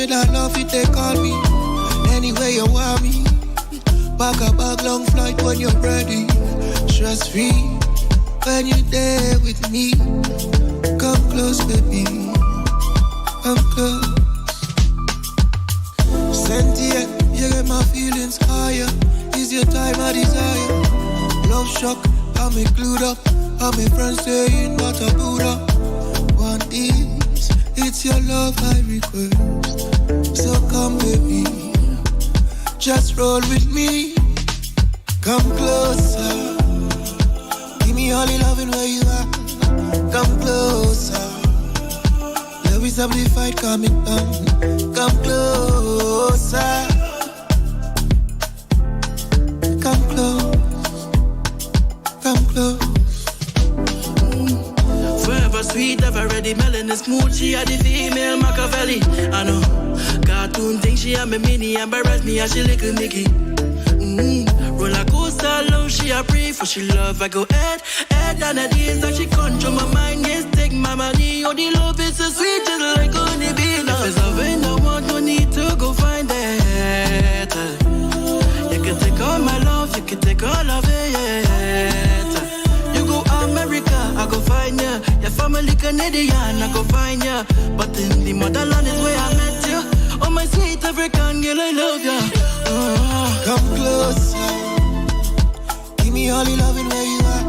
say that love it, they call me. Anyway you want me. Back a bag, long flight when you're ready. Stress free when you're there with me. Come close, baby. Come close. Sentient, you get my feelings higher. Is your time I desire. Love shock, I'm glued up. All my friends saying not a Buddha. One is, it's your love I request. So come baby, just roll with me. Come closer. Give me all the loving where you are. Come closer. Let me stop the fight coming down. Come closer. Come close. Come close. Forever sweet, ever ready, melanin smooth. She had the female Machiavelli. I know. Cartoon thing, she had me mini, embarrass me as she little Mickey. Roller coaster love, she a pray for she love. I go head and the days that she control my mind. Yes, take my money. Oh, the love is so sweet, just like honey bean. If it's loving, I want no need to go find it. You can take all my love, you can take all of it. You go America, I go find ya. Your family Canadian, I go find ya. But in the motherland is where I met you. Oh, my sweet African girl, I love ya. Come closer. Give me all the loving where you are.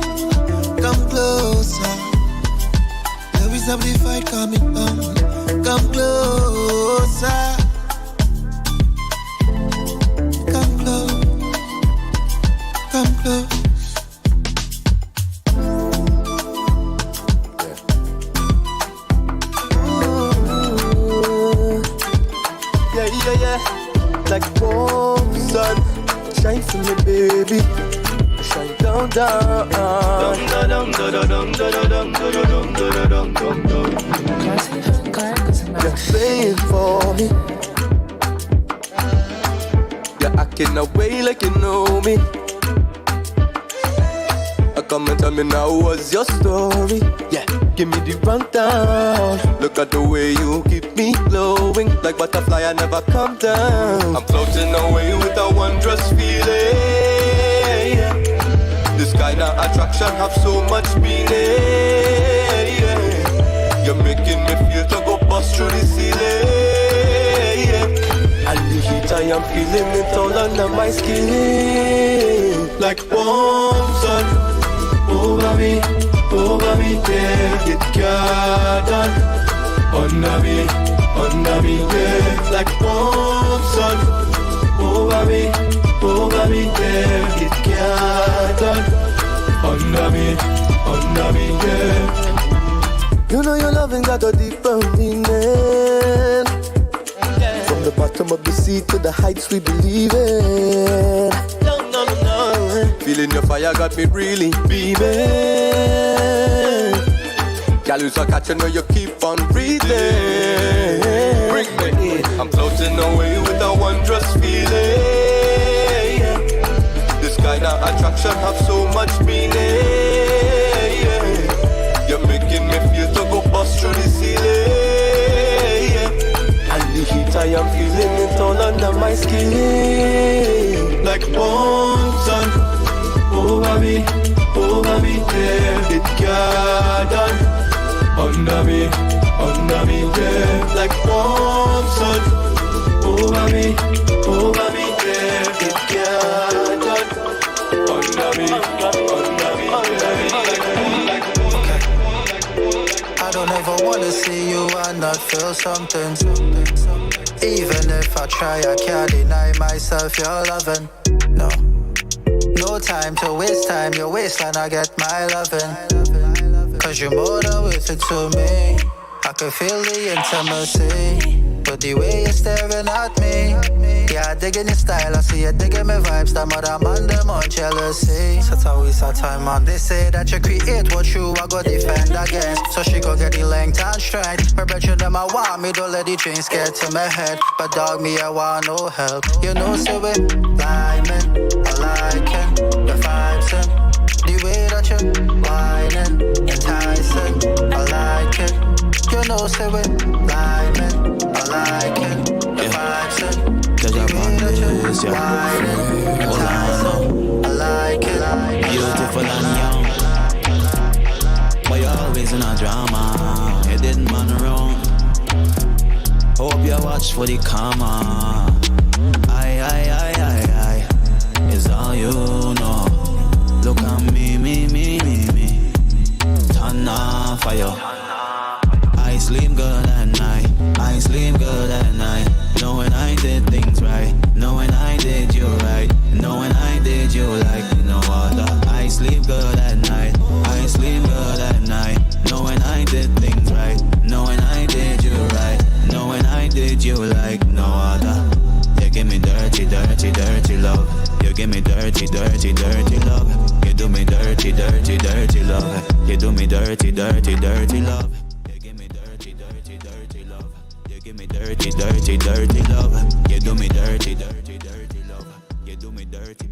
Come closer. Let me stop the fight coming down. Come closer. Come close. Come close. Yeah. Like warm sun, shine for me, baby. Shine down. You're playing for me. You're acting away like you know me. Come and tell me now what's your story. Yeah, give me the rundown. Look at the way you keep me glowing. Like butterfly, I never come down. I'm floating away with a wondrous feeling. Yeah. This kind of attraction have so much meaning. Yeah. You're making me feel to go bust through the ceiling. Yeah. And the heat I am feeling it all under my skin. Like warm sun. Over me, yeah, it can't done. Under me, yeah, like warm sun. Over me, yeah, it can't done. Under me, yeah. You know your loving got a deeper meaning. From the bottom of the sea to the heights we believe in. No. Feeling your fire got me really beaming. Girl, you so catching when you keep on breathing. Bring me in. I'm floating away with a wondrous feeling. This kind of attraction have so much meaning. You're making me feel to go bust through the ceiling. And the heat I am feeling it all under my skin. Like warm sun. Over me, yeah, it can't done. Under me, yeah, like warm sun. Over me, yeah, it can't done. Under me, I don't ever wanna see you and not feel something. Even if I try, I can't deny myself your loving. No time to waste time, your waistline I get my loving. Cause you're more than worth it to me. I can feel the intimacy. But the way you're staring at me, yeah, I digging your style, I see you digging my vibes. That mother man, them on jealousy. So I waste our time on. They say that you create what you I go defend against. So she go get the length and strength. My brethren them I want me, don't let the drinks get to my head. But dog me, I want no help. You know, so we climbing, I liking the vibes and the way that you're whining, enticing, I like it. You know, say we climbing, I like it. drama. Headed man around. Hope you watch for the karma. I is all you know. Look at me. Turn off fire. I sleep good at night. Knowing I did things right. Knowing I did you right. Knowing I did you like no other. I sleep good at night. Knowing I did things right. Knowing I did you right. Knowing I did you like no other. You give me dirty love. You give me dirty love. You do me dirty love. You do me dirty love. You give me dirty love. You give me dirty love. You do me dirty love. You do me dirty.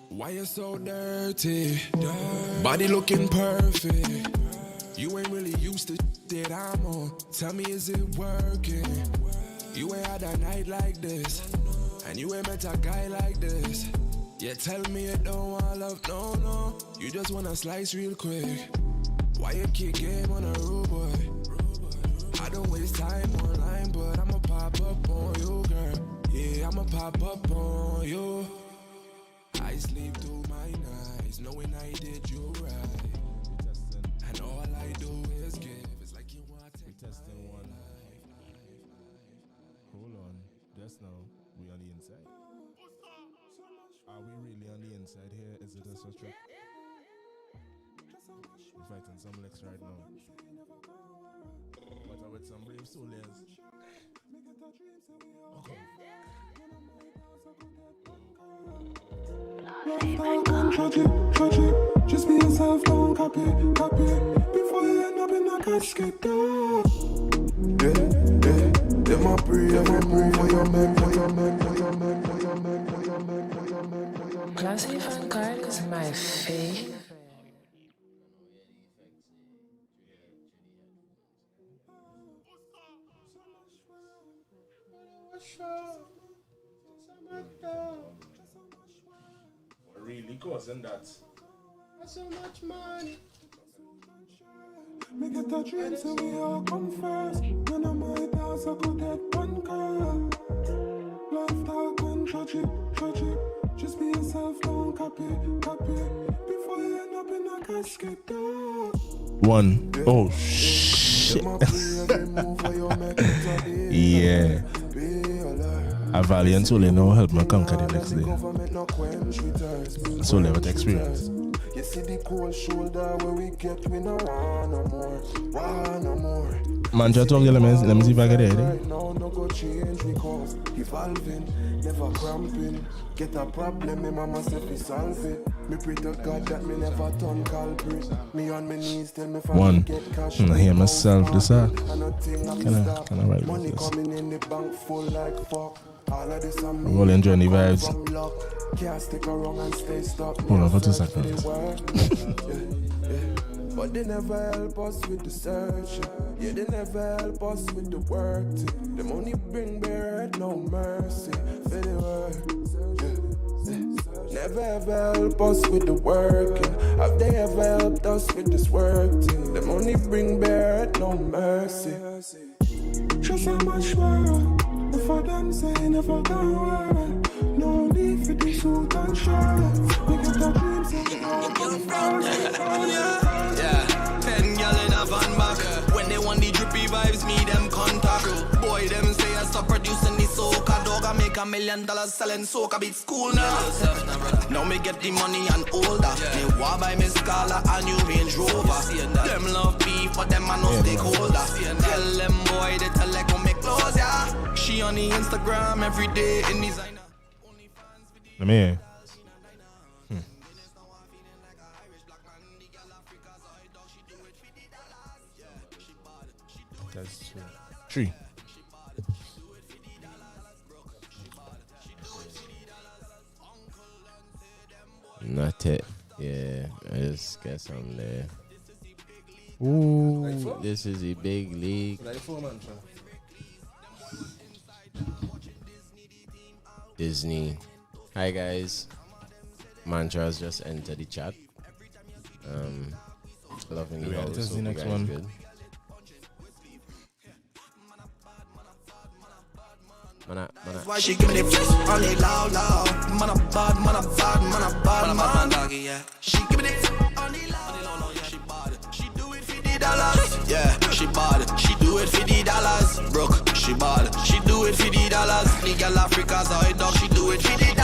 Why you so dirty? Body looking perfect. You ain't really used to that I'm on. Tell me, is it working? You ain't had a night like this, and you ain't met a guy like this. Yeah, tell me you don't want love, no. You just want a slice real quick. Why you kick game on a rude boy? I don't waste time online, but I'ma pop up on you, girl. Yeah, I'ma pop up on you. I sleep through my nights, knowing I did you right. And all I do is give. It's like you want to take testing one. Hold on, just now, we on the inside. Are we really on the inside here? Is it a such a... We're fighting some legs right now. But I'm with some brave soldiers. Okay. Tragic. Just be yourself, don't copy. Before you end up in a casket. Them a pray, for your men. Classic Van Card is my favorite. Really causing that. So much money. Me get a dream, so we all come first. None of my dogs are good at one car. Life dark and tragic. Just be yourself, don't copy. Before you end up in a casket. One. Oh shit. Yeah. A valiant soul now help me conquer the next day. So never experience. You see the cold shoulder where we get, we no want no more. Man, try to talk, let me see if I get it. Right now, no go change because evolving, never cramping. Get a problem, me mama say fi solve it. Me pray to God that me never turn culprit. Me on my knees tell me One. get cash. I hear myself this out. Can I write money this? coming in the bank full like fuck. All of this I'm I'm all enjoying the vibes. Can't stick around and stay stuck. Hold on for 2 seconds. But they never help us with the search. Yeah, they never help us with the work. The money bring bread, no mercy for the work. Never ever help us with the work. Have they ever helped us with this work? The money bring bread, no mercy. Just how much work. For them say never gonna work. No need for the suit and shirt. We get the dreams and Yeah, 10 gal in a van back. When they want the drippy vibes, me them contact. Boy, them say I stop producing the soca. Dog, I make $1 million selling soca beat school now. Now me get the money and older. Me want buy me Scala and new Range Rover. Them love beef, but them are no stakeholder. Tell them boy, they tell like on me clothes, yeah. She on the Instagram every day in designer. Let me hear. That's 3. Not it. Yeah, I just get some there. Ooh, this is a big league. Disney. Hi guys. Mantras just entered the chat. Loving Yeah, you all. this is So the you next guys one. good. Why she give me the flex on it loud, loud. Man a bad, man a bad, man a bad, man doggy, yeah. She give me the on it loud, low, yeah. She bad, she do it for $50, yeah. She bad, she do it for $50. Broke, she bad, she do it for $50. The girl Africa's how it dog, she do it for $50.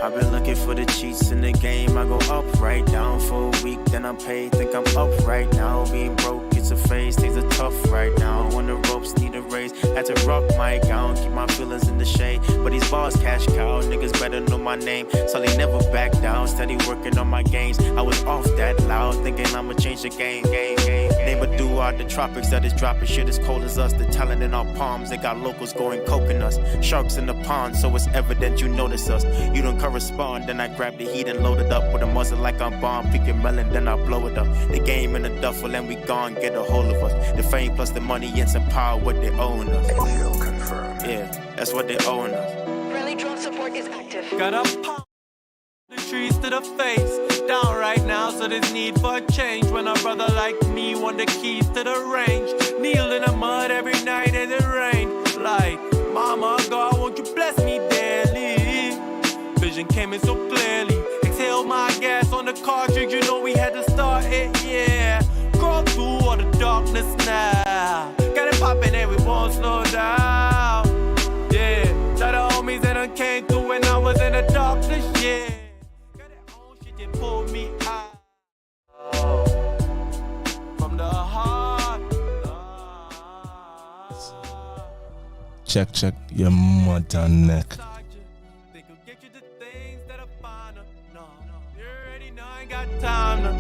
I've been looking for the cheats in the game. I go up, right down for a week, then I'm paid. Think I'm up right now. Being broke, it's a phase. Things are tough right now. On the ropes, need a raise. Had to rock my gown, keep my feelings in the shade. But these bars cash cow, niggas better know my name. So they never back down, steady working on my games. I was off that loud, thinking I'ma change the game. Name a O.U.R, the tropics that is dropping shit as cold as us. The talent in our palms, they got locals going coking us. Sharks in the pond, so it's evident you notice us. You don't correspond, then I grab the heat and load it up with a muzzle like I'm bomb. Pick your melon, then I blow it up. The game in the duffel and we gone, get a hold of us. The fame plus the money and some power, what they own us. Yeah, that's what they own us. Friendly drone support is active. Got a pump the trees to the face. Down right now, so there's need for a change. When a brother like me want the keys to the range. Kneel in the mud every night as it rain. Like, Mama, God, won't you bless me daily? Vision came in so clearly. Exhale my gas on the cartridge, you know we had to start it, yeah. Crawl through all the darkness now. Got it poppin' and we won't slow down. Yeah, shout out homies that done came through when I was in the darkness, yeah. Got their own shit that pulled me out. From the heart. Check your mother neck. Time to,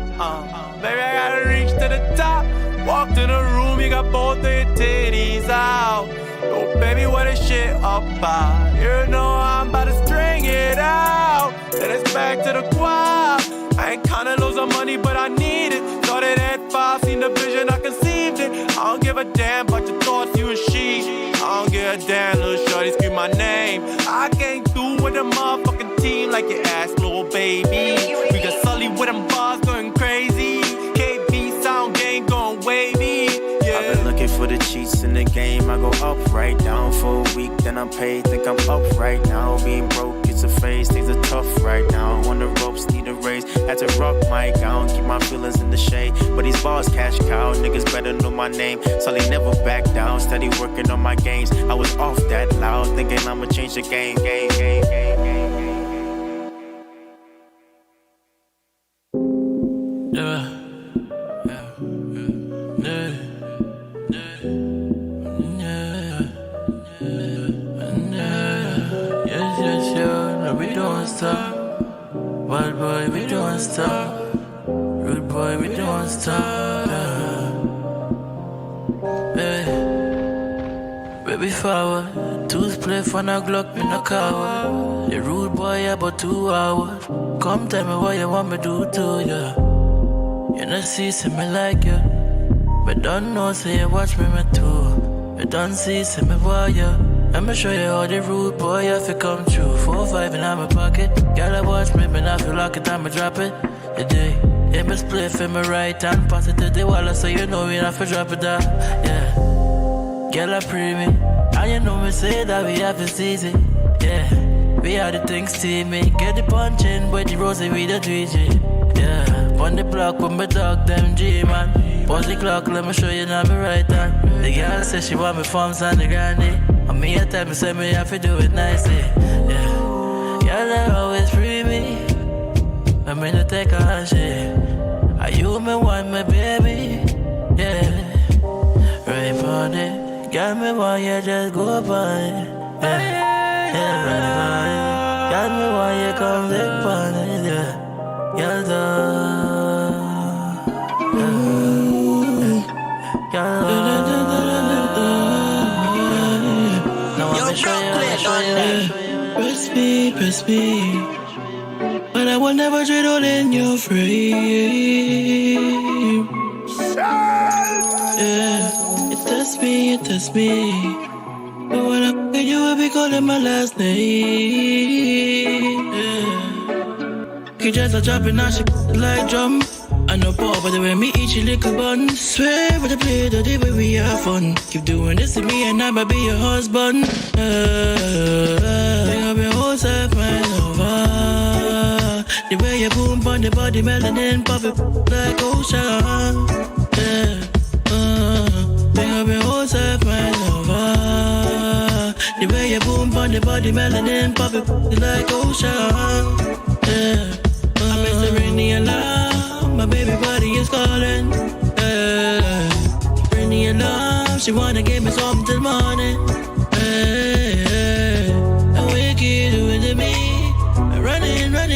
baby, I gotta reach to the top. Walked in the room, you got both of your titties out. Yo, baby, what this shit about? You know I'm about to string it out. Then it's back to the choir. I ain't kinda loads of money, but I need it. Started at 5, seen the vision, I conceived it. I don't give a damn about your thoughts, you and she. I don't give a damn, little shorty scream my name. I came through with a motherfucking team like your ass, little baby. We got Sully with them bars going crazy. KB sound game going wavy. Yeah. I've been looking for the cheats in the game. I go up, right down for a week, then I'm paid. Think I'm up right now. Being broke, it's a phase. Things are tough right now. On the ropes, need a raise. Had to rock my gown, keep my feelings in the shade. But these bars cash cow, niggas better know my name. So they never back down, steady working on my games. I was off that loud, thinking I'ma change the game. Bad boy, we don't stop. Rude boy, we don't stop. Hey, baby forward. Tooth play for no Glock, me no coward. The rude boy about 2 hours. Come tell me what you want me do to you. You know see me like you. But don't know say you watch me too. You don't see me boy you. I'ma show you how the rude boy have to come true. 4-5 in my pocket. Girl, I watch me, but I feel like it, I'ma drop it. You dig? You must play for me right and pass it to the wall, so you know we have to drop it down. Yeah. Girl, I pre me. And you know me say that we have to seize it. Yeah. We are the things teaming. Get the punch in, but the rosy with the 3G. Yeah. On the block with my dog, them G-man. Pause the clock, let me show you now me right hand. The girl says she want me forms on the granny. And me a tell me say me have to do it nicely. Yeah. Girl, I always free me. I mean to take a handshake. Are you me want me baby? Yeah. Right on it. Girl, me want you just go on it. Yeah. Yeah, right on it. Girl, me want you come take on it. Yeah. Girl, press me. But I will never trade all in your frame. Yeah, it tests me, it tests me. But when I fuck you, will be calling my last name. Yeah. You just a dropping now, she like drum. I know Paul, but the way me eat your little bun. Swear with the play, the way we have fun. Keep doing this to me and I might be your husband. Think I've been whole side, my lover. The way you boom on the body, melanin pop it like ocean. Yeah. Think I've been whole side, my lover. The way you boom on the body, melanin pop it like ocean. Yeah. I miss the rainy alarm. My baby body is calling. Rainy alarm. She wanna give me something till morning. And we keep doing to me. Running back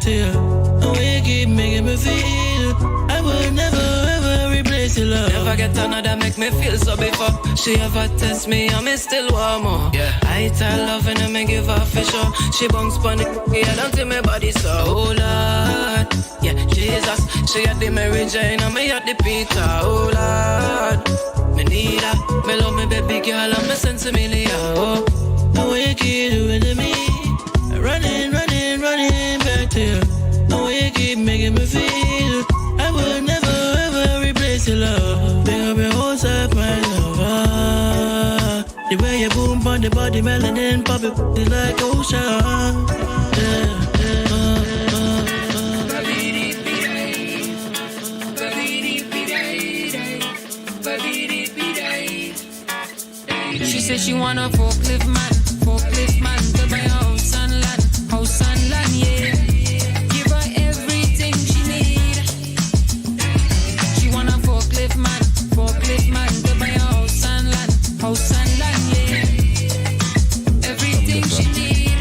to you. And we keep making me feel I would never ever replace your love. Never get another make me feel so before. She ever test me and me still want more. Yeah. I tell love and me give her for sure. She bounce pon it, yeah, down to my body so. Oh Lord, yeah, Jesus. She got the Mary Jane and me got the Peter. Oh Lord, me need her. Me love me baby girl and me sentimental. Oh, the way you keep doing to me. Running back to you. The way you keep making me feel I would never ever replace your love. Think I've been whole side, my lover. The way you boom on the body, melanin pop it like ocean. Yeah. She said she want a forklift man to buy a house and land, yeah. Give her everything she need. She want a forklift man to buy a house and land, yeah. Everything she need.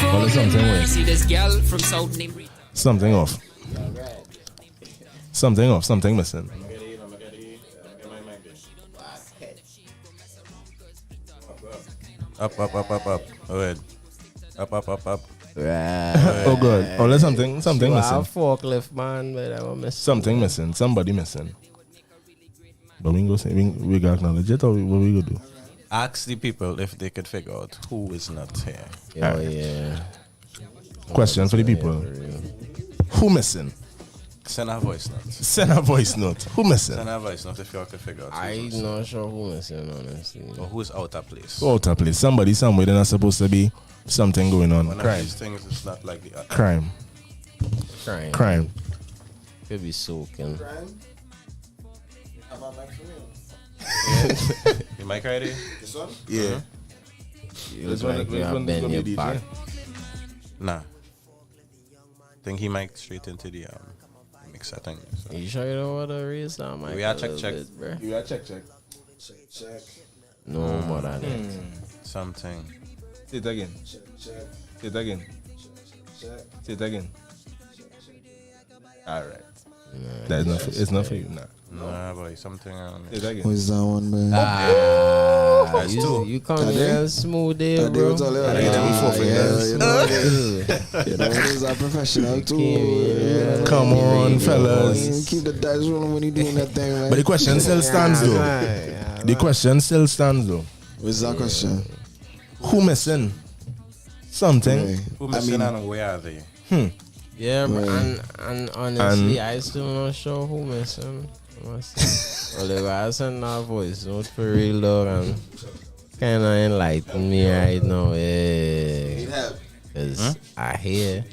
Well, See this girl from South named Rita. Something off. Something missing. Up. Go ahead. Up. Right. Oh good. Oh, there's something missing. Forklift man, but I was missing. Something missing. Somebody missing. But we go say we got acknowledge it, or what we gonna do? Ask the people if they could figure out who is not here. Oh yeah. Question for the people. Who missing? Send a voice note. Who missing? Send a voice note if you all could figure out. I'm not sure who missing, honestly. Or who's out of place. Out of place. Somebody somewhere. They're not supposed to be something going on. One of these things is not like the other. Crime. Could be soaking. Crime? Have I mic for Yeah. Your mic ready? This one? Yeah. You look like you have been your back. Nah. Think he mic straight into the mixer thing. So. You sure you don't want to raise that mic? We are check. Bit, You got check. Check. No more than that. Something. Say it again. Check. Say it again. Check. Say it again. All right. That is not. It's not for you. Nah, boy, something. Say it again. Who's that one, man? That's two. You come real smooth there, bro. You know he's a professional too. Come on, fellas. Keep the dice rolling when you doing that thing, man. But the question still stands though. What's that question? Who missing? Something. Who missing and where are they? Yeah, and honestly, I still not sure who missing. Well, if I send that voice note for real though, and kind of enlighten me right now, yeah. Cause I hear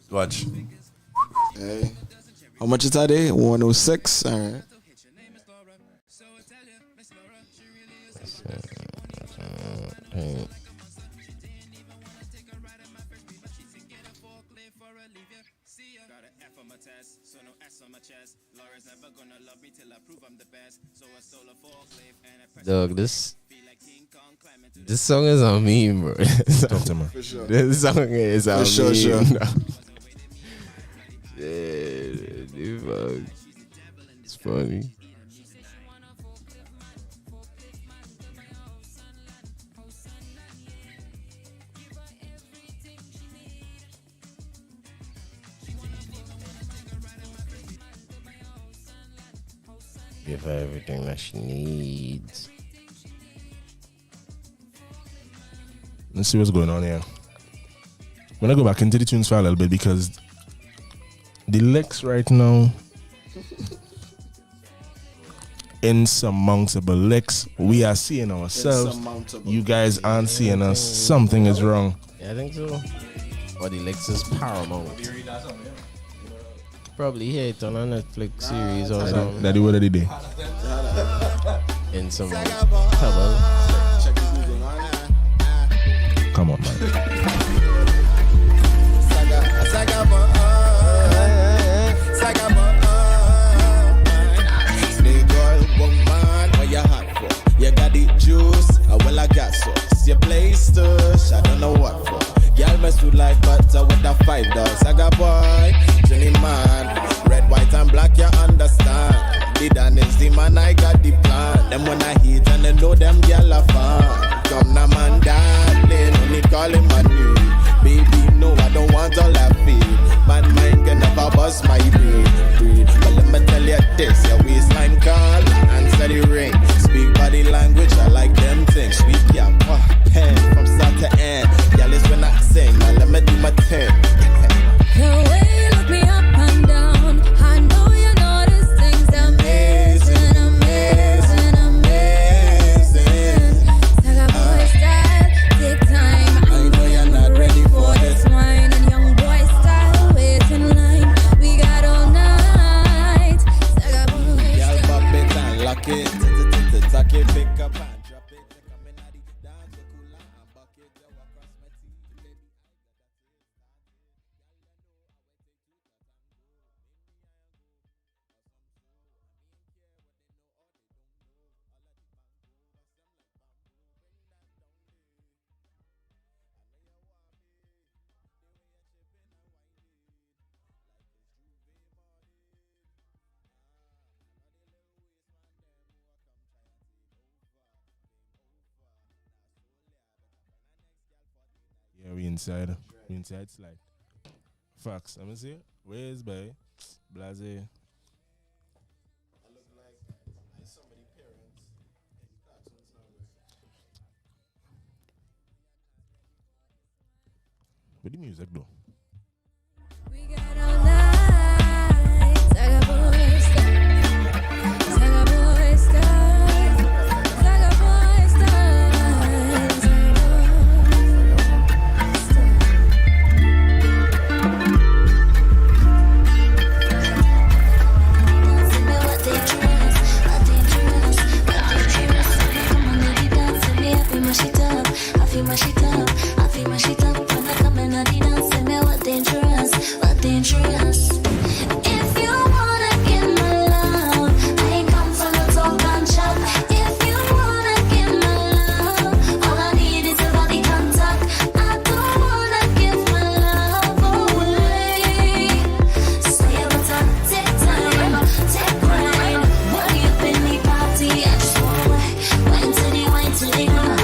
watch. Hey, how much is that? 106. All right. Dog, this song is on me, bro. Talk to me. For sure. This song is on me. Sure. Yeah, fuck. It's funny. Give her everything that she needs. Let's see what's going on here. I'm gonna go back into the tunes for a little bit because the licks right now, insurmountable licks. We are seeing ourselves. You guys aren't seeing us. Something is wrong. Yeah, I think so. Or the licks is paramount. Probably hear it on a Netflix series or something. Daddy, what did he do? In some trouble. Come on, man. You got the juice, well I got sauce. You play stush, I don't know what for. Y'all mess with like butter with the $5. I got boy, Jenny man. Red, white and black, you understand. The Dan is the man, I got the plan. Them when I hit and I know them gyal are fan. Come now man, darling, only call him my new. Baby, no, I don't want all that feel. Man, mind can never bust my brain. But let me tell you this, your waistline call, answer the ring. Speak body language, I like them things. Sweet, yeah, pen from start to end. Y'all is when I sing, now let me do my thing. The way you look me up and down, I know you notice things amazing, amazing, amazing. Saga boy style, take time. I know you're not ready for this wine. And young boy style, wait in line. We got all night. Saga boy style. Y'all pop it and lock it, tuck it, pick up and drop it. Come in at the dance, so cool and bucket. You walk across my teeth, baby. Yeah, we inside. We inside slide. Facts. Let me see. Where's bay? Blase. I look like somebody parents. What the music though? We got all night. Saga boy style. Saga boy style. Saga boy style. Mash it up, I feel mash it up, I feel mash it up. When I come in, I dance, say me what dangerous, what dangerous. If you wanna get my love, I ain't come for no talk and chat. If you wanna get my love, all I need is a body contact. I don't wanna give my love away. Say about time, take time, take wine. What you been the party? I just wanna wine to the wine to the ground.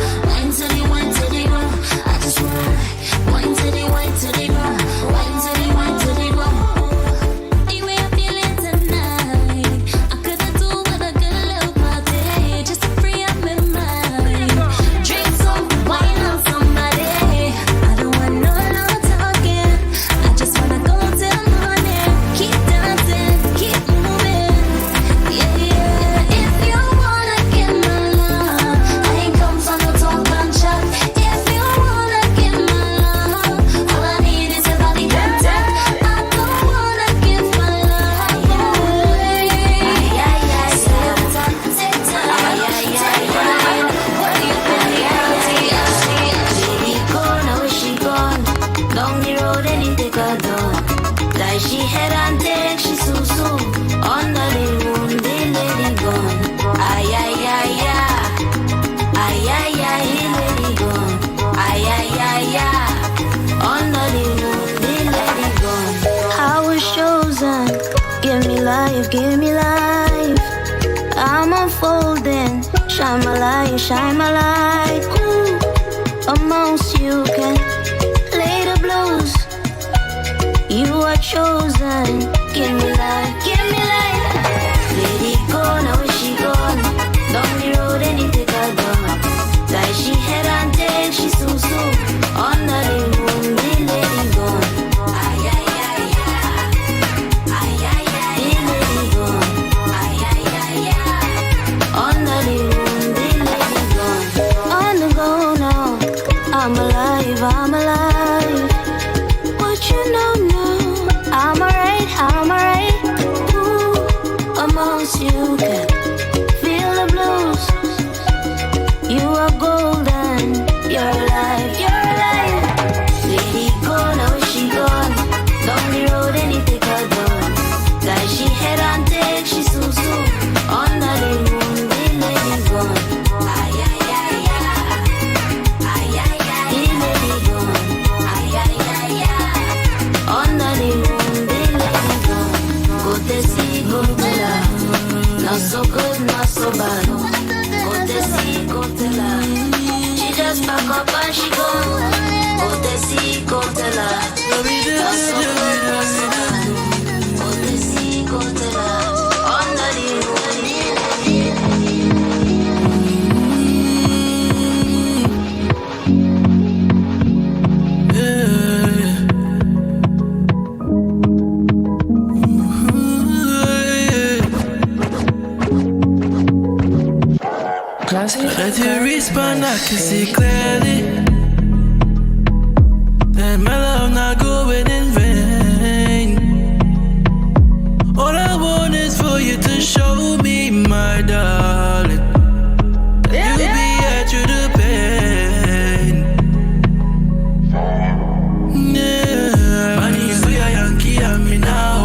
Give me life, I'm unfolding. Shine my light. Ooh, amongst you can play the blues. You are chosen. Give me life. Let it go now. man. Go to see, go to land. She just pack up and she gone. Go to see, go to land. That's so good, that's so good. Go to see, go to land. Under the moon. Let you respond, I can see clearly that my love not going in vain. All I want is for you to show me, my darling, that you'll be here through the pain. Yeah, money sweet Yankee, I'm in now.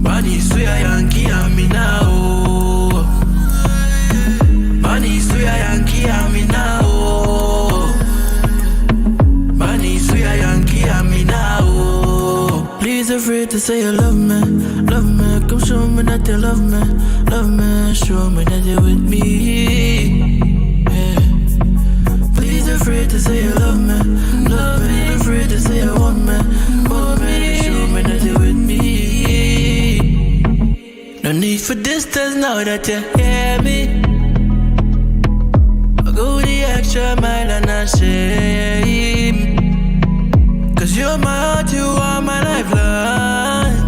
Money sweet Yankee, I'm in now. Money sweet Yankee, I'm in now. Money sweet Yankee, I'm in now. Please afraid to say you love me, love me. Come show me that you love me, love me. Show me that you're with me. Yeah. Please afraid to say you love me, love me. Afraid to say you want me, want me. Show me that you're with me. No need for distance now that you hear me. Go the extra mile and I shame. Cause you're my heart, you are my lifeline.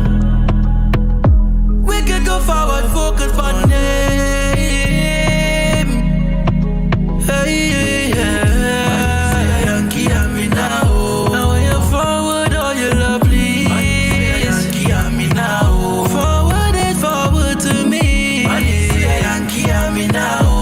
We can go forward, focus on name. Hey, hey, hey. Yankee, I'm in now. Now when you're forward, all your love, please. Yankee, I'm in now. Forward is forward to me. Yankee, I'm in now.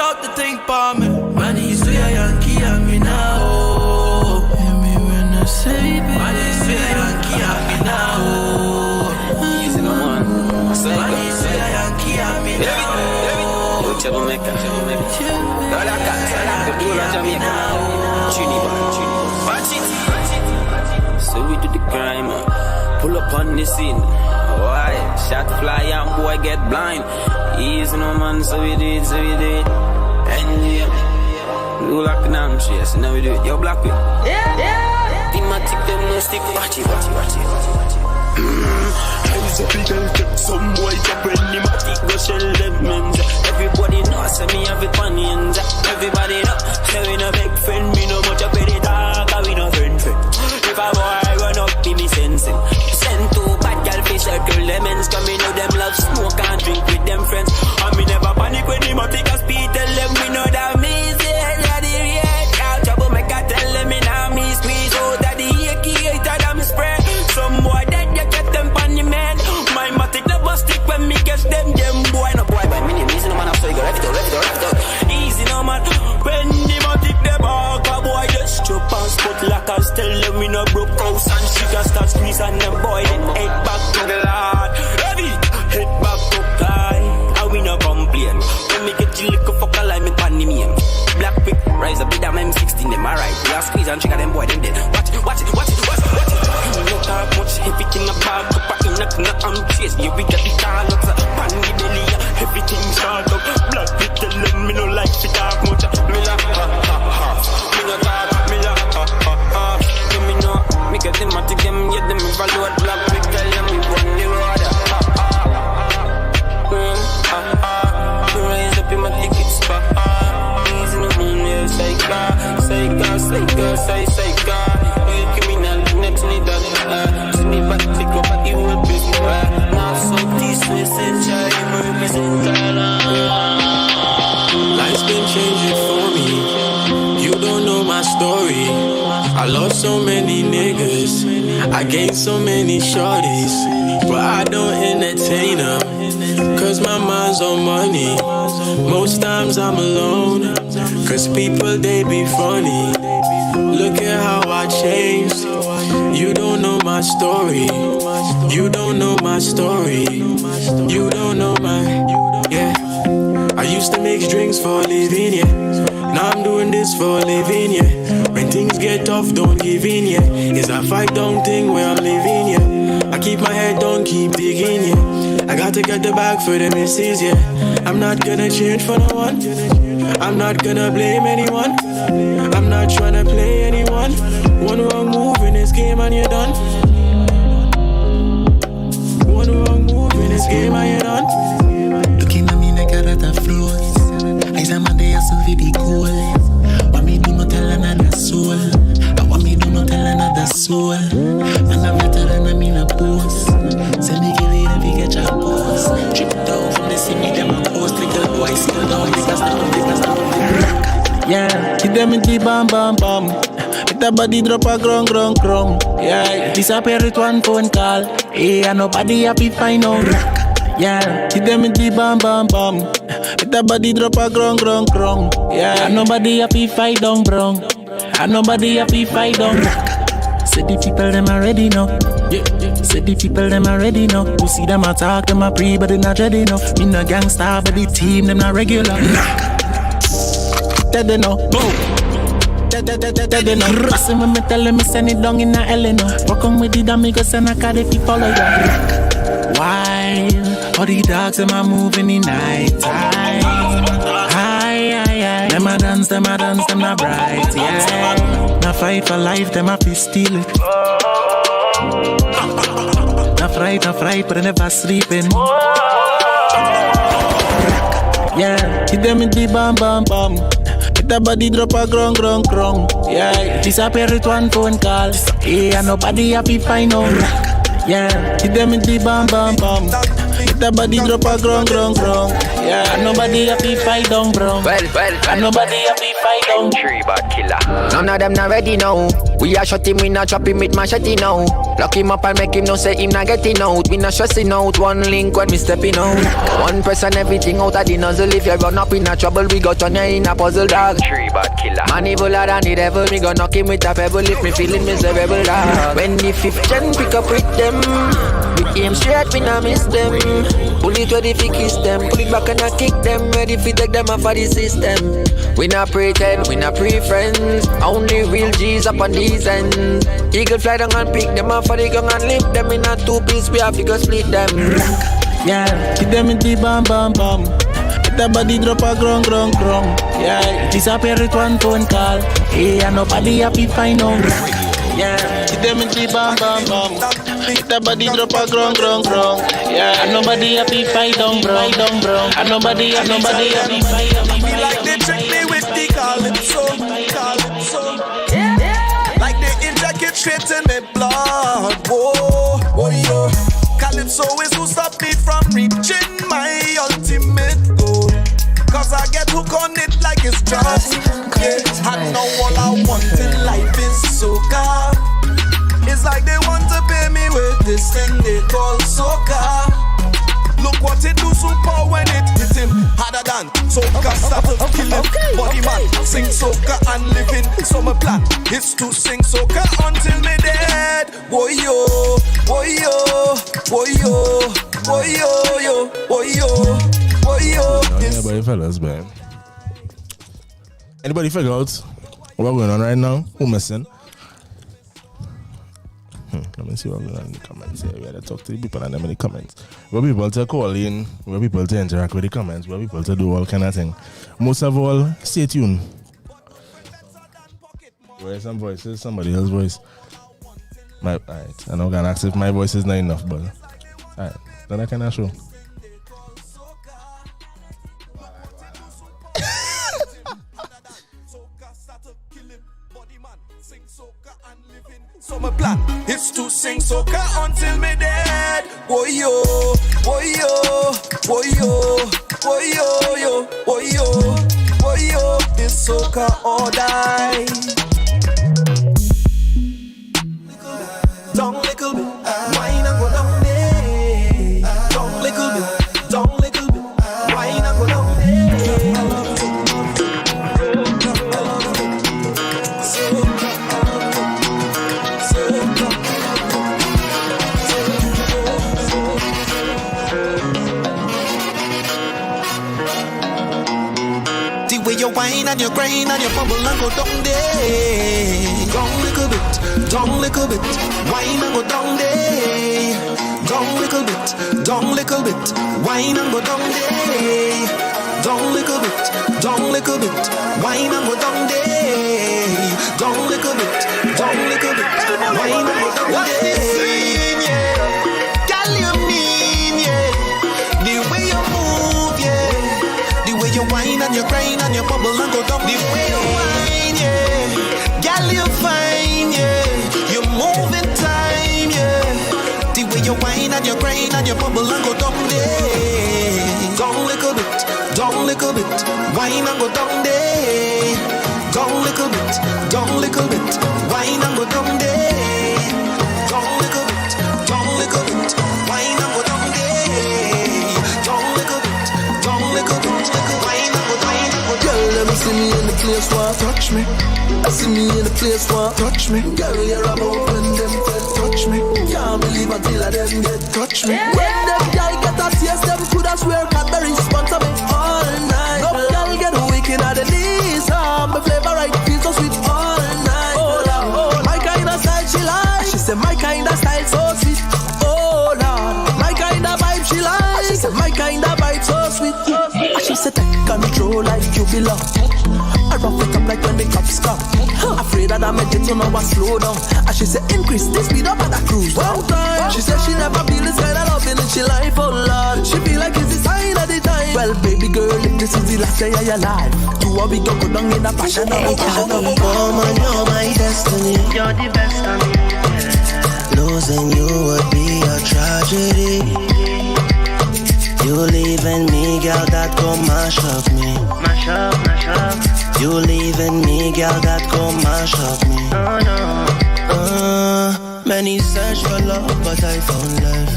Out the thing for me. Money sweet Yankee, I'm in now. Hear me when I say, baby. Money sweet Yankee, I'm in now. Easy no one. Money sweet Yankee, I'm in now. Yo, Jamaica. All I got, the whole of Jamaica. Trinidad. So we do the crime, pull up on the scene. Why? Shot fly and boy get blind. Easy no man, so we do it, so we do it. And yeah, do like an arm chase, now we do it. Yo, black people. Yeah. Thematic, them no stick. Watch it. Hands up, people, some boy up when the matic go shell them men's. Everybody knows, so me have it on ends. Everybody know, so we no big friend. Me no much up with it, we no friend. If a boy run up, me sensing. Send two bad girl fish circle lemons. Cause me know them love smoke and drink with them friends. And me never panic when the matic a speed. Tell them we know that me say that the real cow trouble make a tell them me now me squeeze out that the icky that I'm spread. Some boy that you get them pan the man. My matic never stick when me catch them boy no boy by me name easy no man so you go left it easy no man. When the matic them all a boy just chop and spot lockers. Tell them we no broke house and she can start squeeze and them boy then head back to the Lord. Heavy head back to guy. And we no complain. When me get you little fuck like me pan the meme. Black pick rise up with them M16 them alright. We are squeeze and trigger them boy them dead. Watch it. You no talk much everything a bag up in I'm chase. You we got the car looks pan the belly. Everything shot up. Black pick tell them me no like to talk much. Me la me no talk. Me la give me no. Me get them at them get them evaluate. Black pick tell them we run the road. Raise up in my ticket spot. Easy no moon, yeah, say God. You criminal, next need that. Sleep back, take up at the whole business. Now so this way, say child, represent Life's been changing for me. You don't know my story. I lost so many niggas. I gained so many shorties. But I don't entertain them. Cause my mind's on money. Most times I'm alone. Cause people, they be funny. Look at how I changed. You don't know my story. You don't know my story. You don't know my, yeah. I used to make drinks for a living, yeah. Now I'm doing this for a living, yeah. When things get tough, don't give in, yeah. It's a fight down thing where I'm living, yeah. I keep my head down, keep digging, yeah. I gotta get the bag for the misses, yeah. I'm not gonna change for no one. I'm not gonna blame anyone. I'm not trying to play anyone. One wrong move in this game and you're done. One wrong move in this game and you're done. Looking at me like a rat of flows. I say man they are so very cool. What me do not tell another soul. What me do not tell another soul. Man a veteran I mean a boss. Send me kill it if you get your boss. Trip down from the city them a post. Little boy still down. Yeah, hit them in the bam bam bam. Make the body drop a grong grong grong. Yeah, disappear with one phone call. Hey, and nobody happy find out. Yeah, hit them in the bam bam bam. Make the body drop a grong grong grong. Yeah, and nobody happy fight down brong. And nobody happy fight down. Say the people them already know. Say the people them already know. You see them attack them a pre but they not ready enough. Me no gangsta but the team them not regular. They know. They know. Listen when me tell them me send it down in a Eleanor. Walk on with the amigos and I car if you follow ya. Why? All the dogs them a move in the night time. Hi. Them a dance, them a bright. Yeah. Na fight for life, them a be steal it. Na fright, but I never sleeping. Yeah, hit them in the bam bam bam. Make the body drop a grong grong grong. Yeah, disappear with one phone call. Yeah, nobody happy find out. Yeah, hit them in the bam bam bam. Make the body drop a grong grong grong. Yeah, nobody happy fight down bro. And nobody happy fight down. Tree bad killer. None of them not ready now. We a shot him, we not drop him with machete now. Lock him up and make him know say him not getting out. We not stressing out, one link when we stepping out. One person everything out of the nozzle. If you run up in a trouble, we got turn you in a puzzle dog. Tree bad killer. Man evil than the devil, me go knock him with a pebble if me feeling miserable dog. When the fifth gen pick up with them, we aim straight, we not miss them. Pull it ready fi kiss them, pull it back and I kick them. Ready fi take them off of the system. We not pretend, we not pre-friends. Only real G's up on these ends. Eagle fly down and pick them off for the gun and lift them in a two piece. We have to go split them. Yeah, hit them in the bam bam bam. Make the body drop a grong grong grong. Yeah, disappear with one phone call. Hey, and nobody happy find out. Yeah, hit them in the bam bam bam. Make the body drop a grong grong grong. Yeah, and nobody happy fight down bro. And nobody happy fight down. Me like they trick me with the calypso. Like they inject it straight in my blood. Whoa, yo. Calypso is who stop me from reaching my ultimate goal. Cause I get hooked on it like it's drugs. Yeah, I know all I want in life is soca. It's like they want to pay me with this thing they call soca. Look what it do super when it hit him harder than soca. Start to kill him, body man. Sing soca and living. So my plan is to sing soca until me dead. Boy yo, boy yo, boy yo, boy yo, yo, boy yo, boy yo. Anybody fellas, man? Anybody figure out what's going on right now? Who missing? Let me see what's going on in the comments here. We had to talk to the people and them in the comments. Where people to call in, where people to interact with the comments, where people to do all kind of thing. Most of all, stay tuned. Where's some voices? Somebody else's voice. Alright, I'm not gonna ask if my voice is not enough, but alright, then I can show. So my plan is to sing soca until me dead. Boy yo, boy yo, boy yo, boy yo, yo, boy yo, boy yo. This soca or die. Down little bit, wine and go down there. Down little bit, down little bit, wine and go down there. whine and you grind and you bubble and go down there. Down little bit, whine and go down there. Down little bit, whine and go down there. Down little bit, whine and go down there. Down little bit, whine and go down there. Girl, you mean, yeah. The way you move, yeah. The way you whine and you grind and you bubble and go down. The way you whine, yeah. Girl, you fine, yeah. You move in time, yeah. The way you whine and you grind and you bubble and go down there. Down little bit, whine and go down there. Down little bit, whine and go down there. Down little bit, whine and go down there. Down little bit, whine and go down. Girl, let me see me in the place where touch me. I see me in the place where touch me. Girl, you're about when them touch me. Can't believe until I them get touch me. When them guy get a taste, them coulda swear Cadbury sponsor me all night. No girl get wicked at the knees. My flavor right feels so sweet all night. Oh Lord, my kind of style she like. She said my kind of style so sweet. Oh Lord, my kind of vibe she like. She said my kind of vibe so sweet. She said take control like you belong. I rough it up like when the cops come. Afraid that I made it so now I slow down. And she said increase the speed up at the cruise. One time she said she never feel this kind of loving in she life, oh Lord. She feel like it's the sign of the time. Well baby girl, if this is the last day of your life, two of we go down in a passion. Oh man, you're my destiny. You're the best of me. Losing you would be a tragedy. You leaving me, girl, that go mash up me. Mash up. You leaving me, girl, that go mash up me. Oh no. Many search for love, but I found love.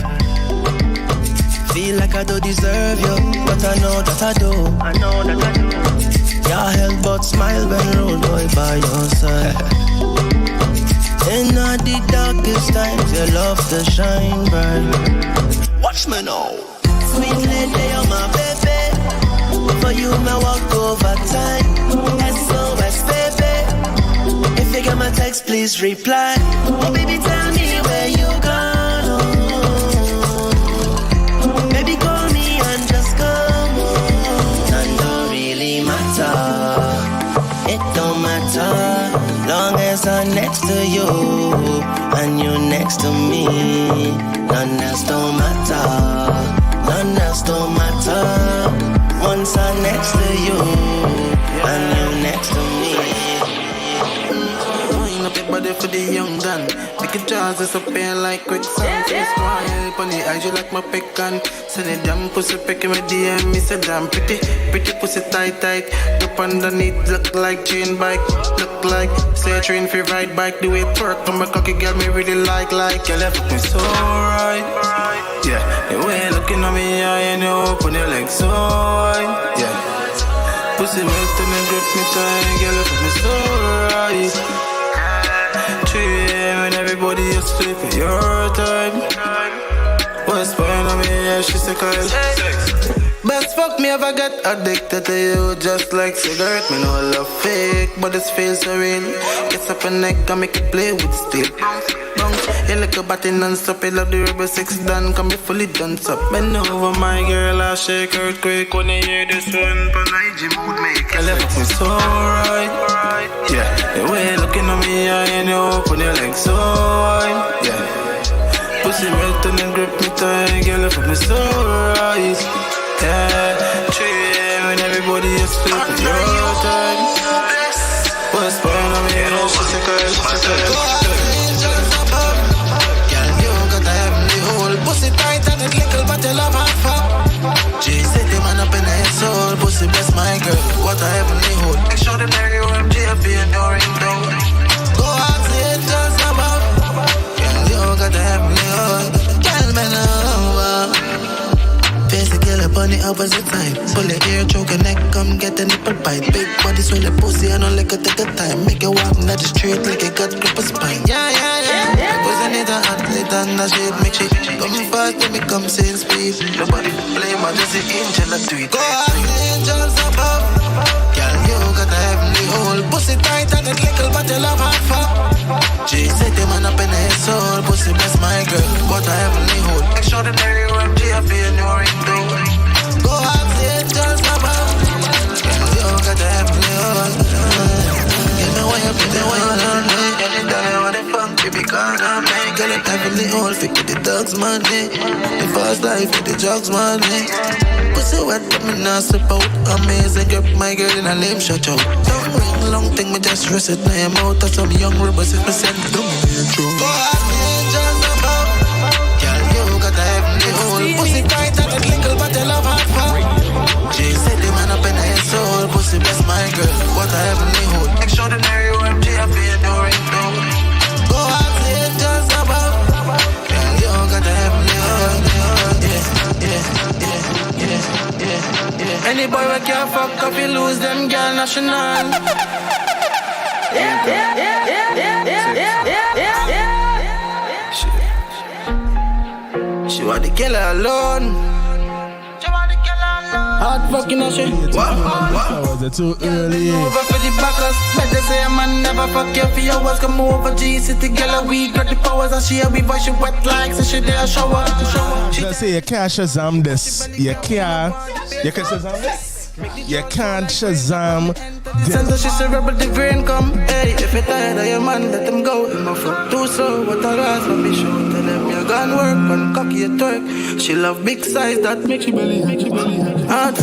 Feel like I don't deserve you, but I know that I do. Can't help but smile when road boy by your side. In all the darkest times, your love to shine bright. Watch me now. Sweet lady, you're my baby. For you, my walk over time. SOS, baby. If you get my text, please reply. Oh, baby, tell me where you gone. Oh. Baby, call me and just come home. None don't really matter. It don't matter. Long as I'm next to you and you next to me. None else don't matter. None else don't matter. Once I'm next to you and you next to me. Wind up your body for the young gun. Make your jaws up here like quicksand. Say smile on the eyes, you like my pecan. Send it damn pussy picking with DM. Me say damn pretty pussy tight. Up underneath look like chain bike. Look like say a train for ride bike. Do it work on my cocky girl me really like. You left me so right. Yeah, the way looking at me, I know, open your legs so wide. Yeah, pussy melt and then grip me tight, girl, look at me so right. 3 AM and everybody is sleeping, your time. What's going on me, yeah, she's a Kyle. Best fuck me ever get addicted to you, just like cigarette. Me know I love fake, but this feels so real. Gets up a neck, I make it play with steel. You look a body non-stop, you love the rebel 6 done, come be fully done up. Bend over my girl, I shake earthquake when I hear this one, but I gym would make it. Left me so right, yeah. The way looking at me, I know, open your legs so wide, yeah. Pussy melt and then grip me tight, girl, left me so right, yeah. 3 AM when everybody is sleeping, your time. What's going on me, you know, she's a girl, pussy tight and it little but you love half up. She said the man up in her soul. Pussy bless my girl, what a heavenly hold. Make sure the Mary OMGFB and your ring down. Go out to it just above. Girl, you got a heavenly hold. Girl, man over. Face the girl up on the opposite side. Pull your ear, choke your neck, come get a nipple bite. Big body swing the pussy and don't like it take a time. Make you walk down the street like you got grip a spine. Yeah. Pussy need an athlete and a shape. Make she come fast, let me come same speed. Nobody play, man, just the angel of tweet. Go ask the angels above. Girl, you got a heavenly hole. Pussy tight and it little, but you love half fuck. She said the man up in his soul. Pussy bless my girl, but a heavenly hole. Extraordinary OMG, I feel your ringtone. Go ask the angels above. Girl, you got a heavenly hole. Give me what you put me on me. Anytime you want it funk, baby, call on me. Girl, it heavenly hole, fit the dogs money. The fast life with the drugs money. Pussy wet, but me not slip out. Amazing, grip my girl in a lame shut out. Don't ring long thing, me just rest it now. I'm out of some young rebels, if me send them in true. Go ask the angels above. Girl, you got a heavenly hole. Pussy tight and it little, but you love hard fuck. She said the man up in his soul. Pussy bless my girl, what a heavenly hole. Extraordinary OMG, I feel no ringtone. Go ask the angels above. Girl, you got a heavenly hole. Yeah. Any boy we can't fuck up, you lose them, girl, national. She want the killer alone. Hard fucking and shit. Was it too early? Over for the backers. Better say a man never fuck you for hours. Come over G-City, girl, we got the powers. And she we voice, she wet like, so she there shower. Just say you can't Shazam this. You can Shazam this? You can't Shazam this. Send her, she say rebel the brain come. Hey, if you're tired of your man, let him go. In my fuck too slow, what a rise for me show. Tell them you gone work and cocky your twerk. She love big size, that make she belly. Hard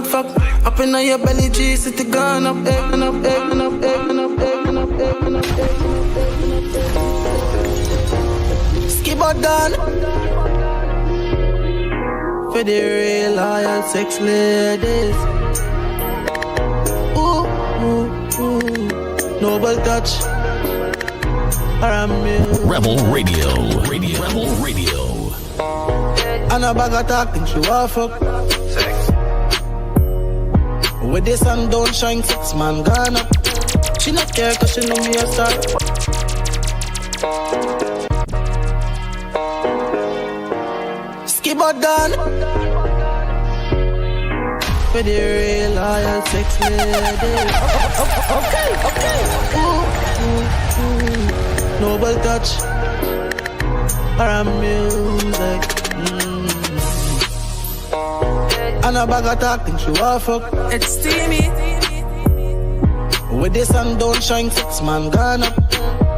fuck. Up in your belly, G-City gone up, egg and up. Skibber done. For the real loyal sex ladies. Ooh. Noble touch. Rebel Radio. And a bag of talking, she want fuck. With the sun don't shine, 6 man gone up. She not care cause she know me a star. Skibber done. For the real loyal sex ladies. Okay. Noble touch. Music. And a bag of talking, she want fuck. It's steamy. With the sun don't shine, 6 man gone up.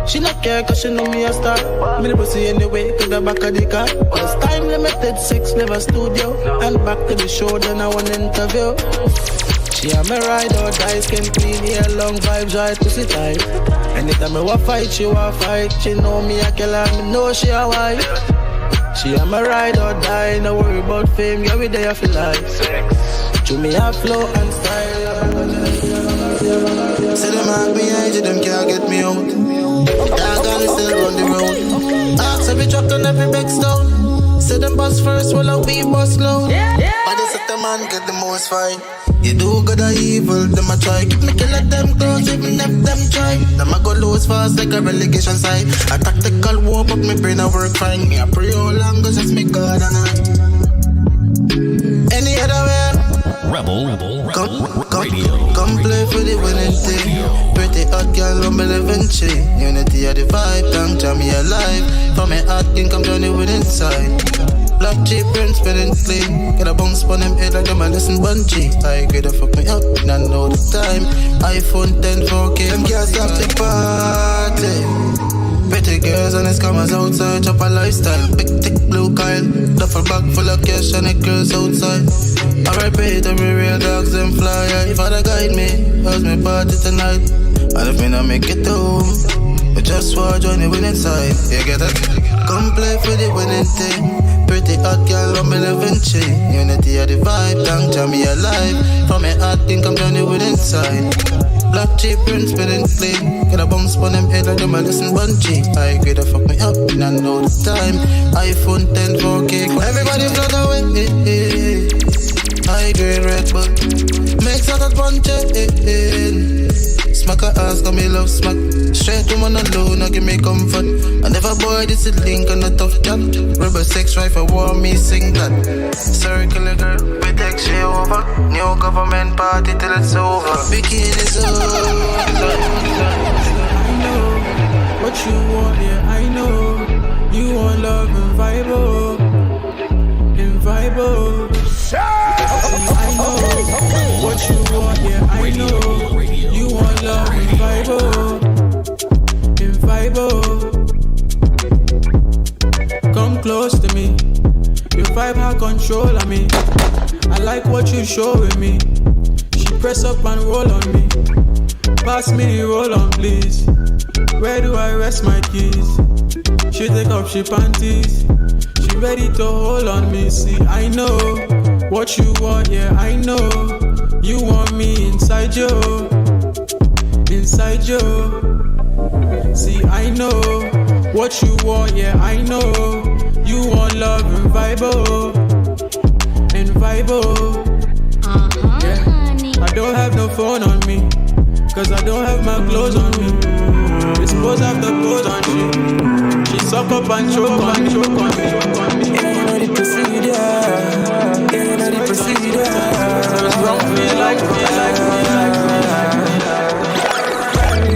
She not care cause she know me a star. Me the pussy anyway to the back of the car. Cause time limited, 6 level studio. And back to the show, then I want interview. She a me ride or die, skin clean, hair long vibes, right pussy tight. Anytime I want fight, she want fight. She know me a killer, me know she a wife. She a me ride or die, no worry about fame, yeah we there for life. To me a flow and style. Say them have me age, them can't get me out. Dog gonna still run the road. Ask every truck and every back stone. Say them bus first, while we bus slow. But they set the man get the most fight. You do good or evil, them a try. Keep me kill at them close, even if them try. Them a go lose fast like a relegation side. A tactical war, but me brain a work fine. Me a pray all long, cause it's me God and I. Any other way? Rebel Radio. Come play for the winning team. Pretty hot girl, I'm living chi. Unity of the vibe, thank jam me alive. From me hot king, come join the winning side. Black cheap print spinning clean. Get a bounce on them head like them a listen bungee. I agree to fuck me up, and I know the time. iPhone 10 4K, them can't stop the party. Pretty girls and it's comers outside, chop a lifestyle. Big thick blue Kyle, duffel bag full of cash and it girls outside. R.I.P. to me real dogs and fly. If I guide me, how's me party tonight? And if me not make it home, I just want to join the winning side. You get it? Come play for the winning team. Pretty hot girl, I'm living chi. Unity of the vibe, thank jam me alive. From me hot king, come join the winning side. Black cheap print spinning clean. Get a bounce on them head like them a listen bungee. I agree to fuck me up, and I know the time. iPhone 10 4K, everybody float away. High grade Red Bull, makes out that punch. smack her ass, got me love smack. Straight woman alone, I give me comfort. I never boy, this is link on a tough job. Rebel sex rifle, war me sing that. Circle a girl, we take she over. New government party till it's over. Bikinis over. I know what you want, yeah, I know. You want love and vibe, and vibe. I know what you want, yeah, I know. You want love and vibe. Come close to me. Your vibe have control of me. I like what you showing me. She press up and roll on me. Pass me the roll on, please. Where do I rest my keys? She take off she panties. She ready to hold on me. See, I know what you want, yeah, I know. You want me inside you. Inside you. See, I know what you want, yeah, I know. You want love and vibe, and vibe. Yeah. I don't have no phone on me, cause I don't have my clothes on me. It's supposed to have the clothes on she. She suck up and choke on me. Yeah, you know the procedure. Yeah, you know the procedure. It's wrong for you like me.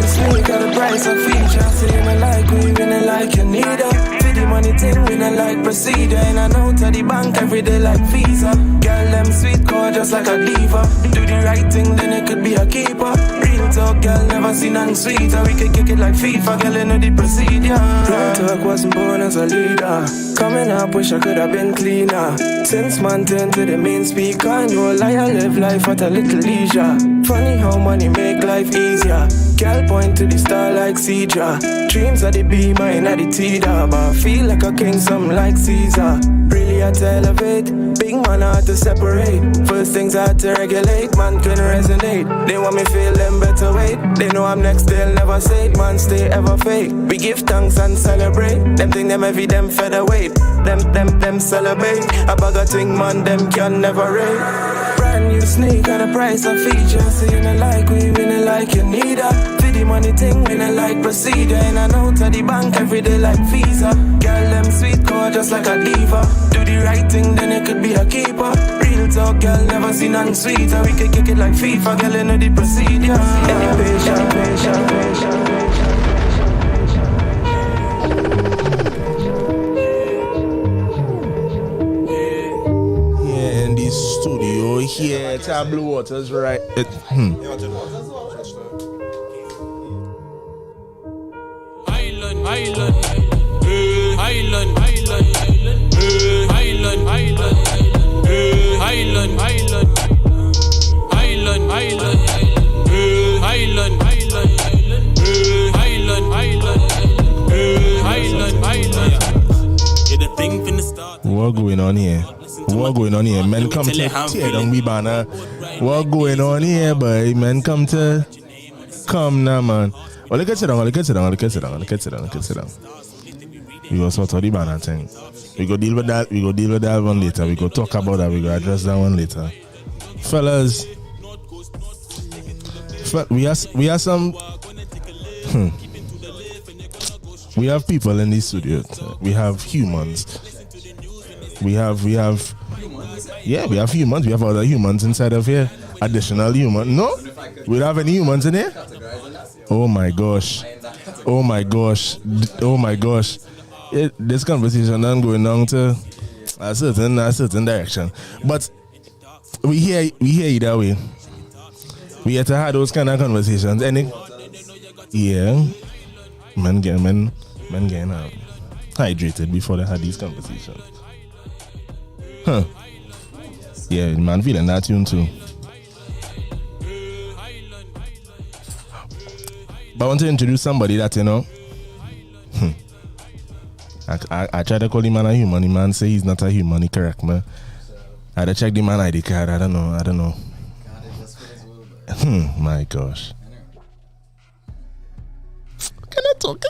Sneak at the price of feature. Say you don't like we really like you need her. For the money thing we don't like procedure. And I know to the bank every day like Visa. Girl them sweet core just like a diva. Do the right thing then it could be a keeper. Real talk girl never seen nothing sweeter. We could kick it like FIFA, girl you know the procedure. Real talk wasn't born as a leader. Coming up wish I could have been cleaner. Since man turned to the main speaker. No lie I live life at a little leisure. Funny how money make life easier. Girl point to the star like Cedra. Dreams are the beamer and the teeter. But I feel like a king, something like Caesar. Really had to elevate. Big man hard to separate. First things I had to regulate. Man can resonate. They want me feel them better wait. They know I'm next, they'll never say it. Man stay ever fake. We give thanks and celebrate. Them think them heavy, them featherweight. Them celebrate. A bag of thing man, them can never rate. Brand new sneak at the price of feature. So you don't like we really like you need her. For the money thing we don't like procedure. And I know to the bank every day like Visa. Girl them sweet core just like a diva. Do the right thing then it could be a keeper. Real talk girl never seen nothing sweeter. We could kick it like FIFA, girl you know the procedure. Any patient. Studio here, Blue Waters, right? Island, what going on here? What going on here? Men come to tear down we banner. What going on here, boy? Men come to come now, man. Oh, look at it down. We go sort of the banner thing. We go deal with that. We go deal with that one later. We go talk about that. We go address that one later. Fellas, we have some. We have people in this studio. We have humans. We have humans. We have other humans inside of here. Additional human. No? We don't have any humans in here? Oh my gosh. This conversation is going on to a certain direction. But we hear either way. We have to have those kind of conversations. Yeah. Men getting hydrated before they had these conversations. Huh. Yeah, man feeling that tune too. But I want to introduce somebody that, you know. I try to call the man a human. The man say he's not a human. He correct me. I had to check the man ID card. I don't know. My gosh. Can I talk?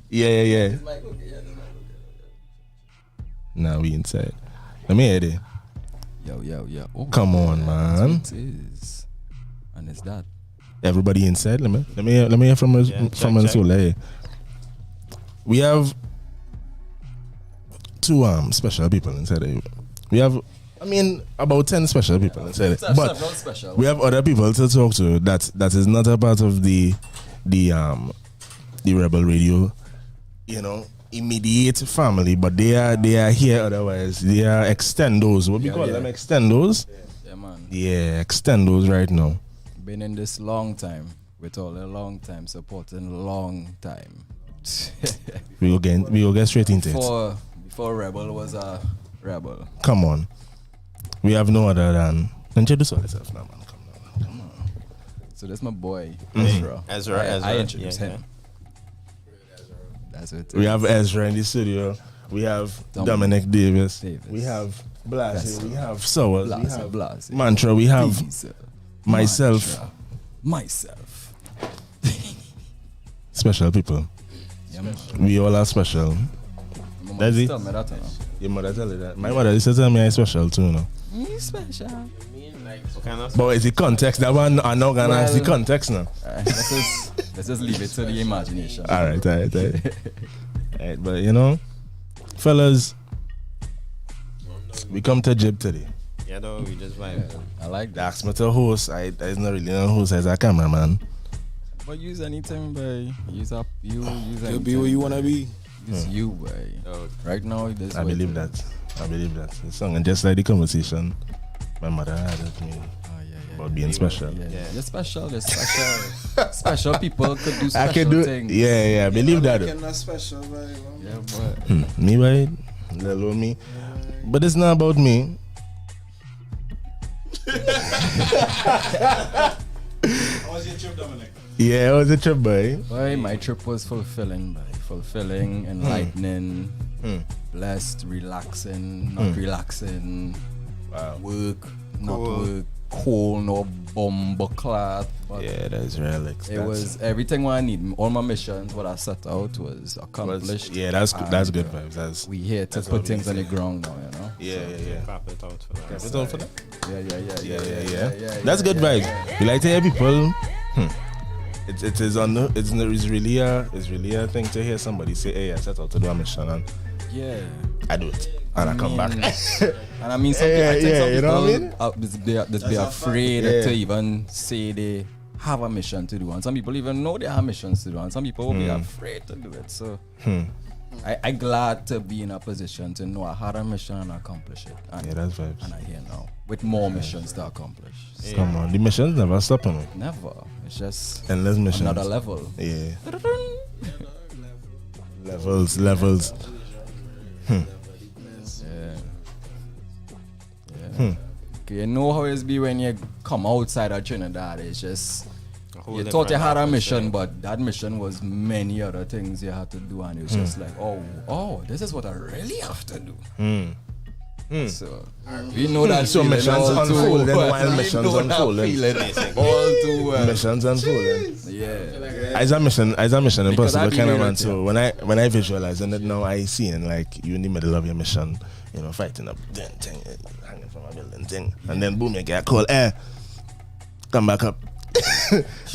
Yeah. Now we inside. Let me hear it. Yo. Come on, man. And it's that. Everybody inside. Let me hear from us from Soleil. We have two special people inside here. We have about 10 special people inside it. But special. we have other people to talk to that is not a part of the Rebel Radio, immediate family, but they are here otherwise. They are extendos. What we call them, extendos? Yeah, man. Yeah, extendos right now. Been in this long time, with all a long time, supporting long time. we will get straight into it. Before Rebel was a rebel. Come on. We have no other than introduce yourself now, man. Come on. So that's my boy, Ezra. I introduced him. That's it. We have Ezra in the studio. We have Dominic Davis. We have Blasi. We have Sowers. We have Blasi. Mantra. We have myself. Myself. Special people. Yeah, man. We all are special. That's it. Your mother tell you that. My mother used to tell me I'm special too, You special. But it's the context. That one I'm not gonna ask the context now. Let's just leave it to the imagination. All right. But fellas, we come to Jib today. Yeah, though, we just vibe. I like that. Ask me to host. I not really know host as a cameraman. But use anything, boy. Use anything. You'll be where you wanna be. It's you, boy. Right now, this. I believe that. The song, and just like the conversation my mother had with me about being special. Yeah. You're special. Special people could do special things. Yeah, I believe that. Not special, right? Yeah, but me, right? Little me. But it's not about me. How was your trip, Dominic? Yeah, it was a trip, boy. Boy, my trip was fulfilling, enlightening, blessed, relaxing, not relaxing, work, not work, cool, no bomb cloth. Yeah, that's real. It was everything what I need. All my missions, what I set out was accomplished. That's good vibes. We here to put things on the ground now, Yeah. Clap it out for that. Clap it out for that? Yeah. That's good vibes. We like to hear people. It's really a thing to hear somebody say, "Hey, I set out to do a mission and I do it and I come back." And I mean, some people just be afraid to even say they have a mission to do, and some people even know they have missions to do, and some people will be afraid to do it. So I'm glad to be in a position to know I had a mission and accomplish it. And, that's vibes. And I'm here now with more missions to accomplish. So. Come on, the missions never stop, Never. It's just endless missions. Another level. Yeah. levels. You know how it be when you come outside of Trinidad. It's just you thought you had a mission, but that mission was many other things you had to do, and it was just like, oh, this is what I really have to do. So we know that so missions unfold while missions unfolding. All too well. Missions unfolding. Yeah. As a mission impossible kind of man. So when I visualize it now, I see and like you in the middle of your mission, fighting up thing, hanging from a building thing, and then boom, you get a call, come back up.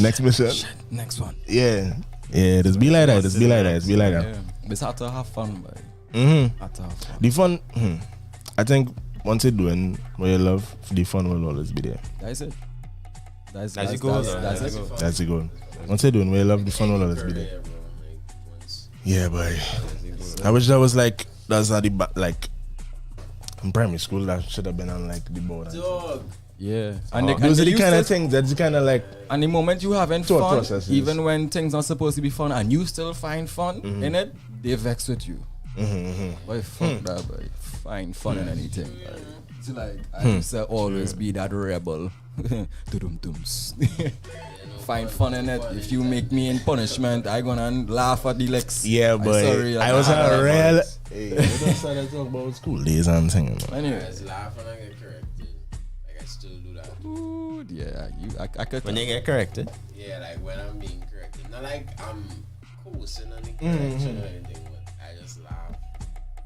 Next mission. Shit, next one. Yeah. Just be like that. Yeah. It's hard to have fun, boy. Hard to have fun. The fun. I think once you're doing what you love, the fun will always be there. That's it. That's the goal. That's the goal. Once you're doing what you love, the fun will always be there. Yeah, boy. I wish that was like that's at the like in primary school. That should have been on like the board. Yeah, and those are the kind of things that's kind of like. And the moment you having fun, processes. even when things are supposed to be fun, and you still find fun in it, they vex with you. Boy, fuck that, boy. Find fun in anything. Boy. It's like I used to always be that rebel. Find fun in it. If you make me in punishment, I gonna laugh at the legs. Yeah, boy. I was a real. Hey, we don't start to talk about school days and things. Anyway. I just laugh when I get corrected. Like I still do that. Ooh, yeah, I could. When you get corrected. Yeah, like when I'm being corrected. Not like I'm coasting on the correction or anything, but I just laugh.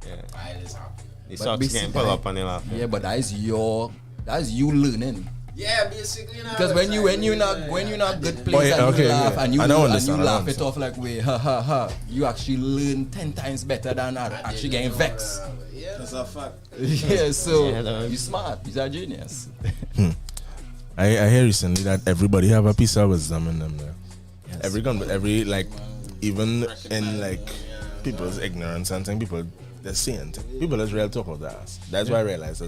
Yeah. Why this happening? The socks getting pulled up on the laugh. Yeah, but that's you learning. Yeah, basically. Because when you're in a good place and you laugh and you laugh it off like way ha ha ha, you actually learn 10 times better than actually getting vexed. That's a fact. Yeah, so you're smart. You're a genius. I hear recently that everybody have a piece of wisdom in them there. Yes. Every like, even in like people's ignorance and thing, people they're saying people just real talk about that. That's why I realized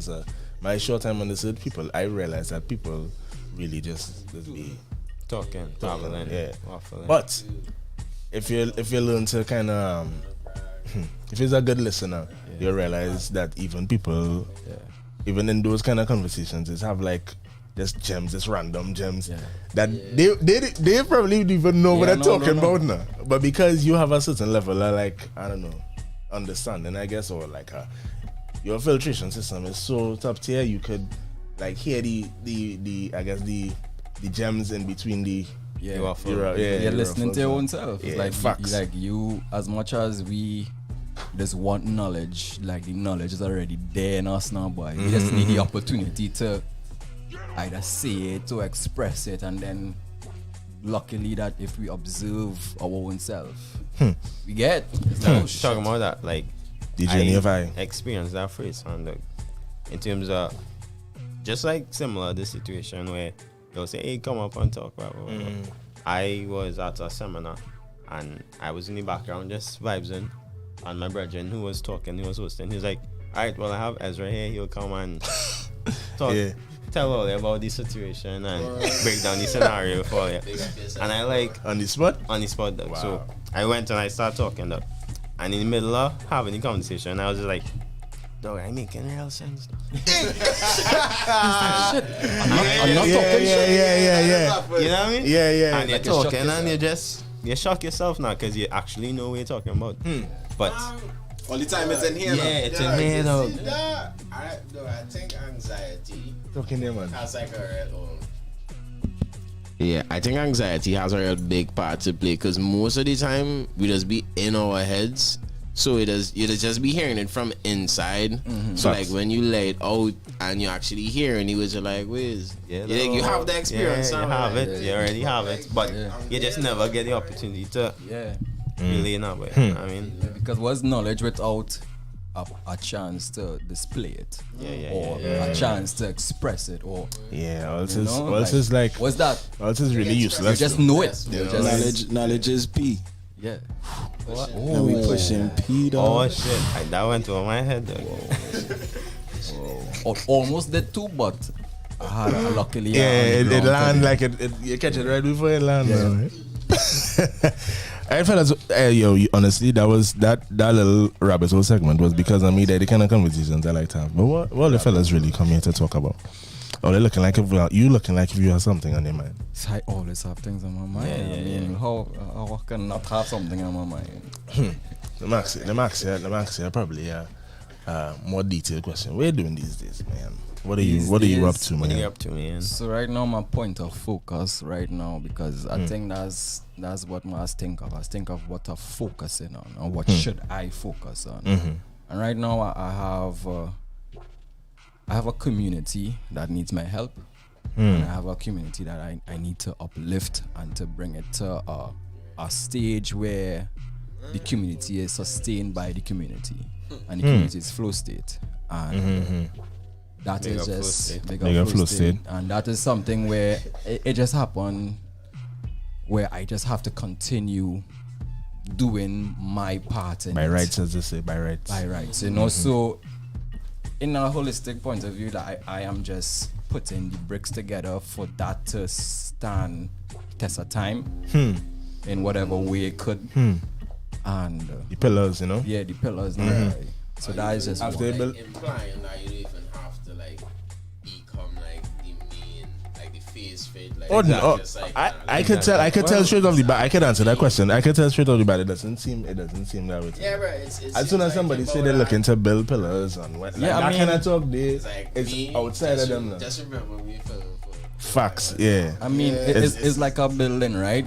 my short time on this earth, I realized that people really just be talking, babbling, yeah. waffling. But if you learn to kind of if you're a good listener, you realize that even people, even in those kind of conversations, just have like just gems, just random gems that they probably don't even know what they're talking about now. But because you have a certain level of like, I don't know, understanding, I guess, or like your filtration system is so top tier, you could like hear the gems in between the you're listening to your own self. Yeah, like facts. Like you, as much as we just want knowledge, like the knowledge is already there in us now, boy. We just need the opportunity to either say it or express it, and then luckily that if we observe our own self, we get talking about that, like I experienced that phrase on the in terms of just like similar this situation where they'll say, hey, come up and talk about I was at a seminar and I was in the background just vibes in, and my brother who was talking, he was hosting, he was like, alright, well I have Ezra here, he'll come and talk, tell all about the situation and break down the scenario for you. And I like on the spot? On the spot, dog. Wow. So I went and I started talking, dog. And in the middle of having the conversation, I was just like, dog, I making real sense. Shit. I'm not talking shit. Yeah. You know what I mean? Yeah. And you're talking and you shock yourself now because you actually know what you're talking about. But all the time it's in here. Yeah, it's in here, dog. I think anxiety has like a real Yeah, I think anxiety has a real big part to play because most of the time we just be in our heads, so you just be hearing it from inside. So like when you lay it out and you actually hear and you was like, "Whiz," you have the experience. You have it. You already have it, but you just never get the opportunity to really know it. I mean, because what's knowledge without a chance to display it, or a chance to express it, or else is like what's that? Else is really useless. You just know it. Knowledge is P. Yeah. What? And we pushing P dog. Oh shit! That went over my head. Whoa. Almost did too, but luckily it land like it. You catch it right before it land. I fellas, honestly, that little rabbit hole segment was because of me. That the kind of conversations I like to have. But what the fellas really come here to talk about? Oh, they're looking like if you have something on your mind. I always have things on my mind. I mean, how can not have something on my mind? The max here, probably more detailed question. What are you doing these days, man? What are you up to, man? What are you up to, man? So right now, my point of focus right now, because I think that's what I think of. I think of what I'm focusing on, or what should I focus on. And right now, I have a community that needs my help, and I have a community that I need to uplift and to bring it to a stage where the community is sustained by the community, and the community is flow state, and that is just bigger flow state, and that is something where it just happened, where I just have to continue doing my part in by rights, as they say, by rights, you know. So in a holistic point of view, that I am just putting the bricks together for that to stand test of time in whatever way it could. And the pillars, you know. Yeah, the pillars. Right. So that is just after implying that you don't even have to like become like the main, like the face fit. Like I could tell straight off the bat. I could answer that question. I could tell straight off the bat. It doesn't seem that way. Yeah, bro. It's as soon as somebody say they're looking to build pillars and what, that kind of talk, it's outside of them now. Just remember we for facts. Yeah. I mean, it's like a building, right?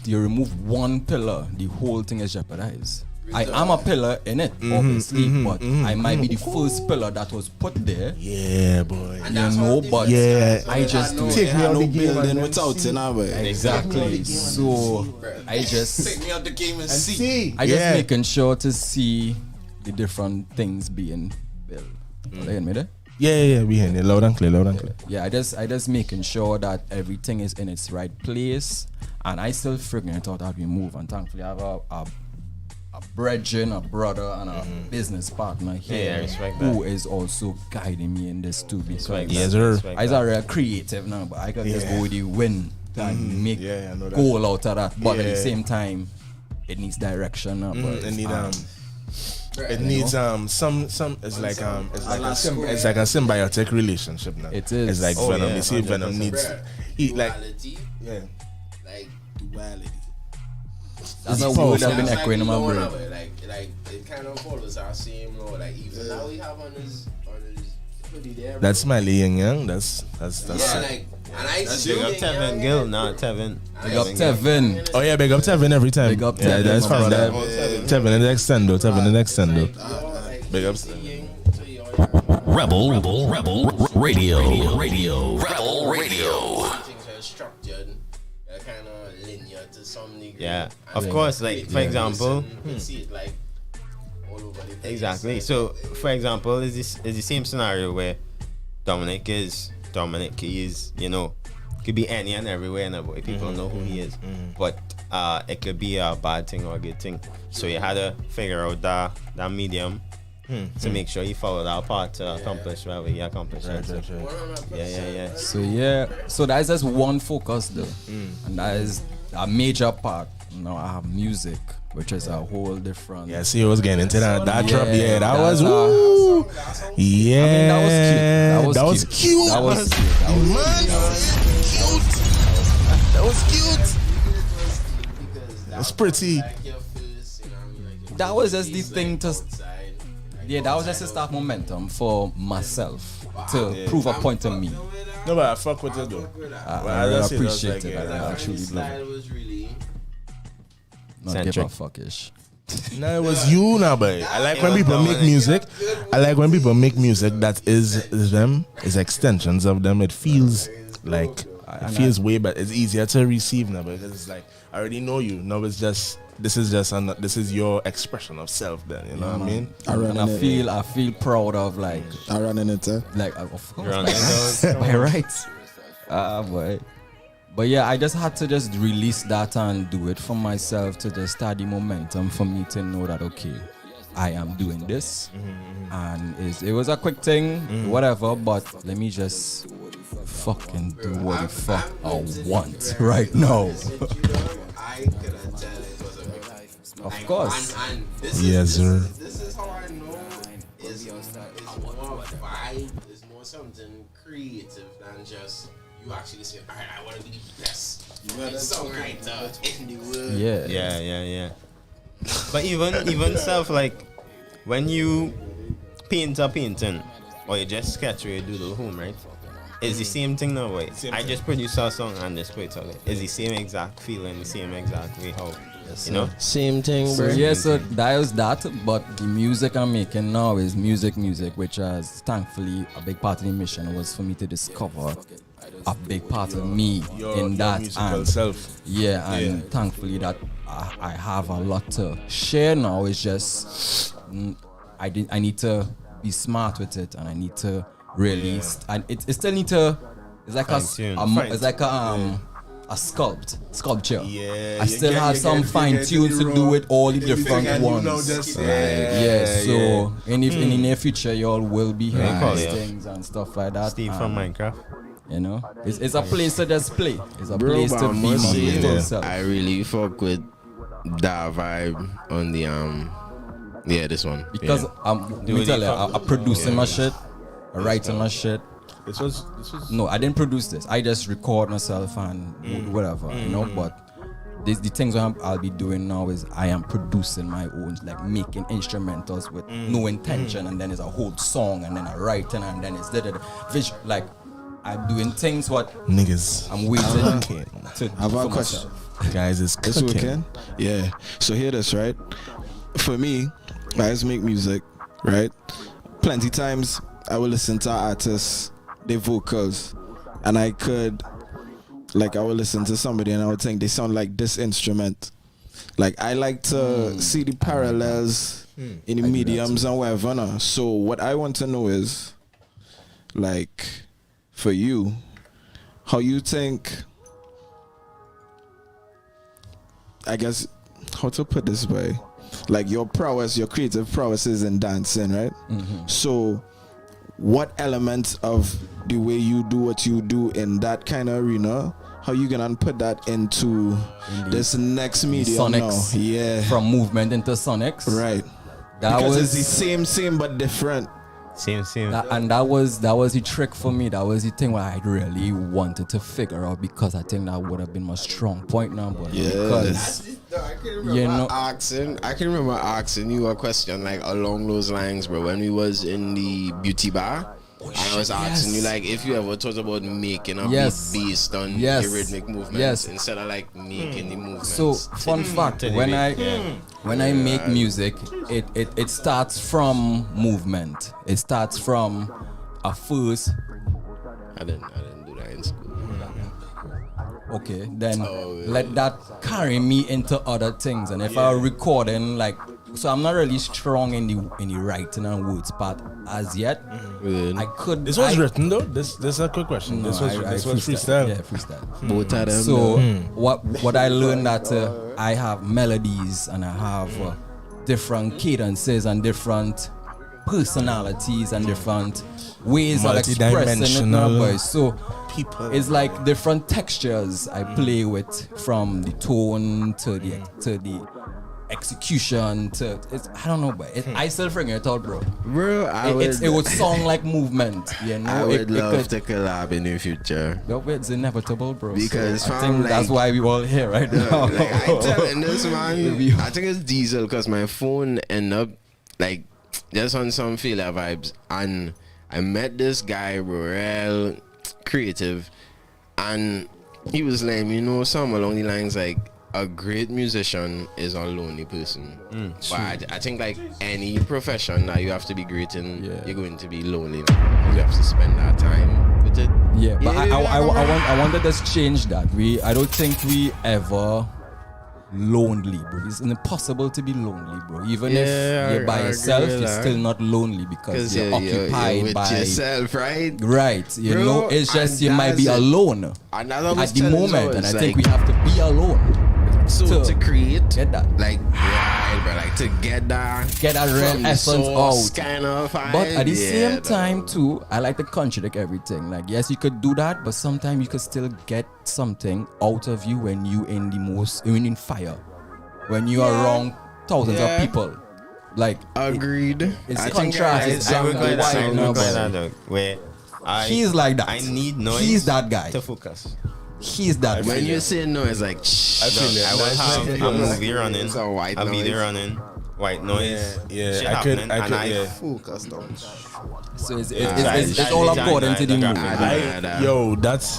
You remove one pillar, the whole thing is jeopardized. I am a pillar in it, obviously, but I might be the first pillar that was put there. Yeah, boy. You know, but I just do Take it. me out the building without it, nah, boy. Exactly. So I just Take me out the game and see. I just making sure to see the different things being built. Are you hearing me there? Yeah, we hearing it loud and clear. Yeah, I just making sure that everything is in its right place, and I still figuring it out as we move. And thankfully, I have a brethren, a brother, and a business partner here who is also guiding me in this too. Because yes, sir. I'm a creative now, but I can just go with the wind and make goal out of that. But at the same time, it needs direction. It needs some it's like it's like a symbiotic relationship now. It is. It's like Venom. You see, Venom needs like duality. That's a word I've been echoing in my brain. Like it kind of follows our same law. Like even now we have on his hoodie there. That's Smiley Yang. That's like, and I Big up Tevin Gill, not Tevin. Big up Tevin. Oh yeah, big up Tevin every time. Big up Yeah, Tevin, that's my from that. brother. Tevin and the extendo. Big up. Rebel Radio. Rebel Radio. Things are structured, kind of linear to some degree. Yeah, of course. Like for example, you see it like all over the place. exactly. So for example, is the same scenario where Dominic is, you know, could be any and everywhere, and boy, people know who he is. But it could be a bad thing or a good thing. So you had to figure out that medium to make sure you follow that part to accomplish whatever you accomplish. Yeah. So that is just one focus though, and that is a major part. Now I have music, which is a whole different. Yeah, see, I was getting into that drop. Yeah, that was woo. Yeah, I mean, that was cute. cute. That was cute. It's pretty. That was just the thing to. Yeah, that was just to start momentum for myself to prove a point to me. No, but I fuck with it though. I really appreciate it. I truly love it. Not give a fuckish. No, it was you now, but I like when people make music. I like when people make music that is them, is extensions of them. It feels like it feels way better. It's easier to receive now because it's like I already know you. Now it's just this is your expression of self. Then you know what I mean. I feel proud of like I run in it. Like of course, by right. Boy. But yeah, I just had to just release that and do it for myself to just start the momentum for me to know that okay, I am doing this, and it was a quick thing, whatever. But let me just fucking do what the fuck I want right now. Of course. Yes, sir. This is how I know it's more vibe, it's more something creative than just you actually say, alright, I want to be the best songwriter in the world. Yeah. But even stuff like when you paint a painting or you just sketch or you doodle home, right? It's the same thing now, right? I just produce a song and just put it out. It's the same exact feeling, the same exact way how, you know? Same thing, So bro. yeah, so that was that, but the music I'm making now is music, which has thankfully a big part of the mission was for me to discover a big part of me in that musical self. Yeah, and thankfully that I have a lot to share now. It's just I need to be smart with it, and I need to really and it still need to. It's like a sculpture. Yeah, I still have some fine tunes to do with all the different ones. So in the near future, y'all will be hearing these things and stuff like that. Steve from Minecraft. You know, it's a place to just play. It's a place to be yourself. I really fuck with that vibe on the this one Because let me tell you, I'm producing my shit, writing my shit. This was no, I didn't produce this. I just record myself and whatever, you know. But the things I'll be doing now is I am producing my own, like making instrumentals with no intention, and then it's a whole song, and then I writing, and then it's like I'm doing things what niggas. I'm waiting to I have do a for question. myself. Guys, it's This cooking. weekend? Yeah. So hear this, right? for me, I just make music, right? Plenty times I will listen to artists, their vocals, and I will listen to somebody and I would think they sound like this instrument. Like I like to see the parallels in the mediums and whatever. No? So what I want to know is, like, for you, how you think, I guess, how to put this way, like your prowess, your creative prowess is in dancing, right? So what elements of the way you do what you do in that kind of arena, how you gonna put that into this next medium now? Yeah, from movement into sonics, right? That because was it's the same but different. Same. That was the trick for me. That was the thing where I really wanted to figure out, because I think that would have been my strong point now. But because I can remember asking you a question like along those lines, bro. When we was in the beauty bar. And I was asking you, like, if you ever thought about making a beat based on your rhythmic movements instead of like making the movements. So, fun fact: when I make music, it starts from movement. It starts from a first. I didn't do that in school. Okay, then let that carry me into other things. And if I'm recording, like, so I'm not really strong in the writing and words part as yet. I could. This was written though. This is a quick question. No, this was freestyle. Yeah, freestyle. Both of them. So what I learned that I have melodies and I have different cadences and different personalities and different ways of expressing it now, boys. So it's like different textures I play with, from the tone to the execution to I don't know, but I still figure it out, bro. It would sound like movement, you know. I would love to collab in the future. No, it's inevitable, bro. Because so I think that's why we all here right now. Like, I'm telling this man, I think it's Diesel because my phone end up like just on some feeler vibes, and I met this guy, real creative, and he was like, you know, something along the lines like, a great musician is a lonely person. But I think like any profession that you have to be great in, you're going to be lonely. You have to spend that time with it. Yeah, but I wanted to change that. I don't think we ever lonely, bro. It's impossible to be lonely, bro. Even if you're by yourself, you're still not lonely because you're occupied with by yourself, right? Right. You know, it's just you might be alone at the moment, and I think we have to be alone. So to create, get that, like, right, bro, like to get that real essence out, kind of vibe. But at the same time, too, I like to contradict everything. Like, yes, you could do that, but sometimes you could still get something out of you when you in fire, when you are around thousands of people. Like, agreed. It's contrast. He's like that. I need noise. He's that guy to focus. He's that. When you say noise, like, I will have a movie running. I'll be there running. White noise. Shit happening, I focus down. So it's all according to the mood. Yo, that's.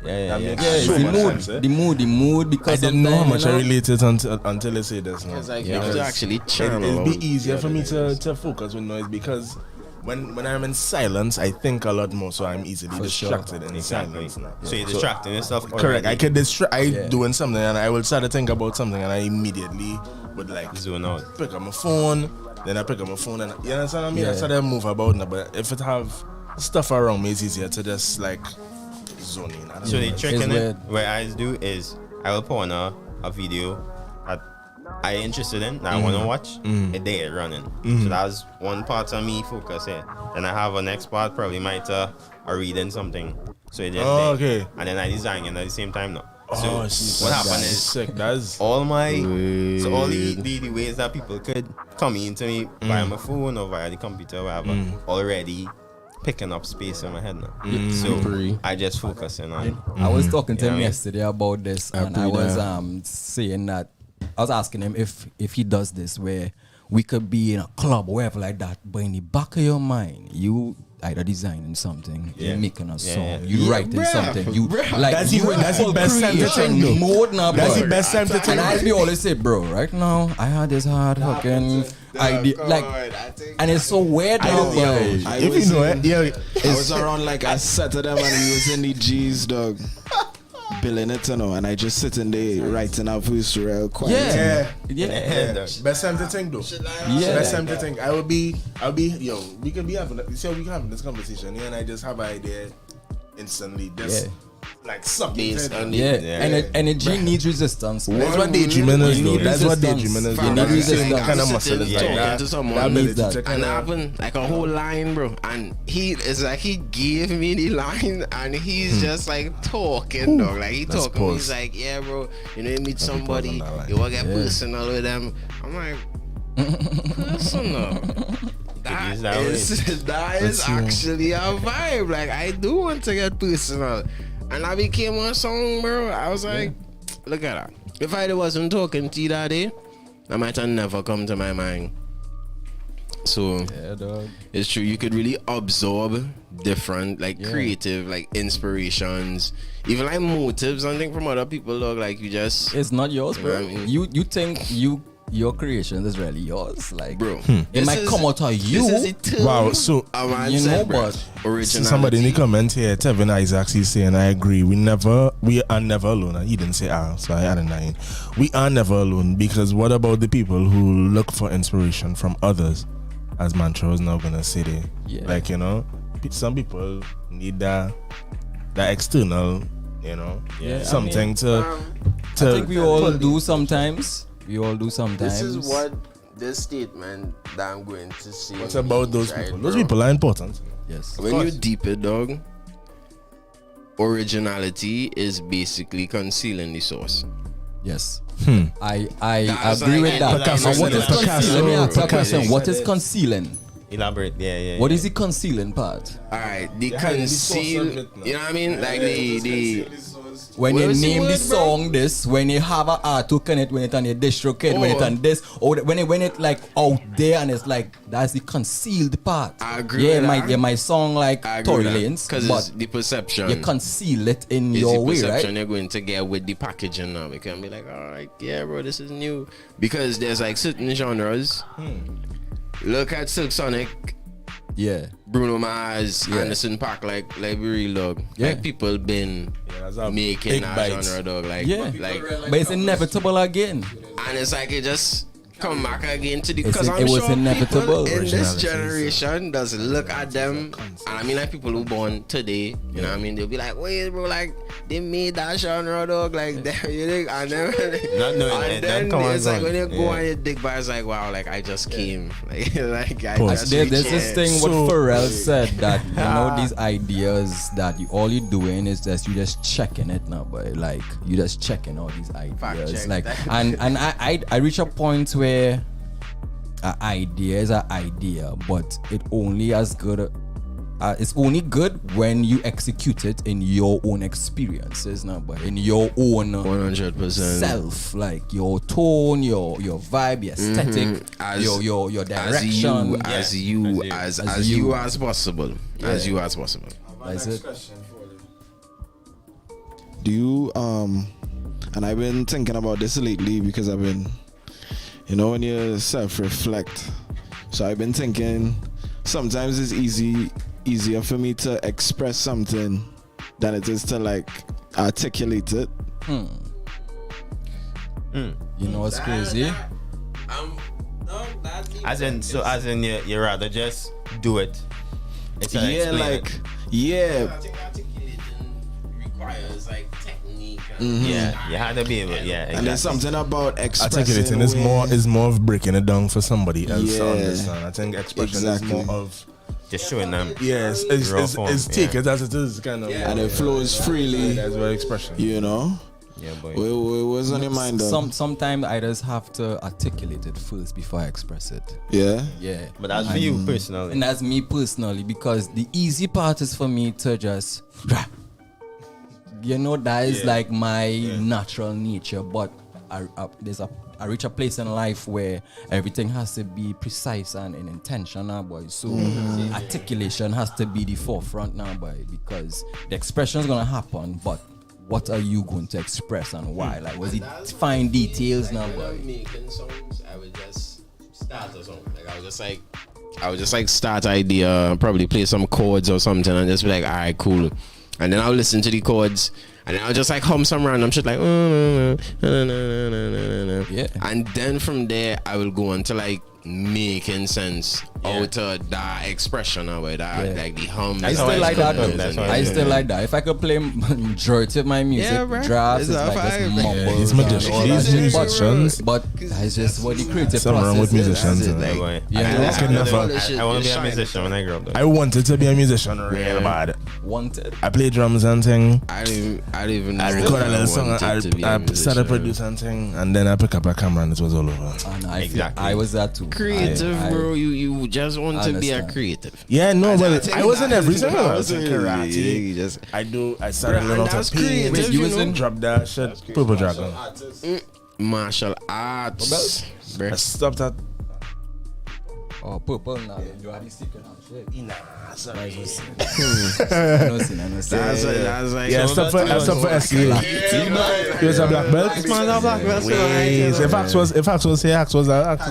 The mood. Because I didn't know how much I related until they say this. Because like, you have to actually channel. It'll be easier for me to focus with noise because. When I'm in silence, I think a lot more, so I'm easily distracted in silence. Now. So you're distracting yourself. Correct. I can doing something, and I will start to think about something, and I immediately would like zone out. Pick up my phone, then I pick up my phone, and you understand what I mean? I start to move about now. But if it have stuff around me, it's easier to just like zone in. So the trick in it, what I do is I will put on a video that I interested in, that I want to watch, a day running. So that's one part of me focus here. Then I have a next part, probably might reading something. So it just okay. And then I design at the same time now. So what happened is sick. That's all the ways that people could come into me via my phone or via the computer or whatever, already picking up space in my head now. So I just focusing on. I was talking to him yesterday about this, and I was saying that I was asking him if he does this where we could be in a club or whatever like that, but in the back of your mind, either designing something, Yeah. you making a song, Yeah. you Yeah, writing bruh. something, you Bruh. like That's you the- in that's the full best time to creation think, though. mode now, That's bro. the best time to think. And I be always say, bro, right now I had this hard fucking idea, like, and it's so weird now, bro. If you know it, yeah. I was around like a set of them and we was in the G's, dog. Billing it, you know, and I just sitting there writing out voice real quiet. Yeah. Best time to think though. Yeah. Best time to think. I'll be, yo, we can be having, see how we can have this conversation, yeah, and I just have an idea instantly. Just like something. Energy needs resistance. That's what daydreaming is, though. That's what daydreaming is. You need resistance. Kind of muscle is like talking that. to someone That ability to and kinda- having like a whole line, bro. And it's like he gave me the line, and he's just like talking, dog. Like he Let's talking. pause. He's like, yeah, bro. You know, you meet Let me pause somebody, on that line. you want to get Yeah. personal with them. I'm like, personal. use that That is That's true. actually a vibe. Like I do want to get personal, and I became a song, bro. I was like, look at that. If I wasn't talking to you that day, I might have never come to my mind. So it's true. You could really absorb different, like creative, like inspirations, even like motives and things from other people. Dog, like you just, It's not yours, You know bro. what I mean? You think your creation is really yours, like, bro. It This might is- come out of you. This is the term Wow, so a man you said, know, bro. but Originality. Somebody in the comment here, Tevin Isaacs, he's saying, I agree. We are never alone. He didn't say so I added 9. We are never alone, because what about the people who look for inspiration from others? As Mantra was now gonna say there. Yeah. Like, you know, some people need that external, you know, something to I think we all do sometimes. We all do sometimes. This is what this statement that I'm going to say. What about those right, people? bro? Those people are important. Yes. When you deep it, dog, originality is basically concealing the source. Yes. I That's agree like with that. Picasso And what is said it. concealing? Let me ask you a Picasso. question. What is concealing? Elaborate. Yeah. What is the concealing part? Alright, the Behind the conceal, source of it, no? you know what I mean? Like the When What you is the name the word, bro? song this, when you have a artwork on it, when it on your DistroKid, when it on this, or when it like out there and it's like that's the concealed part. I agree Yeah, with my that. yeah, my song like Tory Lanez, because but it's the perception. you conceal it in It's your the way, perception right? you're going to get with the packaging now. You can be like, all right, yeah, bro, this is new. Because there's like certain genres. Look at Silk Sonic, Yeah. Bruno Mars, Yeah. Anderson .Paak, like we real dog. Yeah. Like people been that's a making big that bite. genre, dog. Like, Yeah. like, But it's inevitable again. and it's like it just come back again to the It's because in- I'm it was sure inevitable. people in this Originality, generation does look at them, and I mean like people who born today, you know what I mean, they'll be like, wait, bro, like they made that genre, dog, like that, you think, and then Not knowing and it, then then come it's on, like when you go yeah. on your dig bar, it's like, wow, like I just came, like I Pause. just There's reached this here. thing what So- Pharrell said that you know these ideas that all you doing is just you just checking it now, but like you just checking all these ideas, check like that. and I reach a point where an idea is an idea, but it only as good. It's only good when you execute it in your own experiences now, but in your own 100% self, like your tone, your vibe, your aesthetic, As- your direction, as you as possible, as you as possible. That's it. Do you and I've been thinking about this lately because I've been, you know, when you self-reflect. So I've been thinking sometimes it's easier for me to express something than it is to like articulate it. You know what's crazy? As in you rather just do it. Instead of Yeah, explain like it. yeah. I think articulating requires like technique. Yeah, you had to be able. Yeah, And there's exactly. something about expressing Articulating is more of breaking it down for somebody else to Yeah. understand. I think expression Exactly. is more of Just showing them. yes, it's raw form, take yeah. it as it is kind of and it flows freely. That's what expression. You know? Yeah, boy. What's on your mind though? Sometimes I just have to articulate it first before I express it. Yeah? Yeah. But that's for you personally. And that's me personally, because the easy part is for me to just, you know, that is like my natural nature. But there's a I reach a place in life where everything has to be precise and in intention now, boy. So articulation has to be the forefront now, boy, because the expression is gonna happen, but what are you going to express and why? Like, was it fine details now, boy? Making songs, I would just start a song. Like I would just like start idea, probably play some chords or something, and just be like, all right, cool. And then I'll listen to the chords, and then I'll just like hum some random shit like, yeah. And then from there, I will go on to like making sense out of that expression or that, like the hum. I still like that though. I still like that. If I could play majority of my music, drafts, it's like just mumbles. These musicians. But that's just what the creative something wrong with musicians. I want to be a musician when I grow up. I wanted to be a musician real bad. Wanted? I play drums and thing. I didn't even know. I record a little song. I started producing thing, and then I pick up a camera and it was all over. Exactly. I was that too. Creative, bro. You just want to be a creative. Yeah, no, but I wasn't everything. I was in karate. I started learning how to paint. Wait, you was in drop that shit. Purple Dragon. Martial arts. I stopped at. Oh, purple now. You are the secret now. Shit. Nah, sorry. I know. That's like yeah, stop for SCA. He was a black belt. If Axe was here, Axe was Axe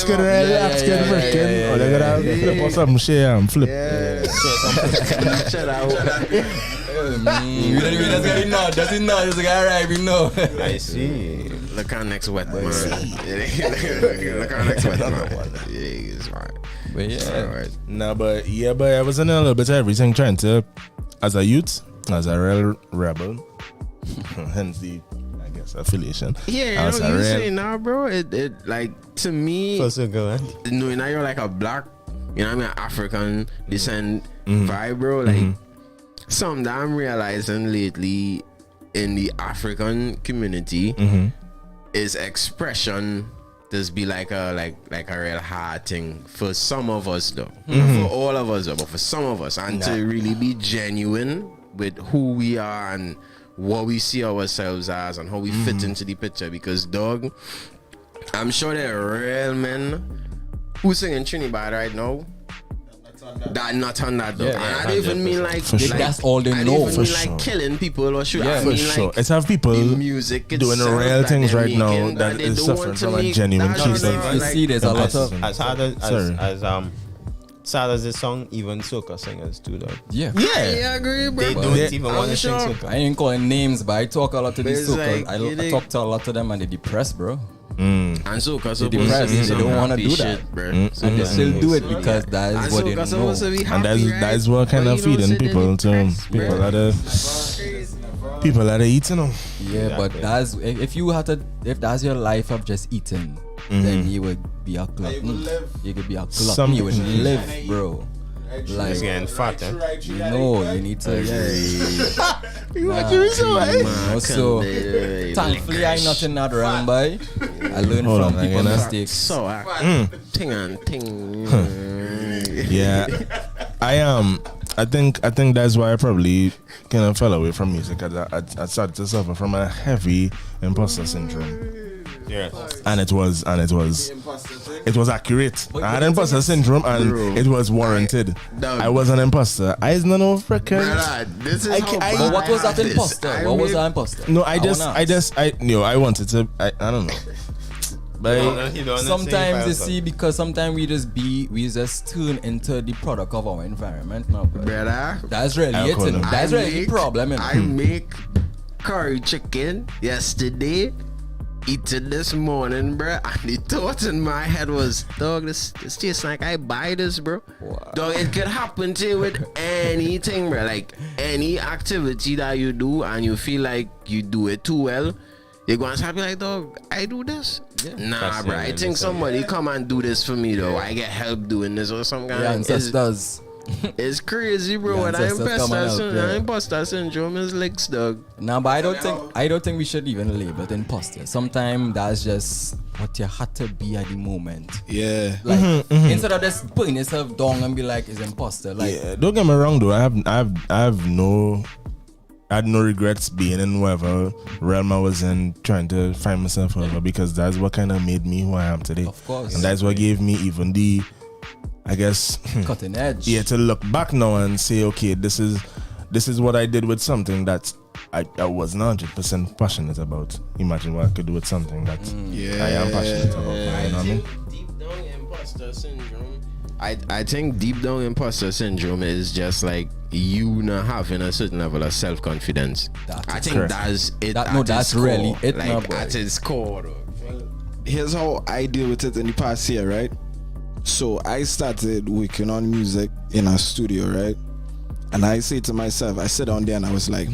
could freaking. Oh, they're gonna flip or something. Share and flip. Shut out. We just get it now. Does it now? Just like, alright, we know. I see. Look on next wet man. Look on next wet man. Yeah, it's right. But yeah. Right. Nah, but I was in a little bit of everything, trying to, as a youth, as a real rebel, hence the, I guess, affiliation. Yeah, you say now, bro. It like to me, knowing that you're like a black, you know, what I mean, African descent vibe, bro. Like something that I'm realizing lately in the African community is expression. Just be like a real hard thing for some of us though. Not for all of us though, but for some of us. And to really be genuine with who we are and what we see ourselves as and how we fit into the picture. Because dog, I'm sure there are real men who sing in Trinidad right now that not on that though. Yeah, and I don't even mean like that's all they know. For sure. Like killing people or shoot. Yeah, I mean for sure. like it's have people music doing real things right now that is suffering from a genuine case of. You see, there's a lot of as sad as this song, even soca singers too, though. Yeah, I agree, bro. They don't even want to sing soca. I ain't calling names, but I talk a lot to these soca. Like, I talk to a lot of them, and they depressed, bro. And soca they depressed. They don't want to do shit, that, bro. And they still do it because that is what they know. And that is what kind of feeding people to people that are eating them. Yeah, but that's if that's your life of just eating, then you would be a glutton. You could be a glutton. You would live, bro. Like getting fat, you need to. You want to so thankfully, I nothing not wrong, boy. I learned from people's mistakes. So ting and ting. Yeah, I think that's why I probably kind of fell away from music. I started to suffer from a heavy imposter syndrome. Yes. And it was accurate. I had imposter syndrome and it was warranted. I was an imposter. I was no freaking. But what was that imposter? What was that imposter? No, I wanted to. I don't know. But sometimes you see, because sometimes we just turn into the product of our environment now, brother. That's really it. That's really the problem. I make curry chicken yesterday, eating this morning, bro. And the thought in my head was, dog, this tastes like I buy this, bro. Wow. Dog, it could happen to you with anything, bro. Like any activity that you do and you feel like you do it too well, you're going to be like, dog, I do this. Yeah. Nah, bro. I think somebody come and do this for me, though. I get help doing this or some kind of ancestors. It's crazy, bro. When imposter syndrome is licks, dog. Nah, but I don't think we should even label it imposter. Sometimes that's just what you had to be at the moment. Yeah. Like instead of just putting yourself down and be like, it's imposter. Like, yeah. Don't get me wrong, though. I have no I had no regrets being in whatever realm I was in, trying to find myself over, because that's what kind of made me who I am today. Of course. And that's what gave me even the, I guess, cutting edge. Yeah, to look back now and say, okay, this is what I did with something that I wasn't 100% passionate about. Imagine what I could do with something that I am passionate about. You know what I mean? Deep down imposter syndrome. I think deep down imposter syndrome is just like you not having a certain level of self-confidence. I think correct. that's it. That's really it, like at its core. Here's how I deal with it in the past year, right? So I started working on music in a studio, right? And I say to myself, I sit down there and I was like,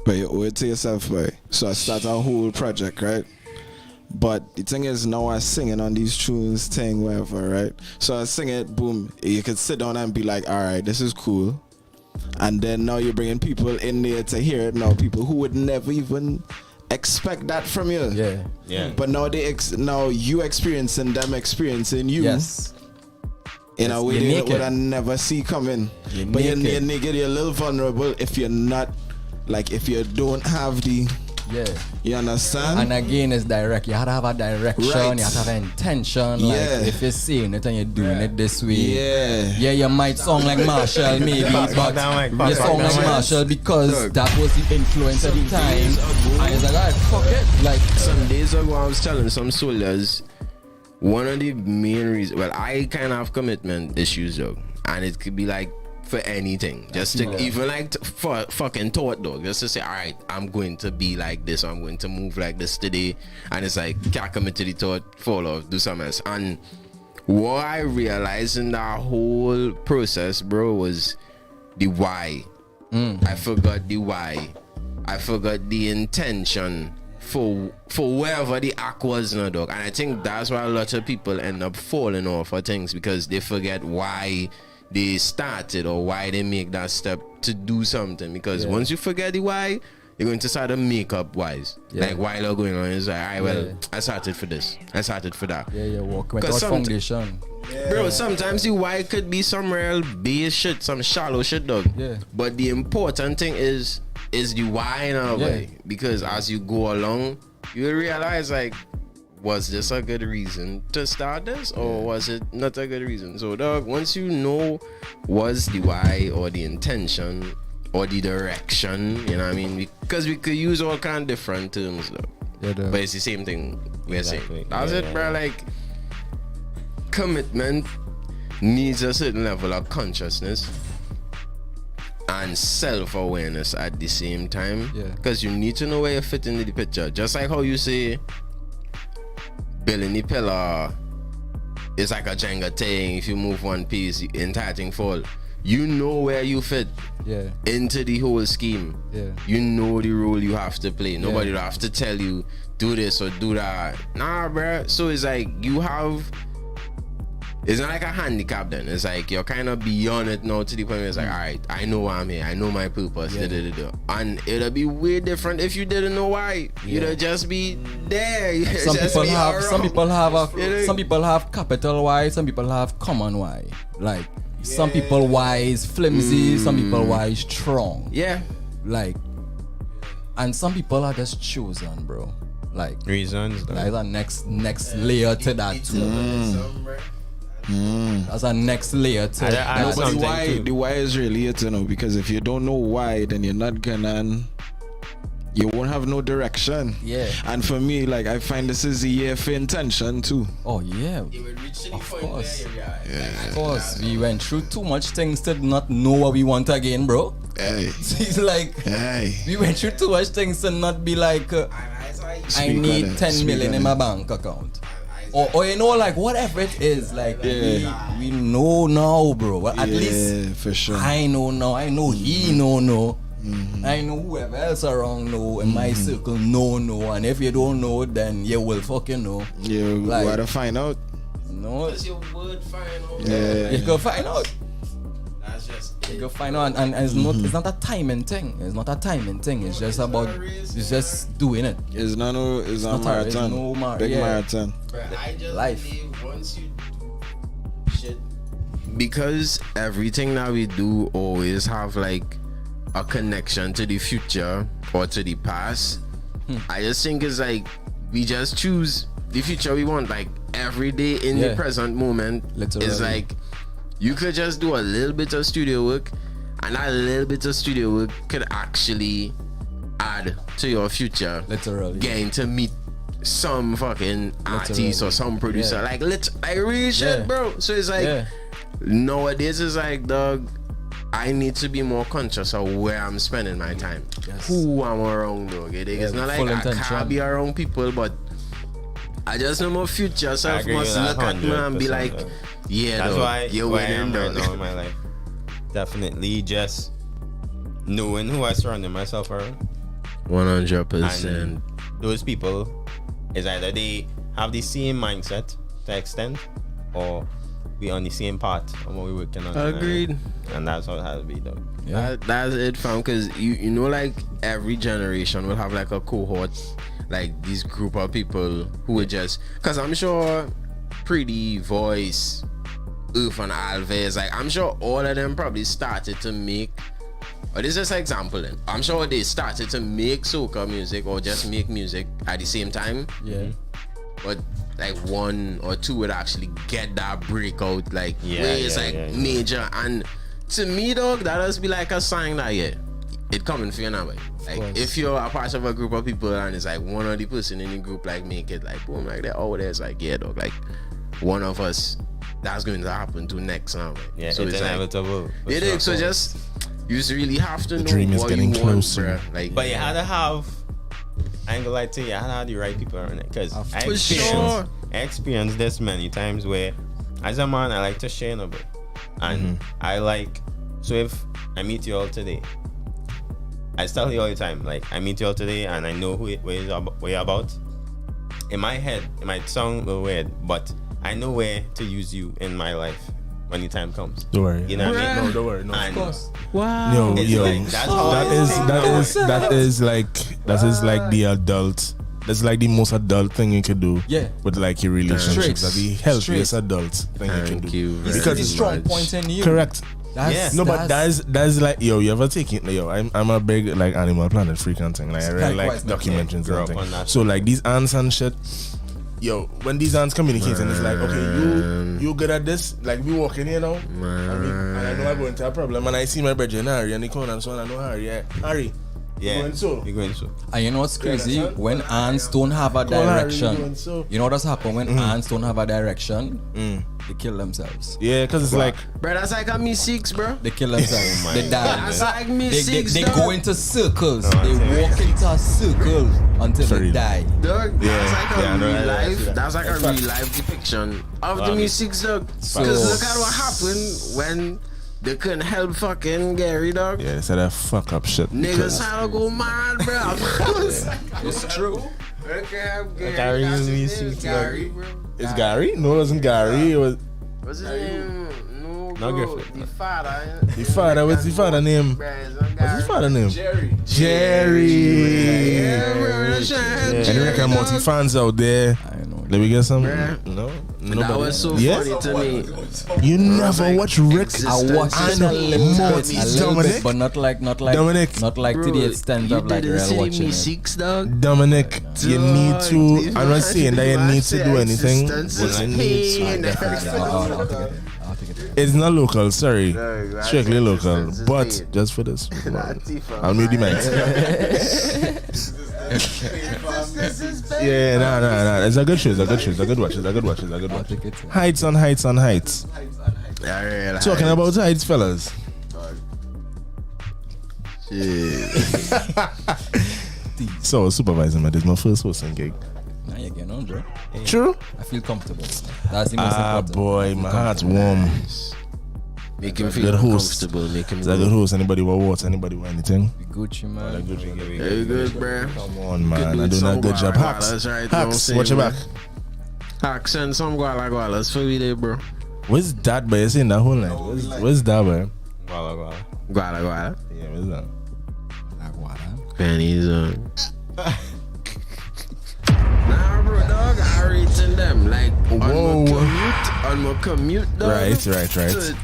but you owe it to yourself, boy. So I start a whole project, right? But the thing is, now I'm singing on these tunes, thing, whatever, right? So I sing it, boom. You could sit down and be like, all right, this is cool. And then now you're bringing people in there to hear it. Now people who would never even expect that from you. Yeah. But now now you experiencing them experiencing you. Yes. In a way they would have never see coming. But you're naked, you're a little vulnerable if you're not, like if you don't have the. Yeah. You understand? And again, it's direct. You have to have a direction. Right. You have to have an intention. Yeah. Like if you're saying it and you're doing it this way. Yeah, you might sound like Marshall maybe, but you sound like Marshall because that was the influence at the time. And it's like, alright, fuck it. Like some days ago, I was telling some soldiers, one of the main reasons. Well, I kind of have commitment issues, though, and it could be like for anything, just to even like for fucking thought, dog, just to say, all right, I'm going to be like this, I'm going to move like this today, and it's like can't commit to the thought, fall off, do something else. And what I realized in that whole process, bro, was the why. I forgot the why. I forgot the intention for wherever the act was, no, dog. And I think that's why a lot of people end up falling off for things, because they forget why they started or why they make that step to do something. Because once you forget the why, you're going to start to make up whys. Like while you're going on, it's like, alright, well, I started for this, I started for that. Walk without foundation. Bro, sometimes the why could be some real base shit, some shallow shit, dog. But the important thing is the why in a way. Because as you go along, you will realize, like, was this a good reason to start this, or was it not a good reason? So, dog, once you know was the why or the intention or the direction, you know what I mean? Because we could use all kind of different terms, though. But it's the same thing we're saying. That's it, bro. Like, commitment needs a certain level of consciousness and self-awareness at the same time. Because you need to know where you fit into the picture. Just like how you say, building the pillar is like a Jenga thing. If you move one piece, the entire thing fall. You know where you fit into the whole scheme. You know the role you have to play. Nobody will have to tell you do this or do that. Nah, bro. So it's like you have. It's not like a handicap then. It's like you're kind of beyond it now to the point where it's like, all right, I know why I'm here. I know my purpose. And it'll be way different if you didn't know why. You'd just be there. Some people have capital Y. Some people have common Y. Like some people Y is flimsy. Some people Y is strong. Like, and some people are just chosen, bro. Like reasons. Like the next layer to that too. That's a next layer to that. The why is really it, you know, because if you don't know why, then you're not gonna, you won't have no direction. And for me, like, I find this is a year for intention too. Of course, we went through too much things to not know what we want again, bro. It's like we went through too much things to not be like I need 10 million in my bank account. Or you know, like whatever it is, like we know now, bro. Well, at least for sure. I know now. I know he know. I know whoever else around know in my circle know. And if you don't know, then you will fucking know. You gotta find out. No, because you would find out. You can find out. That's just you can find out, and it's not a timing thing. It's not a timing thing. It's just about just doing it. It's not a marathon. Big marathon. I just Life. believe once you do shit, because everything that we do always have like a connection to the future or to the past. I just think it's like we just choose the future we want. Like every day in the present moment is like you could just do a little bit of studio work, and that little bit of studio work could actually add to your future. Literally. Getting to meet some fucking artist or some producer. Like real shit, bro. So it's like nowadays it's like, dog, I need to be more conscious of where I'm spending my time. Who I'm around, dog. It's not like I can't be around people, but I just know my future self must look at me and be like, that's dog, why you're where I winning, am right dog. now in my life. Definitely just knowing who I surrounded myself around. 100%. And those people is either they have the same mindset to extent, or we on the same path of what we're working on. Agreed. And that's how it has to be, though. That's it, fam. Because you know, like every generation will have like a cohort, like this group of people who would just. Because I'm sure Pretty, Voice, Oof, and Alves, like I'm sure all of them probably started to make. Or this is just an example. Then I'm sure they started to make soca music or just make music at the same time. Yeah. But like one or two would actually get that breakout, like where it's major. And to me, dog, that does be like a sign that it coming for you now. Like if you're a part of a group of people and it's like one of the person in the group like make it like boom, like that over there, it's like dog, like one of us that's going to happen to next now. Yeah, so it's inevitable. Like, it is. So just you just really have to know dream is what getting you want, closer. bruh. Like, but you had to have, I ain't gonna lie to you, I had to have the right people around it. Because I experienced this many times where, as a man, I like to share in a bit. And I like, so if I meet you all today, I tell you all the time, like, I meet you all today and I know what you're about. In my head, it might sound a little weird, but I know where to use you in my life when the time comes. Don't worry. You know what I mean? No, don't worry. No, of course. Yo, Like, that's how that is like the adult. That's like the most adult thing you could do. Yeah. With like your relationships. That's the healthiest adult thing you can do. Because it's strong point in you. Correct. But that's like you ever take it? I'm a big like Animal Planet freak and thing. Like I really like documentaries and things. So like these ants and shit. Yo, when these ants communicating, it's like, okay, you good at this? Like we walking here now, and I know I go into a problem, and I see my brother Harry and the corner and so on. I know Harry, Harry. Yeah, we going so. And you know what's crazy? When ants don't have a direction, you know what's happen when ants don't have a direction? They kill themselves. Yeah, because it's like, bro, that's like a me six, bro. They kill themselves. They die. That's like me six. They go into circles. They walk into a circle until they die. Dog, that's like a real life. That's like a real life depiction of the me six, dog. Because look at what happened when they couldn't help fucking Gary, dog. Yeah, they said that fuck up shit. Niggas had to go mad, bro. It's true. Gary is me six, Gary, bro. It's Gary? No, it wasn't Gary. It was. What's his name? No, bro. Griffith. The father. The father. What's the father name? What's his father name? Jerry. Any Rick and Morty fans out there? Let me get some. No. That was so funny to me. You never watch Rick? I watched Morty. Dominic, but not like Dominic. Not like to the extent of like real watching. Six, dog. Dominic, you need to. I'm not saying that you need to do anything, but you need to. It's not local, sorry. Strictly local, but just for this, I'll mute the mic. Yeah, nah. It's a good show. It's a good watch. Heights on heights. Talking about heights, fellas. So, supervisor, man, this is my first hosting gig. Now you're getting on, bro. True. I feel comfortable. That's the most important. Boy, my heart's warm. Make him feel comfortable. Make him. Is that a good host? Anybody want water? Anybody want anything? We Gucci, man. Very good, bro. Come on, man. I'm doing a good job. Hacks, watch your back. Hacks and some gualas for me there, bro. Where's that, bro? You're saying that whole night. Where's that, bro? Guala. Yeah, where's that? Pennies on. Nah, bro, dog, I reaching them like on my commute on my commute, dog. Right.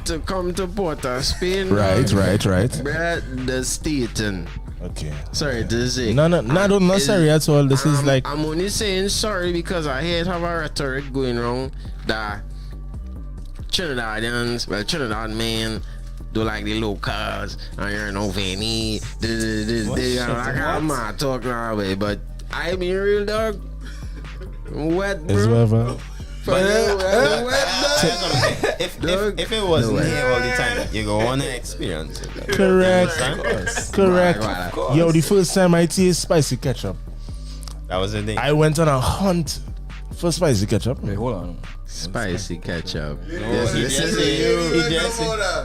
To come to Port of Spain. Right. Bruh, the stating. Okay. Sorry to say. No, not sorry at all. This is like I'm only saying sorry because I hate have a rhetoric going wrong that Trinidadians, Trinidad men do like the locals and you're no Vinny. I can't talk that way, but I mean real dog. Wet, bro. is whatever. If it wasn't here all the time, you go on and experience it. Correct. Yo, the first time I taste spicy ketchup, that was the day. I went on a hunt for spicy ketchup. Wait, hold on. Spicy ketchup.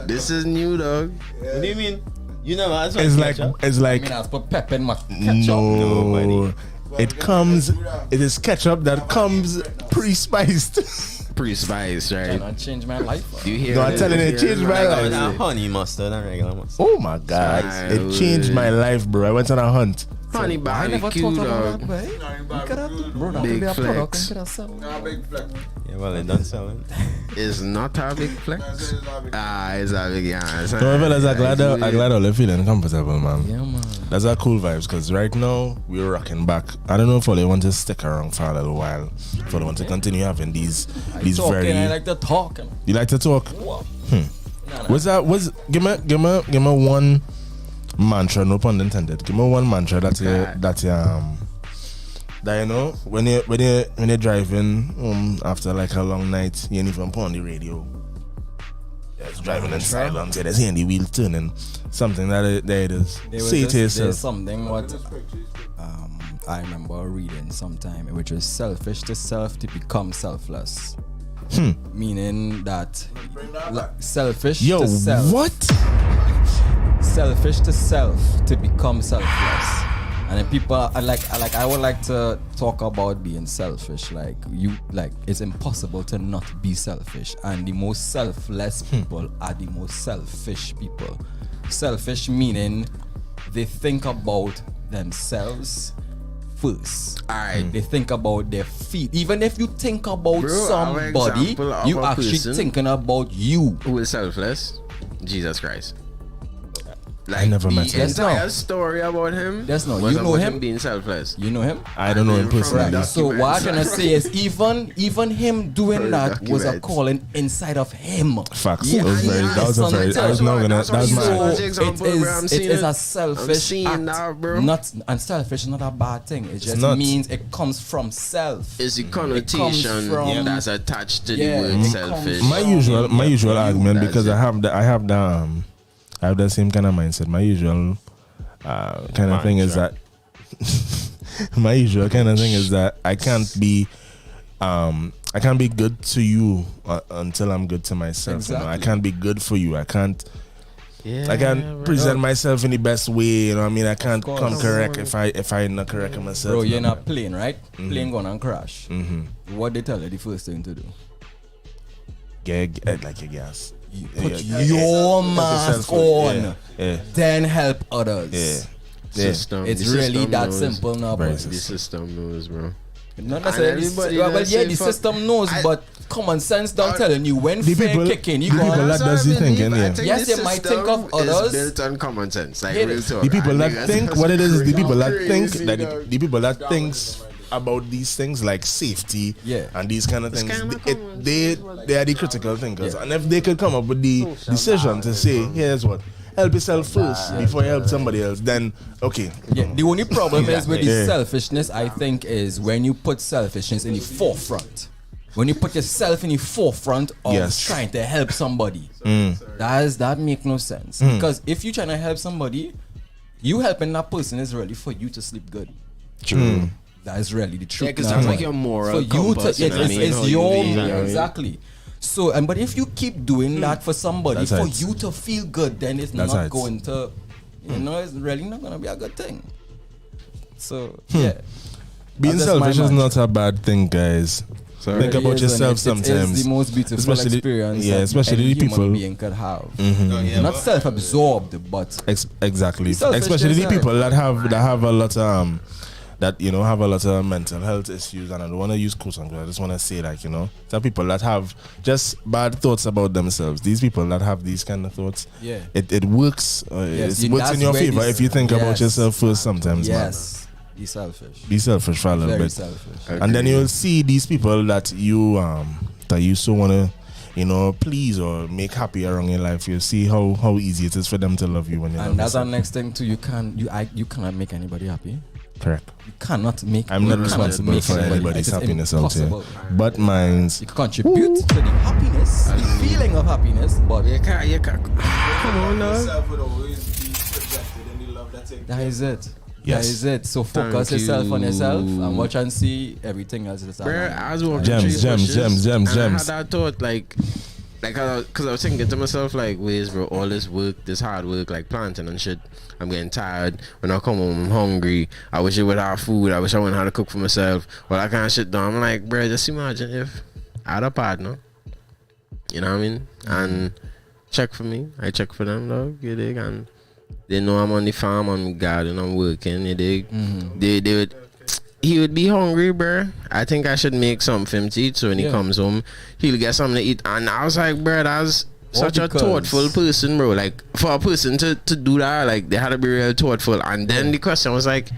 This is new, dog. What do you mean? You never had some It's ketchup? like I mean, I put pepper in my ketchup. no. It is ketchup that comes pre-spiced. Pre-spiced, right? Can I change my life? You hear No, I'm telling you, it changed my life. Honey mustard and regular mustard. Oh my god, it changed my life, bro. I went on a hunt. Honey barbecue, dog. Big flex. Yeah, well, they done selling. It's not a big flex. It's a big ass. No, fellas, I'm glad all are feeling comfortable, man. Yeah, man. That's our cool vibes, because right now we're rocking back. I don't know if they want to stick around for a little while, if they want to continue having these very. I like to talk. You like to talk? What's that? Give me one mantra, no pun intended. Give me one mantra that you know when you're driving home after like a long night, you ain't even put on the radio. It's driving in silence. Yeah, there's hearing the wheels turning. Something that it is. Say it to yourself. There's something what I remember reading sometime, which was selfish to self to become selfless. Meaning that selfish to self. What? Selfish to self to become selfless. And then people are like I would like to talk about being selfish. Like it's impossible to not be selfish. And the most selfless people are the most selfish people. Selfish meaning they think about themselves first. Alright. They think about their feet. Even if you think about somebody, you actually thinking about you. Who is selfless? Jesus Christ. I never met him. The entire story about him. That's not. Was You know about him being selfless. You know him? I don't know him personally. So what I'm trying to say is even him doing that was a calling inside of him. Facts. That was it is a selfish act. And selfish is not a bad thing. It just means it comes from self. It's the connotation that's attached to the word selfish. My usual argument, because I have the same kind of mindset. My usual kind of thing is that I can't be good to you until I'm good to myself. Exactly. You know? I can't be good for you. I can't present myself in the best way. You know what I mean? I can't come correct if I not correct myself. Bro, you're in a plane, right? Plane gonna crash. What they tell you the first thing to do? Get like your gas. You put your mask on, then help others. System. It's really that simple now, bro. The system knows, bro. Not necessarily. The system knows, but common sense don't telling you when fear kicking. You people that does the thinking, yes, you might think of others. It's built on common sense, like real talk. The people that think what it is the people that think that the people that thinks about these things like safety and these kind of things, they are the critical thinkers. And if they could come up with the decision to say, here's what, help yourself first before you help somebody else, then okay. The only problem is with the selfishness, I think, is when you put selfishness in the forefront. When you put yourself in the forefront of trying to help somebody, that make no sense. Because if you're trying to help somebody, you helping that person is really for you to sleep good. True. That is really the truth. Yeah, because that's like your moral compass. It's your exactly. So, but if you keep doing that for somebody, for you to feel good, then it's not going to, it's really not going to be a good thing. So, being selfish is not a bad thing, guys. Think about yourself sometimes. It's the most beautiful experience. Yeah, especially the people being could have. Not self-absorbed, but exactly. Especially the people that have a lot that have a lot of mental health issues, and I don't want to use quotes unquote. I just want to say like some people that have just bad thoughts about themselves. These people that have these kind of thoughts, it works. Yes, it works in your favor if you think about yourself first. Sometimes, yes, be selfish. Be selfish for a little Very bit, selfish. and then you'll see these people that you so want to. Please or make happy around your life. You see how easy it is for them to love you when you love And that's our yourself. next thing too. You cannot make anybody happy. Correct. You cannot make. I'm not you cannot responsible make for anybody anybody's happy. It's happiness out here, impossible. but mine's. You can contribute to the happiness, the feeling of happiness, but you can't. Come on now. That is it. Yes. That is it. So focus Thank yourself on you. yourself and watch and see everything else is Bruh, I was walking Gems, through gems, bushes, gems, and I gems. had that thought because I was thinking to myself like, ways bro, all this work, this hard work, like planting and shit, I'm getting tired. When I come home, I'm hungry. I wish I would have food. I wish I wouldn't have to cook for myself. Well, I can't shit down. I'm like, bro, just imagine if I had a partner, you know what I mean, and check for me. I check for them, dog. You dig? And they know I'm on the farm, I'm in the garden, I'm working. You dig? They would. He would be hungry, bruh. I think I should make something for him to eat, so when he comes home, he'll get something to eat. And I was like, bruh, that's such a thoughtful person, bro. Like, for a person to do that, like, they had to be real thoughtful. And then the question was like,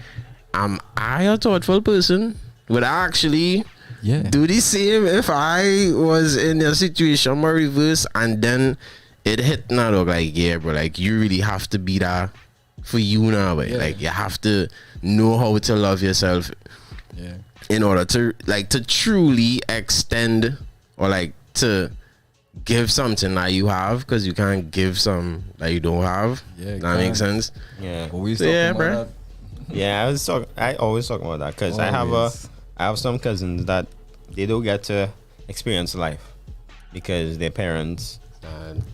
am I a thoughtful person? Would I actually do the same if I was in a situation more reverse? And then it hit now, dog, like, yeah, bro, like, you really have to be that for you now, but like, you have to know how to love yourself in order to truly extend or like to give something that you have, because you can't give some that you don't have. That makes sense. Bro. I always talk about that because I have some cousins that they don't get to experience life because their parents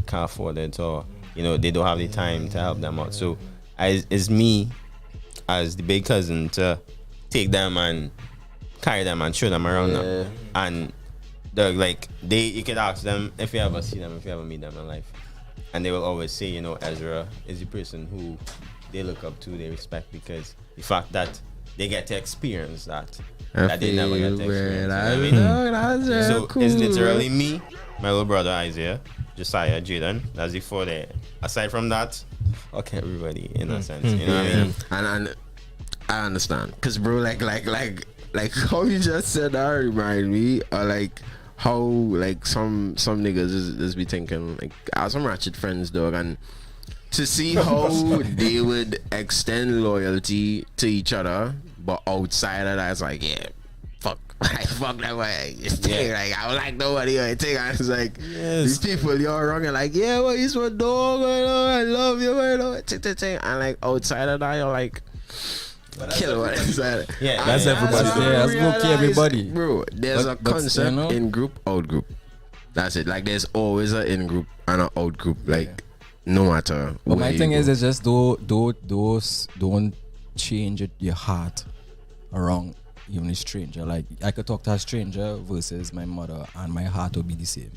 can't afford it, or they don't have the time to help them out. So it's me as the big cousin to take them and carry them and show them around them. And they're like, you could ask them if you ever see them, if you ever meet them in life, and they will always say, Ezra is the person who they look up to, they respect, because the fact that they get to experience that they never get to experience. You know what I mean? So cool. It's literally me, my little brother Isaiah, Josiah, Jaden. That's the four there. Aside from that, okay, everybody in a sense. You know what I mean? And I understand, cause bro, like how you just said that remind me of like how like some niggas just be thinking like I have some ratchet friends, dog, and to see how they would extend loyalty to each other, but outside of that, it's like, yeah, fuck that way. Like I don't like nobody. I think I was like, these people you're wrong, and like, yeah, well, he's my dog. I love you. And like outside of that, you're like, kill what inside. Yeah, that's everybody. Yeah, that's everybody. Bro, there's a concept in group, out group. That's it. Like there's always an in group and an out group. Like no matter. But my thing is just don't change your heart around even a stranger. Like I could talk to a stranger versus my mother, and my heart will be the same.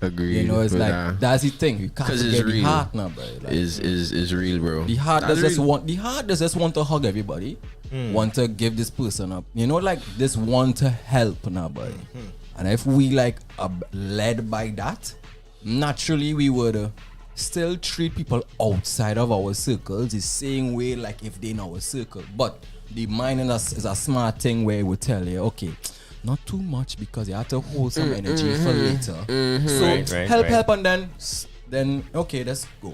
Agreed. It's like that's the thing. You can't forget the heart now, bro. Like, is real, bro. The heart does just want to hug everybody, want to give this person up. Like this want to help now, bro. And if we like are led by that, naturally we would still treat people outside of our circles the same way, like if they in our circle. But the mind in us is a smart thing where it will tell you, okay, not too much, because you have to hold some energy for later. So help, and then okay, let's go.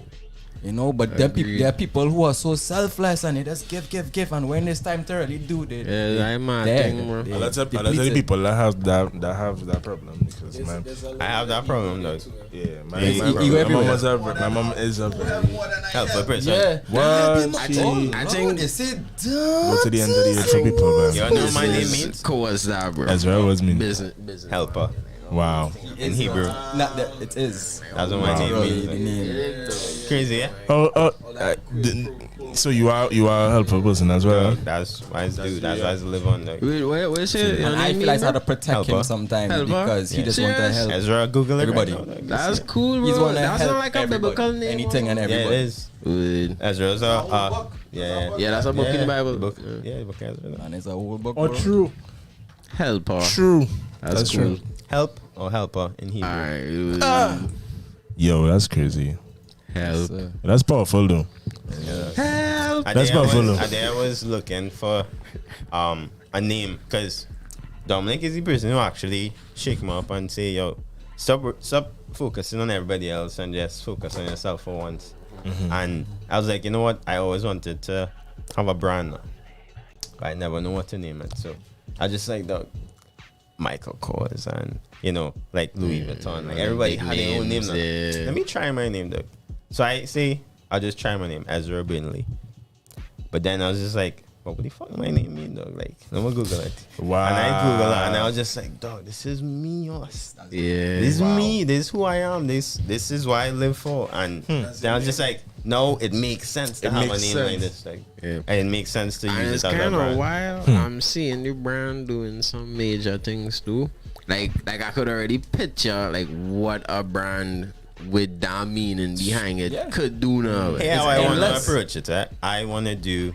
But there are people who are so selfless and they just give, and when it's time to really do it, a lot of people that have that problem, because I have that problem though. Yeah, my mom is a very helpful person. Yeah, I think they say go to the end of the age for people, man. You know what my name means? What's that, bro? Ezra was me. Business helper. Wow. In Hebrew. Not that it is. That's what my name means. Crazy, yeah? So you are a helpful person as well. That's why I do. That's why I live on there. Where's it? And I feel like I have to protect him sometimes because he just want to help Ezra, Google it. everybody. Right That's cool, bro. He's one That's help not like a biblical name. anything and Yeah, everybody. it is. Good. Ezra's Yeah, that's a book in the Bible. Book, yeah, book Ezra. And it's a whole book. Oh, bro. true. Helper. True. That's true. cool. Help or helper in Hebrew. Alright. Yo, that's crazy. Help. That's powerful though. Help. That's powerful though. I was looking for a name because Dominic is the person who actually shake him up and say, yo, stop focusing on everybody else and just focus on yourself for once. And I was like, you know what? I always wanted to have a brand, but I never know what to name it. So I just like the Michael Kors and like Louis Vuitton. Like everybody had their own name. Let me try my name though. So I say I'll just try my name, Ezra Binley. But then I was just like, what the fuck my name mean, dog? Like, I'm gonna Google it. Wow. And I Google it, and I was just like, dog, this is me, us. Yeah. This is me. This is who I am. This is what I live for. And then I was just like, no, it makes sense to have a name like this. Like, and it makes sense to And use it's it as a kind of brand. wild. I'm seeing the brand doing some major things too. Like I could already picture like what a brand with that meaning behind it could do now. Hey, how I want to approach it. I want to do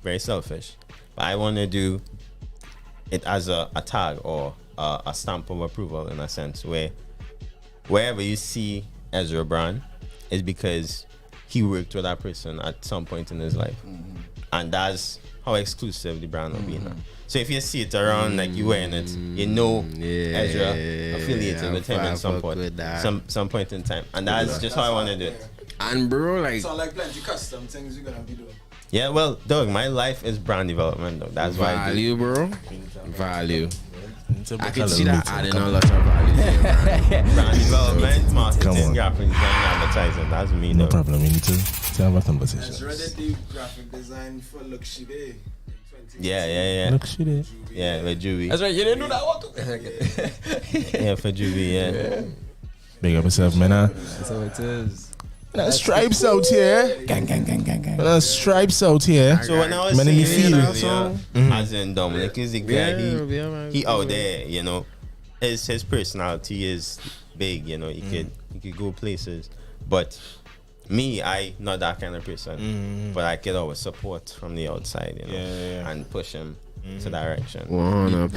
very selfish, but I want to do it as a tag or a stamp of approval in a sense where wherever you see Ezra Brand is because he worked with that person at some point in his life, and that's how exclusive the brand will be now. So if you see it around, like you wearing it, Ezra affiliated with him at some point in time, and that's just how I want to do it. And bro, like sound like plenty custom things you're gonna be doing. Yeah, well, dog, my life is brand development, dog. That's why I do. Value, bro. Value. I can see that adding a lot of value. Brand development, marketing, graphic design, advertising. That's me, No dog. problem. We need to have a conversation. Ezra did the graphic design for Luxury Day. Yeah. Luxury. Yeah, with Juvie. That's right. You didn't do that one. Yeah, for Juvie, yeah. Big up yourself, man. That's how it is. Stripes out here. Gang. Stripes out here. So when I was Man, me saying feel. earlier, as in Dominic is the guy, he out there, his personality is big, he could go places, but me, I not that kind of person, but I could always support from the outside, and push him to direction. 100%.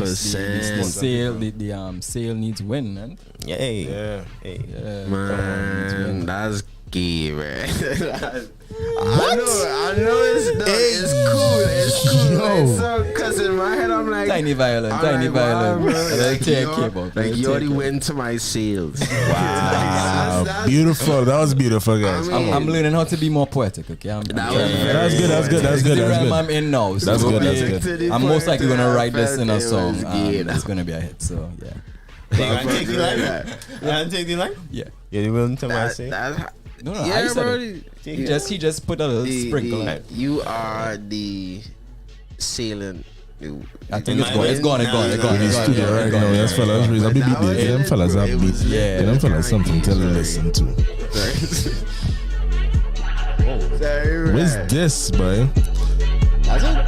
The sale needs win, man. Yeah. Man, that's gay, man. I know it's cool. It's so, cause in my head I'm like tiny violent. Like you already went to my sales. Wow, beautiful. That was beautiful, guys. I'm learning how to be more poetic. Okay, That's good. The realm I'm in now. So That's good. I'm most likely gonna write this in a song. It's gonna be a hit. So yeah. You want to take the line? You want to take the line? Yeah. You're willing to my say? No, yeah, I said bro. it. He just put a little sprinkle on it. You are the sailing. I think it's gone. Yes, fellas, raise up the beat there. Them fellas have beats. Yeah. Them fellas something to listen to. What's this, boy?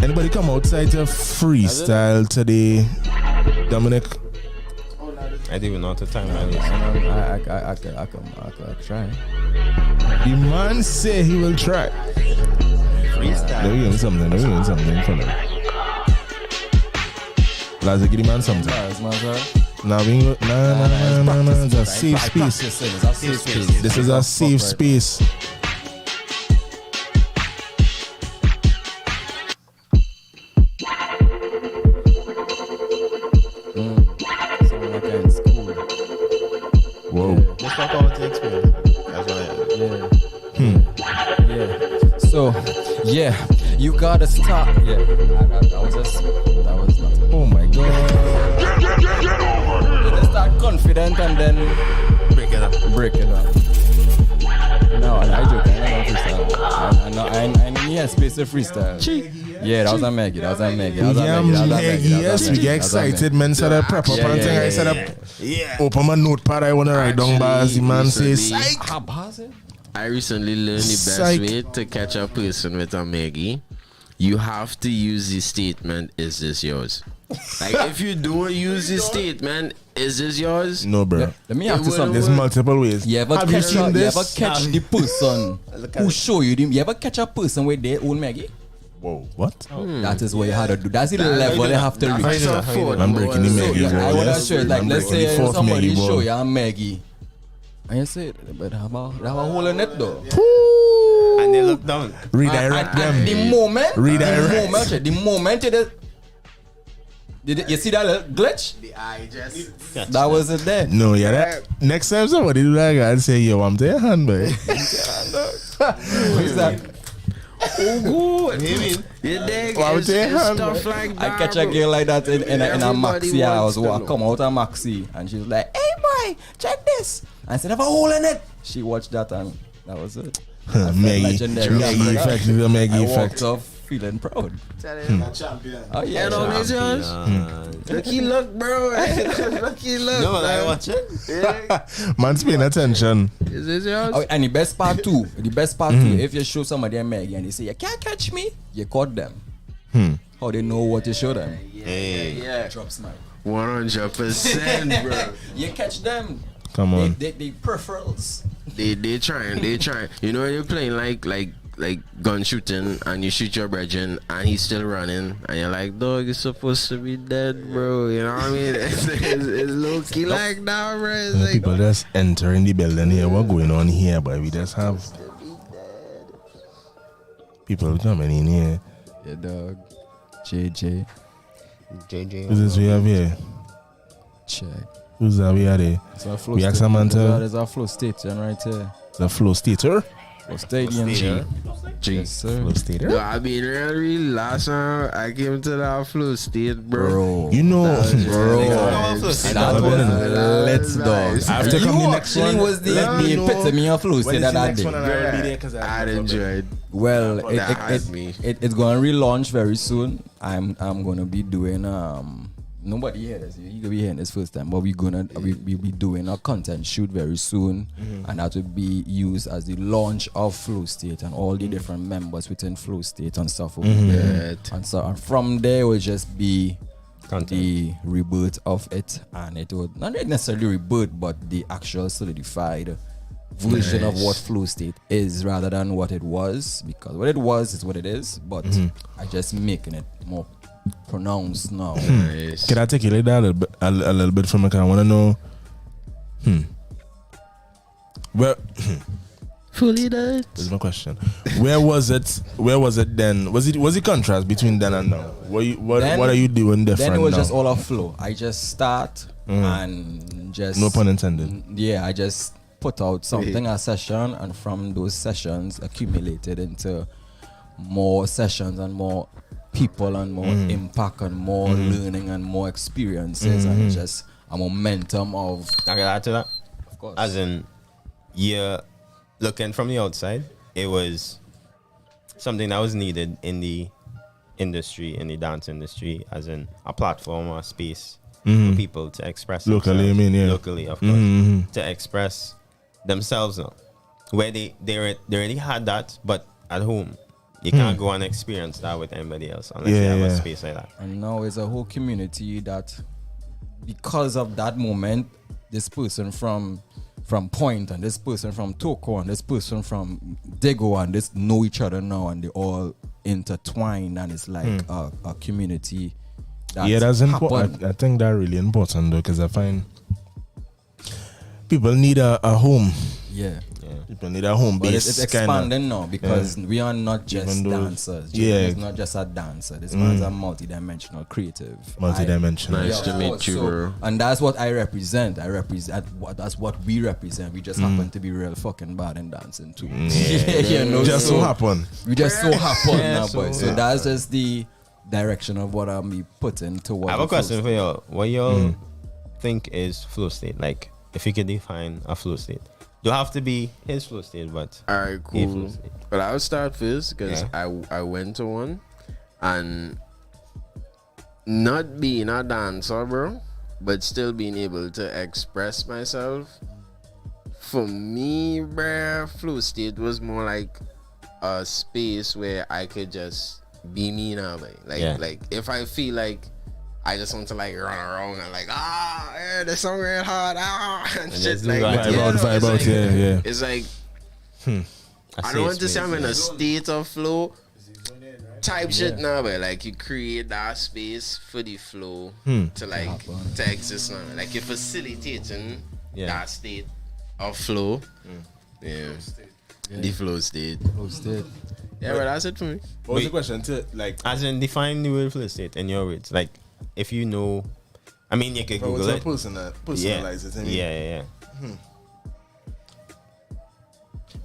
Anybody come outside to freestyle today, Dominic? I didn't even know what the time is. I could try. The man say he will try. Freestyle. They're doing something, fella. Let's give the man something. No, it's a safe space. This is a safe space. Whoa. Let's talk about the experience. That's what I Yeah. So, you gotta stop. Yeah. That was not. Oh my god. You just start confident and then break it up. No, I joke. I don't freestyle. I need space to freestyle. Yeah, that was a Maggie. Yes, we get excited. Men set up prep up and thing. I set up. Open my notepad. I wanna write down bars. The man says, "Psych." I recently learned the best Psych. way to catch a person with a Maggie. You have to use the statement, "Is this yours?" Like if you don't use the statement, "Is this yours?" No, bro. Let me ask you something. There's multiple ways. You ever Have you catch seen this? You ever catch the person who show you them? You ever catch a person with their own Maggie? Whoa, what? That is what you had to do. That's the level they have to reach. I'm breaking the Maggie, So, bro. I would Yes. show you, like, I'm let's breaking the say fourth somebody Maggie, bro. show you a Maggie. And you say, but have a hole in it though. And they look down. Redirect And them. the moment, Redirect. the moment you see that little glitch? The eye just. That was it there. No, yeah. That, next time somebody do that, I'd say, yo, I'm to your hand, boy. Who's that? Oh, good. You dig? Wow, It's damn, stuff bro. like I that. catch a bro. girl like that in a Everybody maxi. I wants was to know. come out of maxi and she was like, "Hey boy, check this." I said, "Have a hole in it." She watched that and that was it. I felt Maggie. legendary. Maggie effect. The Maggie I effect. walked off feeling proud. Champion. Oh yeah, And on his yours? Looky look, bro. Looky look. No, I man. watch it. Man's paying attention. Is this yours? Oh, and the best part too, if you show somebody a Maggie and they say, "You can't catch me," you caught them. How they know what you show them? Hey. Yeah. Drop smile. 100%, bro. You catch them. Come on. They peripherals. They trying. You know when you're playing like gun shooting and you shoot your brethren and he's still running and you're like, dog, you're supposed to be dead, bro. You know what I mean? It's low key like that, bro. It's like, People just entering the building here. What going on here, boy? We just have people coming in here. Yeah, dog. JJ. Who's this we have here? Check. Who's that we have there? We ask Samantha. There's our flow station right here. The flow stater. Flow stadium. Yes, sir. Flow stater. no, I mean, really, last time I came to that flow state, bro. You know, That was let's dog. After come the next one, was the epitome of flow state that day. I'd enjoyed. Well, That had me. it's gonna relaunch very soon. I'm gonna be doing nobody here this. You gonna be hearing this first time, but we be doing a content shoot very soon, and that will be used as the launch of Flow State and all the different members within Flow State and stuff over there. And from there will just be the rebirth of it, and it would not necessarily rebirth, but the actual solidified version of what Flow State is rather than what it was, because what it was is what it is, but I just making it more pronounced now. Can I take you like that a little bit from? I want to know. Well, fully dead. That's my question. Where was it? Where was it then? Was it contrast between then and now? What are you doing different? Then it was now? just all a flow. I just start and just, no pun intended. Yeah, I just put out something, a session, and from those sessions accumulated into more sessions and more people and more impact and more learning and more experiences, and it's just a momentum of. I can add to that. Of course. As in, you're looking from the outside, it was something that was needed in the industry, in the dance industry, as in a platform or a space for people to express Locally, themselves. I mean, yeah. Locally, of course. To express themselves now. Where they already had that, but at home. You can't go and experience that with anybody else unless you have a space like that. And now it's a whole community that, because of that moment, this person from Point and this person from Toko and this person from Dego and this know each other now, and they all intertwined, and it's like a community. That's important. I think that's really important though, because I find people need a home. Yeah. People need a home but base. It's expanding now because we are not just dancers. It's not just a dancer. This man's a multi-dimensional creative. Nice to meet you, bro. And that's what I represent. That's what we represent. We just happen to be real fucking bad in dancing too. You know, just so happen. We just so happen now, boy. So that's just the direction of what I'm putting towards. I have a question for y'all. What y'all think is flow state? Like, if you could define a flow state. You have to be his flow state, but alright, cool. But I'll start first because I went to one, and not being a dancer, bro, but still being able to express myself For me, bruh, flow state was more like a space where I could just be me now, like if I feel like I just want to like run around and like yeah, the song real hard and shit like vibe out, yeah. It's like I don't want to say I'm in a state of flow type shit now, but like you create that space for the flow to like to exist now. Like you're facilitating that state of flow. The flow state. Yeah, but that's it for me. What was the question? To like, as in define the word flow state in your words. Like, if you know, I mean, you can Google it. Personalize it. I mean. Yeah.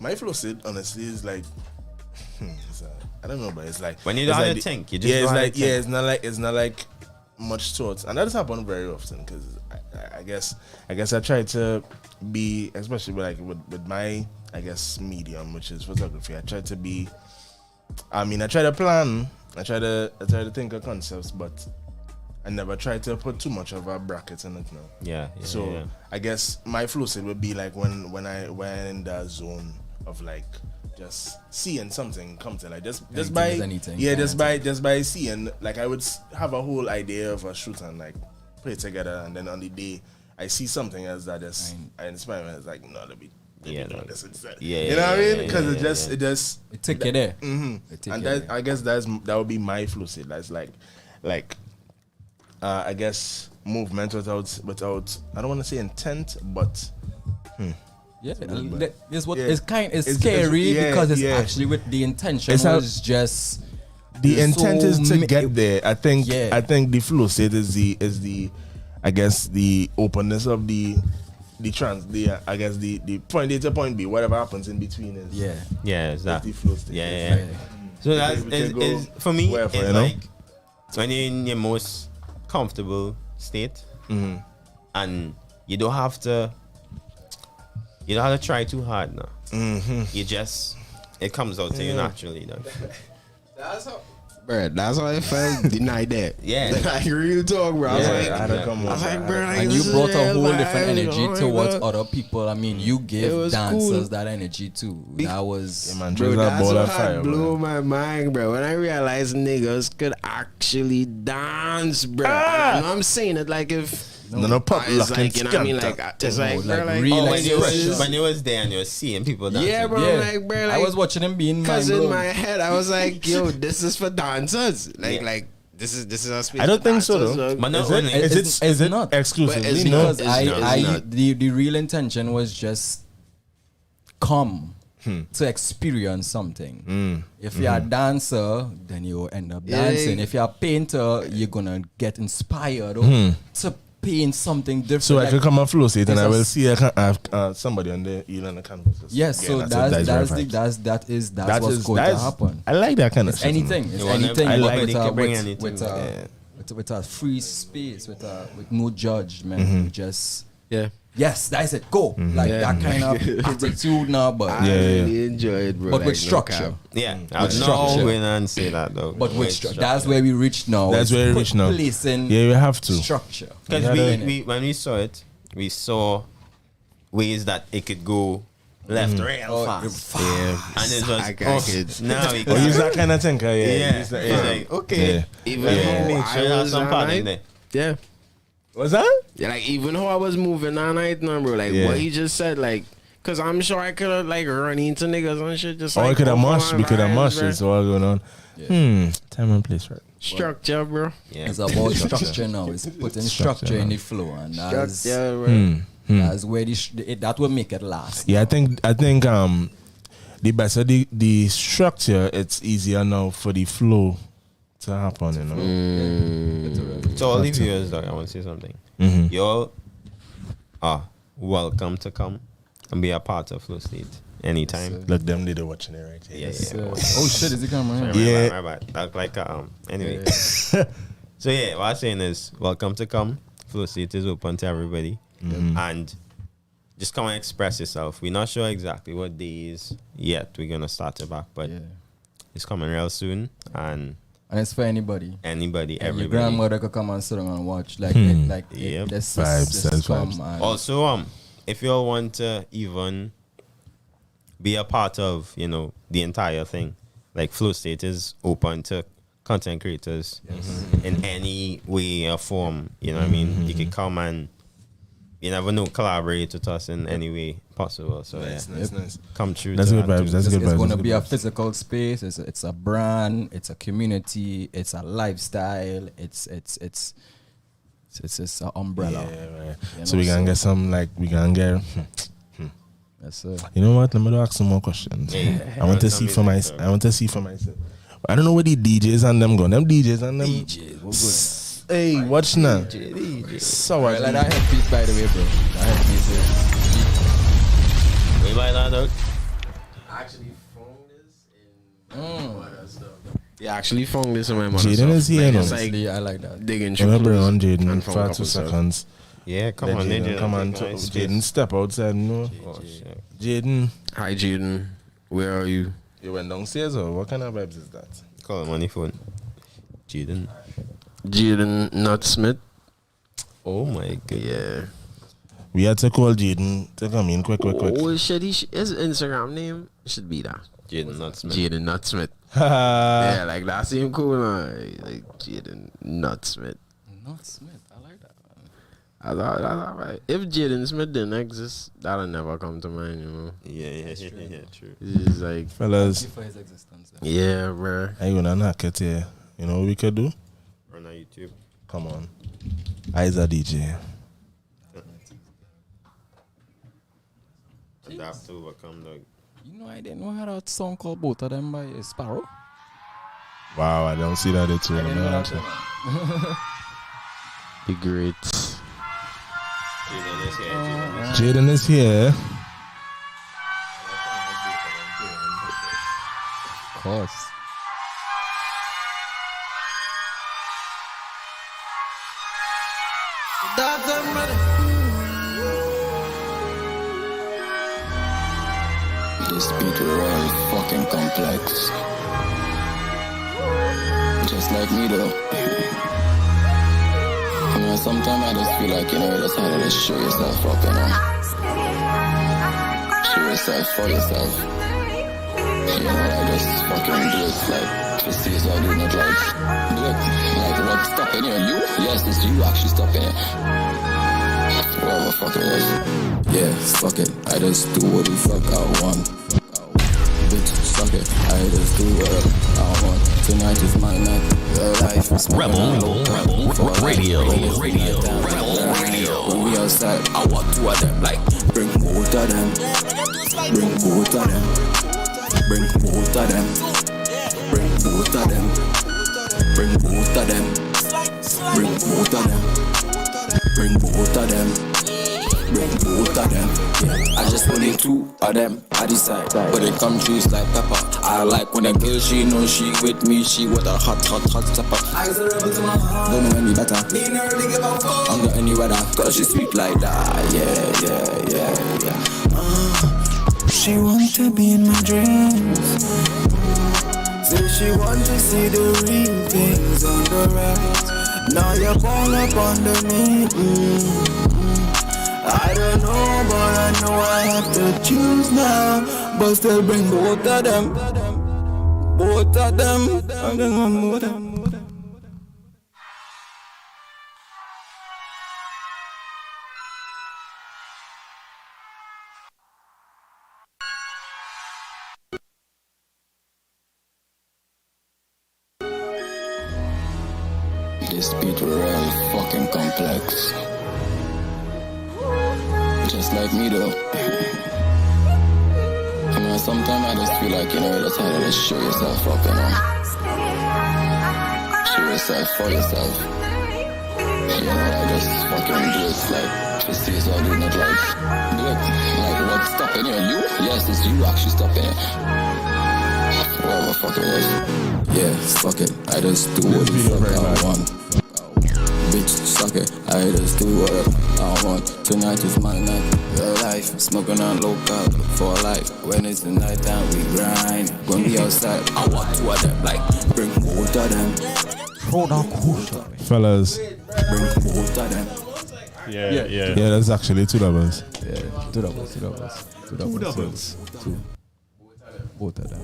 My flow state, honestly, is like, I don't know, but it's like when you don't have to think, you just it's not like much thoughts, and that does happen very often because I guess I try to be, especially with my medium, which is photography. I try to be. I try to plan. I try to think of concepts, but I never try to put too much of a bracket in it now. Yeah. So I guess my flow state would be like when in the zone of like just seeing something come to like just by anything. Yeah, just by seeing, like I would have a whole idea of a shoot and like put it together, and then on the day I see something else that just I inspire me. It's like no, let me you know what I mean? Because it take you there. And that I guess that would be my flow state. That's like I guess movement without I don't want to say intent, but yeah, it's what it's scary because it's actually with the intention was just the intent is to get there. I think the flow state is the I guess the openness of the point A to point B, whatever happens in between is exactly the flow state. Yeah. So that is for me. It's like when you're in your most comfortable state, and you don't have to try too hard now. You just it comes out to you naturally though. That's how I felt the night there. Yeah. Like real talk, bro. I was like, bro, and you brought a whole different energy towards other people. I mean, you gave dancers that energy too. That was bro, that's what blew my mind, bro. When I realized niggas could actually dance, bro. I'm saying it like if pop it's like, you know what I mean? Like, it's like, bro, like real when you was there and you were seeing people dancing. Yeah, bro, like, bro, like, I was watching them being because in my head I was like, yo, this is for dancers. Like this is a space. I don't think so though. But no, is it not exclusively? Because the real intention was just come to experience something. If you're a dancer, then you end up dancing. If you're a painter, you're gonna get inspired to paint something different. So I can come and flow state and I will see I can have somebody on the on the canvas. Yes, so that's what's going to happen. I like that kind of shit. It's anything. I like with a free space, with no judgment. You just yes, that's it. Go that kind of attitude now, but I really enjoy it, bro. But like, with structure. I was not going and say that though. But with structure, that's where we reach now. That's where we reach now. Yeah, we have to structure because we when we saw it, we saw ways that it could go left, real fast. And it was now we use that kind of thinker. It's like okay, even make sure you have some part in there. Yeah. What's that? Yeah, like even how I was moving all night now, bro. Like what he just said, like, cause I'm sure I could have like run into niggas and shit. Just I could have mushed. We could have mushed. It's all going on. Time and place, right? Structure, bro. Yeah. It's about structure now. It's putting structure in the flow, and that's that's where that will make it last. Yeah, I think the better the structure, it's easier now for the flow to happen, you know. So all the viewers, dog, I want to say something. Y'all are welcome to come and be a part of Flow State anytime. Look, them they watching it right here. Oh shit, is it coming? Yeah. My bad. Like anyway. So what I'm saying is welcome to come. Flow State is open to everybody. And just come and express yourself. We're not sure exactly what days yet we're gonna start it back, but it's coming real soon and it's for anybody. Everybody. Your grandmother could come and sit down and watch. Let's come. Also, if you all want to even be a part of, you know, the entire thing, like Flow State is open to content creators in any way or form. You know what I mean? You can come and, you never know, collaborate with us in any way possible. So nice. Come true. That's good vibes. That's good vibes. It's going to be a physical space. It's a brand. It's a community. It's a lifestyle. It's an umbrella. Yeah, right. So we can get some, like, we can get. Yes, sir. You know what? Let me ask some more questions. Yeah. I want to see for myself. I don't know where the DJs and them go. Them DJs and them. Hey, watch now. DJ. So what? Like that headpiece, by the way, bro. That headpiece is. We buy that, dog. I actually found this in my mother's stuff. Yeah, I actually found this in my mother's Jaden is here, no? I like that. Digging Remember on Jaden for 2 seconds. Yeah, come on, Jaden. Come on, Jaden, step outside, no? Jaden. Hi, Jaden. Where are you? You went downstairs, or what kind of vibes is that? Call him on the phone. Jaden. Jaden Not Smith. Oh my god. Yeah. We had to call Jaden to come in quick. Oh, shit. His Instagram name should be that. Jaden Not Smith. Jaden Not Smith. Yeah, like that seemed cool, man. Like Jaden Not Smith. Not Smith. I like that, man. I thought right. If Jaden Smith didn't exist, that'll never come to mind, you know. Yeah, true. It's like, fellas. For his existence. Yeah, bro. I gonna knock it here. You know what we could do? Run on YouTube. Come on. I's a DJ. Adapt to overcome, dog. You know, I didn't know how that song called Both of Them by Sparrow. Wow, I don't see that too. I didn't know that. Be great. Jaden is here. Of course. This beat real fucking complex. Just like me though. I mean, sometimes I just feel like, you know, you just have to just show yourself up, you know. Show yourself for yourself. You know, I just fucking do it like to see so I do not like do it. Like what stopping you? You? Yes, it's you actually stopping it. Whatever fuck it is. Yeah, fuck it. I just do what the fuck I want. Bitch, suck it. I just do what I want. Tonight is my night. Your life is Rebel Radio. When we outside, I want 2 of them. Like, bring both of them. Bring both of them. Bring both of them. Bring both of them. Bring both of them. Bring both of them. Bring both of them. Bring both of them. Yeah. I just wanted 2 of them. I decide, but it come trees like pepper. I like when a girl she know she with me. She with a hot stepper. Don't know any better. Under any weather, cause she sweet like that. Yeah. She want to be in my dreams. Say she want to see the real things on the rise. Now you're all up under me. I don't know, but I know I have to choose now. But still bring both of them. Both of them. And then one more time. This beat real fucking complex. Just like me though. I mean, sometimes I just feel like, you know, you just have to just show yourself up, you know. Show yourself for yourself. You know, I just fucking do it like to see so I do not like do it. Like what's stopping you? You? Yes, it's you actually stopping it. Whatever fuck it is. Yeah, fuck it. I just do what the fuck I want. Bitch, suck it. I just do whatever I want. Tonight is my night. Real life, smoking on local for life. When it's the night time, we grind. When we outside, I want 2 of them. Like, bring both of them. Fellas. Bring both of them. Yeah, that's actually 2 levels. Yeah, Two doubles. Two. Both of them.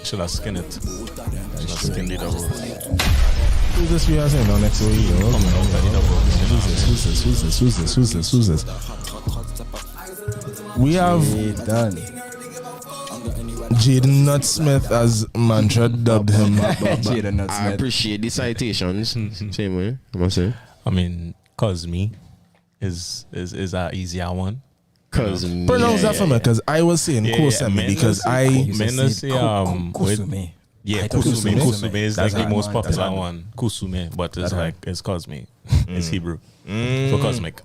Should have skinned it. Should have skinned the double. Who's this we are saying now next week? Who's this? We have Jaden Nut Smith as Mantra dubbed him. Jaden Nut I Smith. appreciate the citations. Same way, I must say. I mean, cause me is a easier one. Cause pronounce that for me, because I was saying Kosemi because I Kusume. Yeah, Kusume is like the most popular one. Kusume, but it's like it's Cosme. It's Hebrew for cosmic.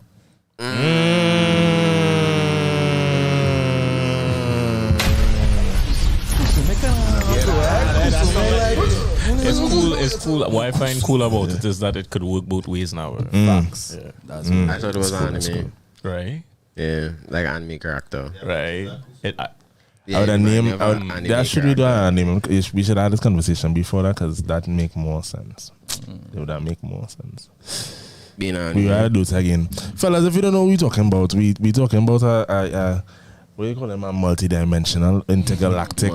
It's cool. What I find cool about it is that it could work both ways now. Facts. Yeah. That's I thought it was anime. Right? Yeah, like anime character. Right. I would have named. That should be the name. We should have this conversation before that because that make more sense. It would make more sense. We gotta do it again, fellas. If you don't know what we're talking about, we talking about what do you call them? A multi-dimensional, intergalactic,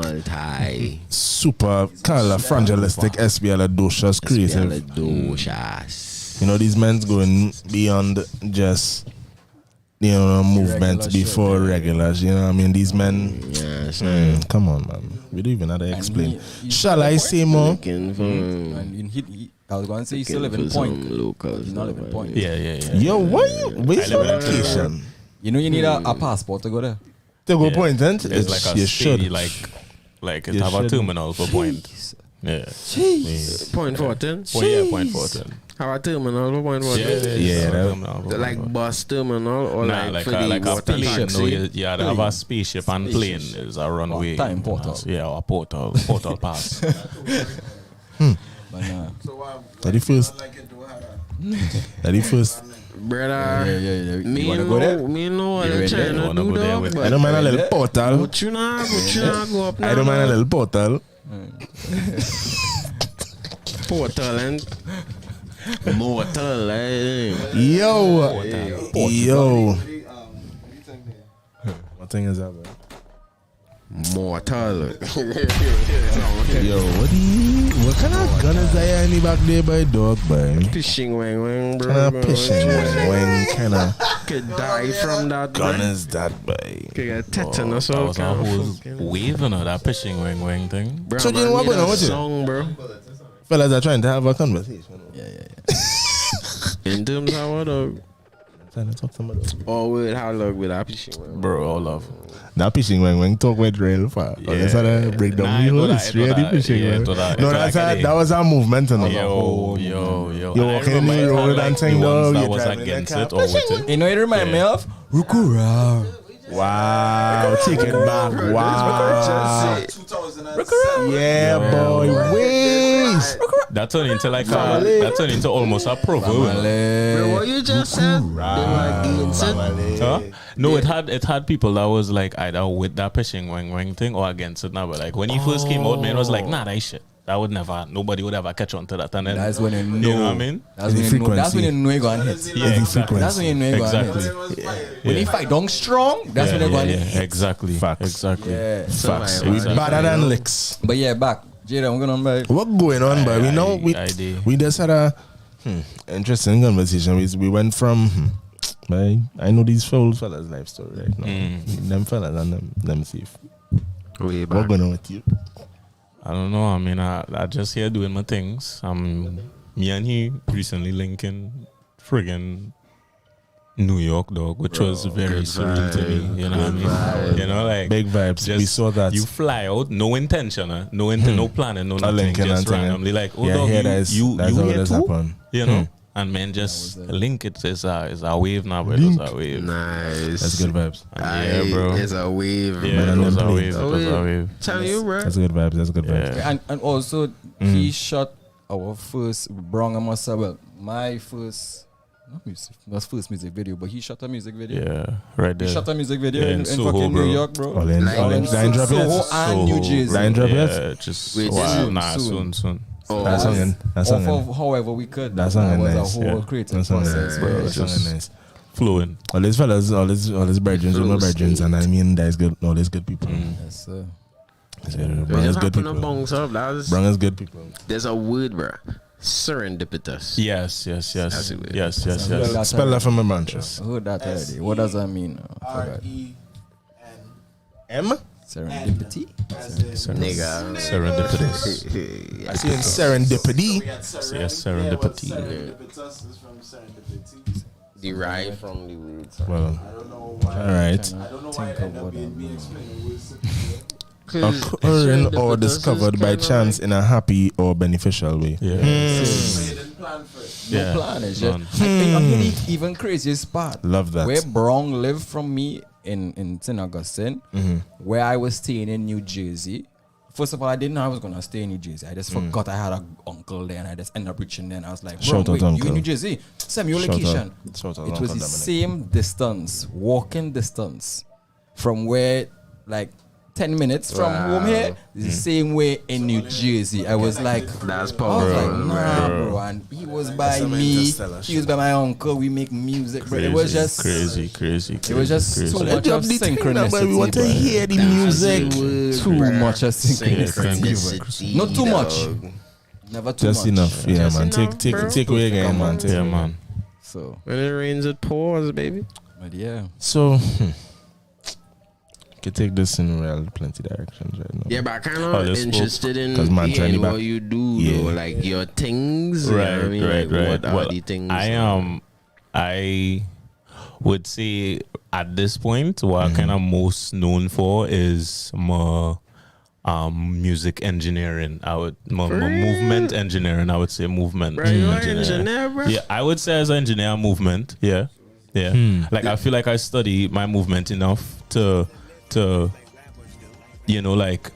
super kind of fragilistic, espialidocious, creative. You know, these men going beyond just movement before regulars. You know what I mean? These men. Come on, man. We don't even have to explain. Shall I say more? I was going to say you still live in Point. He's not living in Point. Yeah. Yo, where's your location? You know you need a passport to go there. To go Point, It's like a city, like it have a terminal for Point. Yeah. Jeez. Point 14? Point 14. Have a terminal for Point 14? Yeah. Like bus terminal or like for like the a water spaceship. taxi? No, you have a spaceship and plane is a runway. Time portal. Yeah, or portal pass. That the first. Brother, me know. Me know what they're trying to do, dog. I don't mind a little portal. But you not go up now. I don't mind a little portal. Portal and mortal, Yo. What thing is that, bro? Mortal. Yo, what kind of gun is that in the back there by dog, boy? Fishing wang, bro. Kind of fishing wang, kind of. Could die from that. Gun is that, boy? Could get tetanus or that was a whole wave, that fishing wang thing. So you know what going on with song, bro? Fellas are trying to have a conversation. Yeah. In terms of what, dog? Trying to talk to my dog. Or with how long with that fishing wang? Bro, all love. That fishing wang talk with real far. Yeah. Let's break down the whole history of the fishing wang. No, that was our movement. Yo. You're walking in the road and saying, no, that was against it or with it. You know, it remind me of Rukura. Wow, take it back. Wow. Yeah, boy. Ways. That turned into almost a proverb. Bro, what you just said? Huh? No, it had people that was like either with that fishing wang thing or against it now. But like when he first came out, man was like, nah, that shit. That would never, nobody would ever catch on to that. And then, that's when you know. You know what I mean? That's when you know you're going to hit. Yeah, exactly. That's when you know you're going to hit. When you fight dong strong, that's when you're going to hit. Exactly. Facts. Exactly. Yeah. Facts. We better than licks. But yeah, back. Jada, I'm going on, boy. What going on, boy? We just had a interesting conversation. We went from, I know these fellas' life story right now. Them fellas and them safe. Way back. What going on with you? I don't know. I mean, I just here doing my things. Me and he recently linking friggin' New York, dog, which was very surreal to me. You know what I mean? You know, like big vibes. We saw that. You fly out, no intention, no planning, no nothing, just randomly like, oh, dog, you here too? Happen. You know. And man, just link it is a wave now, but it's a wave. Nice. That's good vibes. Yeah, bro. It's a wave. Yeah, it was a wave. Tell you, bro. That's good vibes. That's good vibes. And also, he shot our first my first. Not first music video, but he shot a music video. Yeah, right there. He shot a music video in Soho, fucking bro. New York, bro. Soho and New Jersey. Line drop yet? Yeah, just soon. That song. However we could. That song was nice. a whole creative process, bro. That song nice. flowing. All these fellas, all these brethren, my brethren, and I mean, there's good, all these good people. Yes, sir. Brung is good people. Brung is good people. There's a word, bro. Serendipitous. Yes. Spell that from my branches. I heard that already. What does that mean? M? Serendipity? Nigga. Serendipitous. I see in serendipity. Yes, serendipity. Serendipitous is from serendipity. Derived from the word. Well, I don't know why. all right. I don't know why it ended up being Occurring or discovered by chance in a happy or beneficial way. Yeah. No plan. It's just, I think the even craziest part. Love that. Where Brown lived from me in St. Augustine, where I was staying in New Jersey. First of all, I didn't know I was going to stay in New Jersey. I just forgot I had an uncle there, and I just ended up reaching there. And I was like, bro, wait, you in New Jersey? Send me your location. It was the same distance, walking distance, from where, like, 10 minutes from home here, the same way in New Jersey. I was like, that's I power. was like, nah, bro. And he was by me, he was by my uncle. We make music, bro. It was just crazy. It was just so much of synchronicity. We want to hear the music. Too much of synchronicity. Not too much. Never too just much. Enough. Yeah, Just man. enough, Take away again, man. Yeah, man. So when it rains, it pours, baby. but yeah. So can take this in real plenty directions right now. Yeah, but I kind of interested in man hearing what you do, though, like your things. Right, you know what I mean? right. What are Well, the things? I would say at this point, what I'm kind of most known for is my music engineering. My movement engineering. I would say movement. Bro, you're an engineer, bro? Yeah, I would say as an engineer, movement. Yeah. Like I feel like I study my movement enough to like,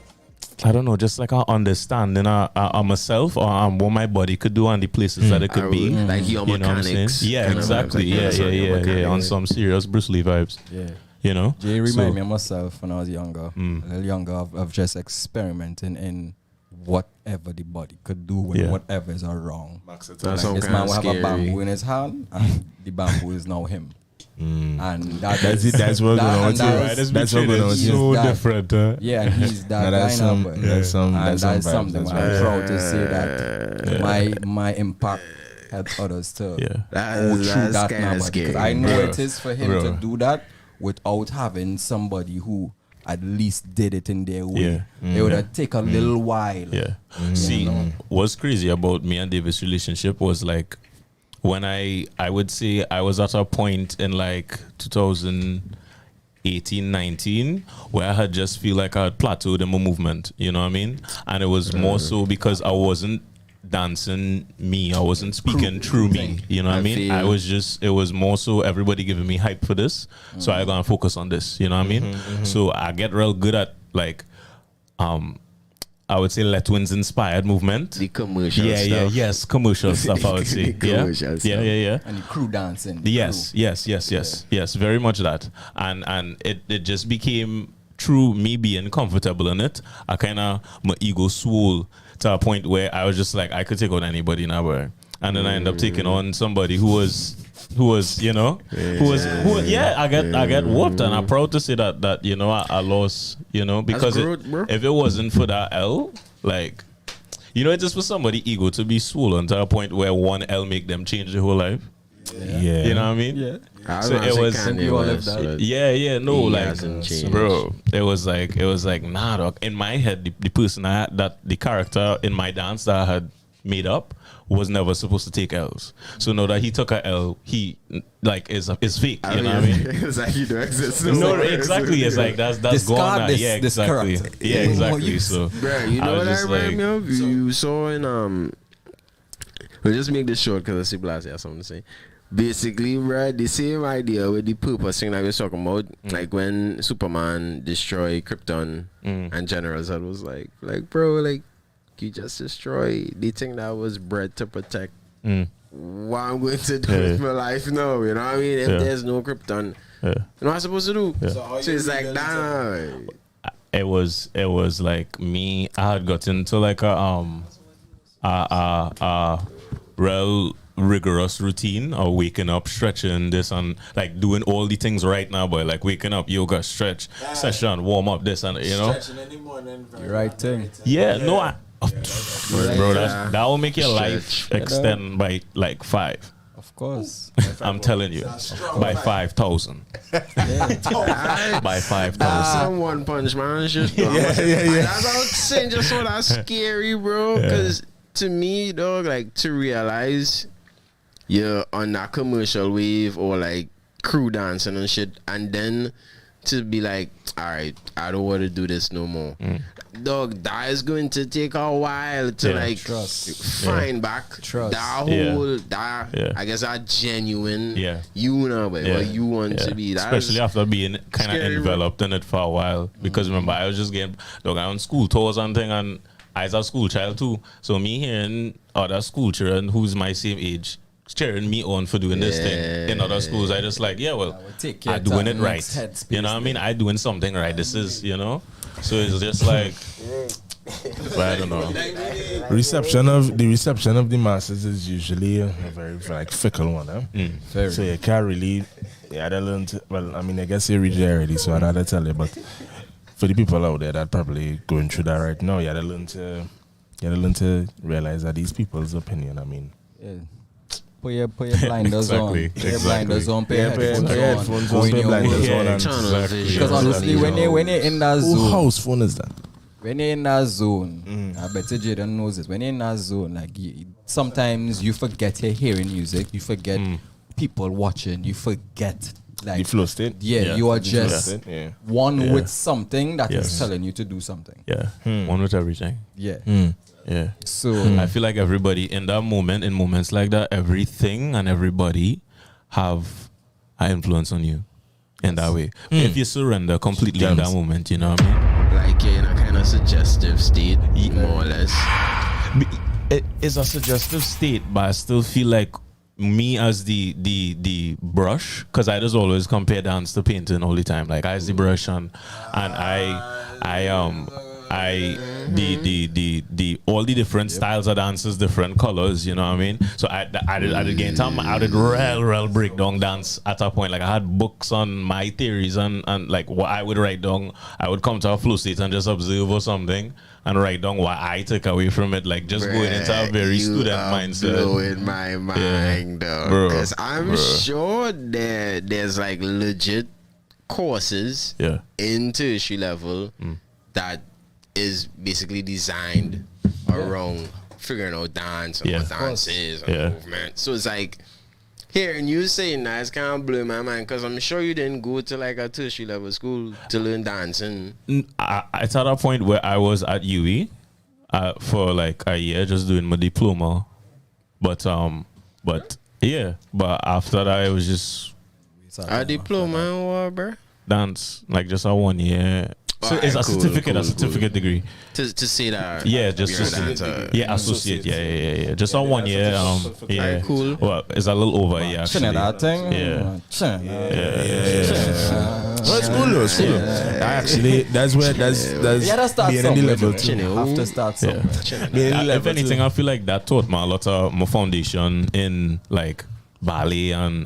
I don't know, just like I understand myself or what my body could do and the places that it could be. Like your mechanics. Yeah, exactly. Yeah. On some serious Bruce Lee vibes. Yeah. You know? Jay remind me of myself when I was younger. A little younger of just experimenting in whatever the body could do when whatever is wrong. Like this man will have a bamboo in his hand and the bamboo is now him. And that's what we're going to That's what we're so different. Yeah, and he's that guy now. That's something I'm proud to say that my impact helped others to go through that now. Because I know it is for him to do that without having somebody who at least did it in their way. It would have taken a little while. See, what's crazy about me and David's relationship was like, when I would say I was at a point in like 2018, 19, where I had just feel like I had plateaued in my movement, you know what I mean? And it was more so because I wasn't dancing me, I wasn't speaking through me, you know what I mean? I was just, it was more so everybody giving me hype for this, so I gotta focus on this, you know what I mean? So I get real good at like, I would say Letwin's inspired movement. The commercial stuff. Yes, commercial stuff, I would say. Yeah. And the crew dancing. Yes, very much that. And it just became, through me being comfortable in it, I kind of, my ego swole to a point where I was just like, I could take on anybody now, bro. And then I end up taking on somebody who was, you know, I get whooped, and I'm proud to say that you know, I lost, you know, because if it wasn't for that L, like, you know, it's just for somebody ego to be swollen to a point where one L make them change their whole life. Yeah. You know what I mean? Yeah. So it was, bro. It was like, nah, dog. In my head, the person the character in my dance that I had made up was never supposed to take L's. So now that he took a L, he like is fake. You know what I mean? It's like you don't exist. No, exactly. It's like that's gone. Yeah, exactly. Yeah, exactly. So, bro, you know what I remind me of? You saw in we'll just make this short because I see Blas has something to say. Basically, bro, the same idea with the purpose thing that we was talking about, like when Superman destroyed Krypton and General Zod was like, bro, like, you just destroy the thing that was bred to protect what I'm going to do with my life now, you know what I mean? If there's no Krypton, you know what I'm supposed to do? So it's like, nah. It was like me, I had got into like a real rigorous routine or waking up, stretching this and like doing all the things right now, boy. Like waking up, yoga, stretch, session, warm up, this and you know. Stretching in the morning, The right thing. Yeah, no, bro, that will make your life extend by like 5. Of course. I'm telling you, by 5,000. By 5,000. Some one punch man shit. That's what I'm saying. Just so that's scary, bro. Because to me, dog, like to realize you're on that commercial wave or like crew dancing and shit, and then to be like, all right, I don't want to do this no more. Dog, that is going to take a while to like find back that whole that I guess that genuine you know what you want to be. That especially after being kind of enveloped in it for a while. Because remember, I was just getting dog on school tours and thing, and I was a school child too. So me hearing other school children who's my same age cheering me on for doing this thing in other schools, I just like, I'm doing it right. You know what I mean? I doing something right. This is, you know. So it's just like, I don't know. Reception of the masses is usually a very like fickle one, huh? So you can't really, I learn to, well, I mean, I guess you read it already, so I'd rather tell you, but for the people out there that probably going through that right now, you gotta learn to realize that these people's opinion, I mean. Put your blinders on. Put your blinders on. Put your headphones on. Put your blinders on. Because honestly, when you're in that zone. Whose house phone is that? When you're in that zone, I bet you Jaden knows this. When you're in that zone, like sometimes you forget you're hearing music. You forget people watching. You forget. Like, the flow state? Yeah, you are just one with something that is telling you to do something. One with everything. Yeah. So I feel like everybody in that moment, in moments like that, everything and everybody have an influence on you in that way. If you surrender completely in that moment, you know what I mean? Like in a kind of suggestive state, more or less. It is a suggestive state, but I still feel like me as the brush, because I just always compare dance to painting all the time. Like I as the brush and the all the different styles of dances, different colors, you know what I mean? So I did time I did real breakdown dance at a point. Like I had books on my theories and like what I would write down. I would come to a flow state and just observe or something and write down what I took away from it. Like just going into a very student mindset. Blowing my mind, though. Because I'm sure there's like legit courses in tertiary level that is basically designed around figuring out dance and what dance is and movement. So it's like hearing you saying that is kind of blew my mind, because I'm sure you didn't go to like a tertiary level school to learn dancing. It's at a point where I was at UE for like a year just doing my diploma, but after that it was just a diploma in what, bro? Dance, like just a 1 year. So it's a certificate degree. To say that. Yeah, just associate. Yeah. Just on 1 year. Cool. Well, it's a little over. Yeah, actually. That thing. Yeah. It's cool though. It's cool. Actually, that's being in the level too. You have to start somewhere. If anything, I feel like that taught me a lot of my foundation in like ballet and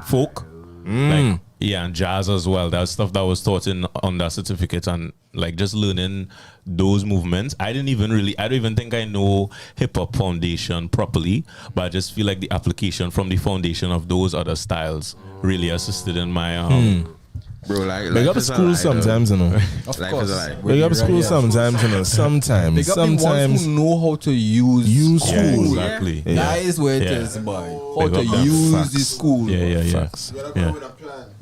folk. Like, and jazz as well. That's stuff that was taught on that certificate, and like just learning those movements. I don't even think I know hip hop foundation properly, but I just feel like the application from the foundation of those other styles really assisted in my bro, like big up school sometimes, you know. Of course. Big up school sometimes, you know. Sometimes. Big up the ones who know how to use school. Yeah, exactly. That is where it is, boy. How to use the school. Facts.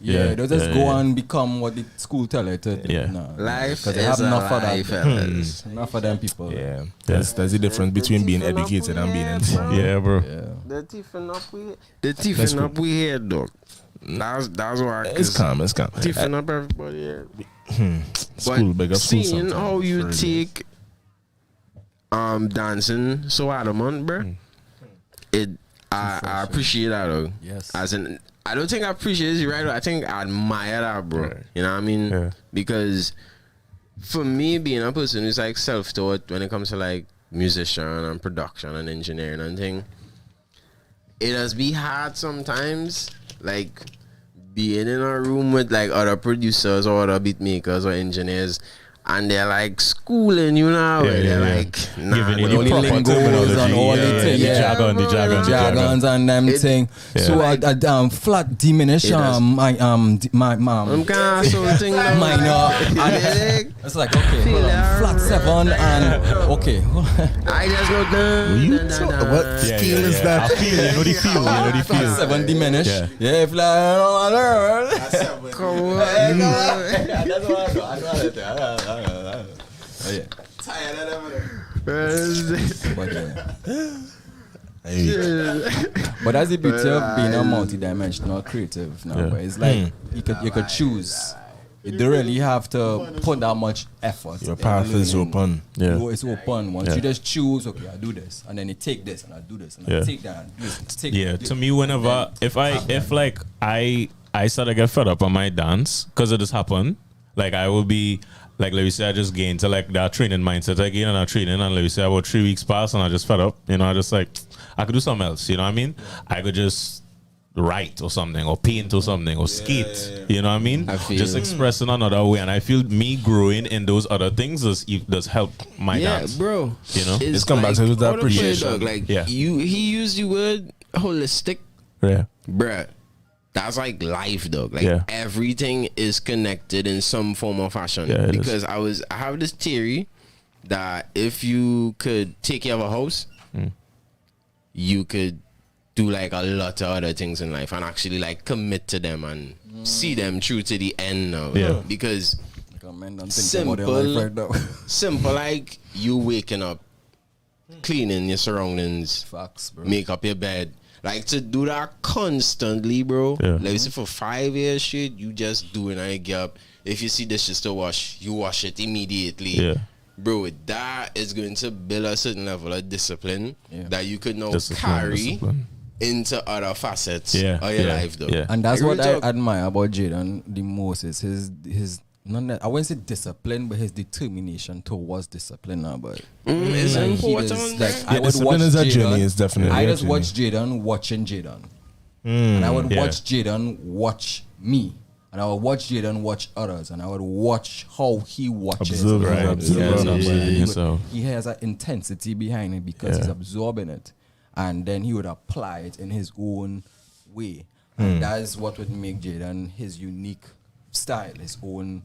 Yeah, don't just go and become what the school tell you to do. No. Life because they have enough of that. Enough of them people. Yeah. That's the difference between being educated and being informed. Yeah, bro. The teething up we had, dog. That's why it's calm. Teething up everybody here. School, big up school. Seeing how you take dancing so adamant, bro. I appreciate that, though. Yes. As in, I don't think I appreciate it, right? I think I admire that, bro. You know what I mean? Yeah. Because for me, being a person who's like self-taught when it comes to like musician and production and engineering and thing, it does be hard sometimes, like being in a room with like other producers or other beat makers or engineers, and they're like schooling you now. They're like giving you the proper terminology and all the things. The jargons and them thing. So I flat diminish my something minor. It's like okay, hold on, flat 7 and okay. I just know what skill is that? I feel, you know the feel, Flat 7 diminish. Yeah, flat. Come on. That's what I know. Oh, yeah. Tired of but that's the beauty of being a multi-dimensional creative now. But it's like you could choose. You don't really have to put that much effort. Your path is open. It's open. Once you just choose, okay, I do this, and then you take this, and I do this, and I take that, and do this. To me, whenever if I start to get fed up on my dance, because it just happened, like I will be. Like, let me say, I just get into like that training mindset again, and I training, and let me say, about 3 weeks pass, and I just fed up. You know, I just like, I could do something else. You know what I mean? I could just write or something, or paint or something, or skate. You know what I mean? Just expressing another way, and I feel me growing in those other things does help my dance. Bro. You know, it's come back to that appreciation. Like, he used the word holistic. Yeah, bruh. That's like life, dog. Like everything is connected in some form or fashion. Because I have this theory that if you could take care of a house, you could do like a lot of other things in life and actually like commit to them and see them through to the end now. Because simple like you waking up, cleaning your surroundings, make up your bed. Like to do that constantly, bro. Like you see for 5 years straight, you just doing a gap. If you see dishes to wash, you wash it immediately. Bro, that is going to build a certain level of discipline that you could now carry into other facets of your life, though. And that's what I admire about Jaden the most is his I wouldn't say discipline, but his determination towards discipline. But it's important. Discipline is a journey. It's definitely. I just watch Jaden watching Jaden, and I would watch Jaden watch me, and I would watch Jaden watch others, and I would watch how he watches. He has an intensity behind it because he's absorbing it, and then he would apply it in his own way, and that is what would make Jaden his unique style, his own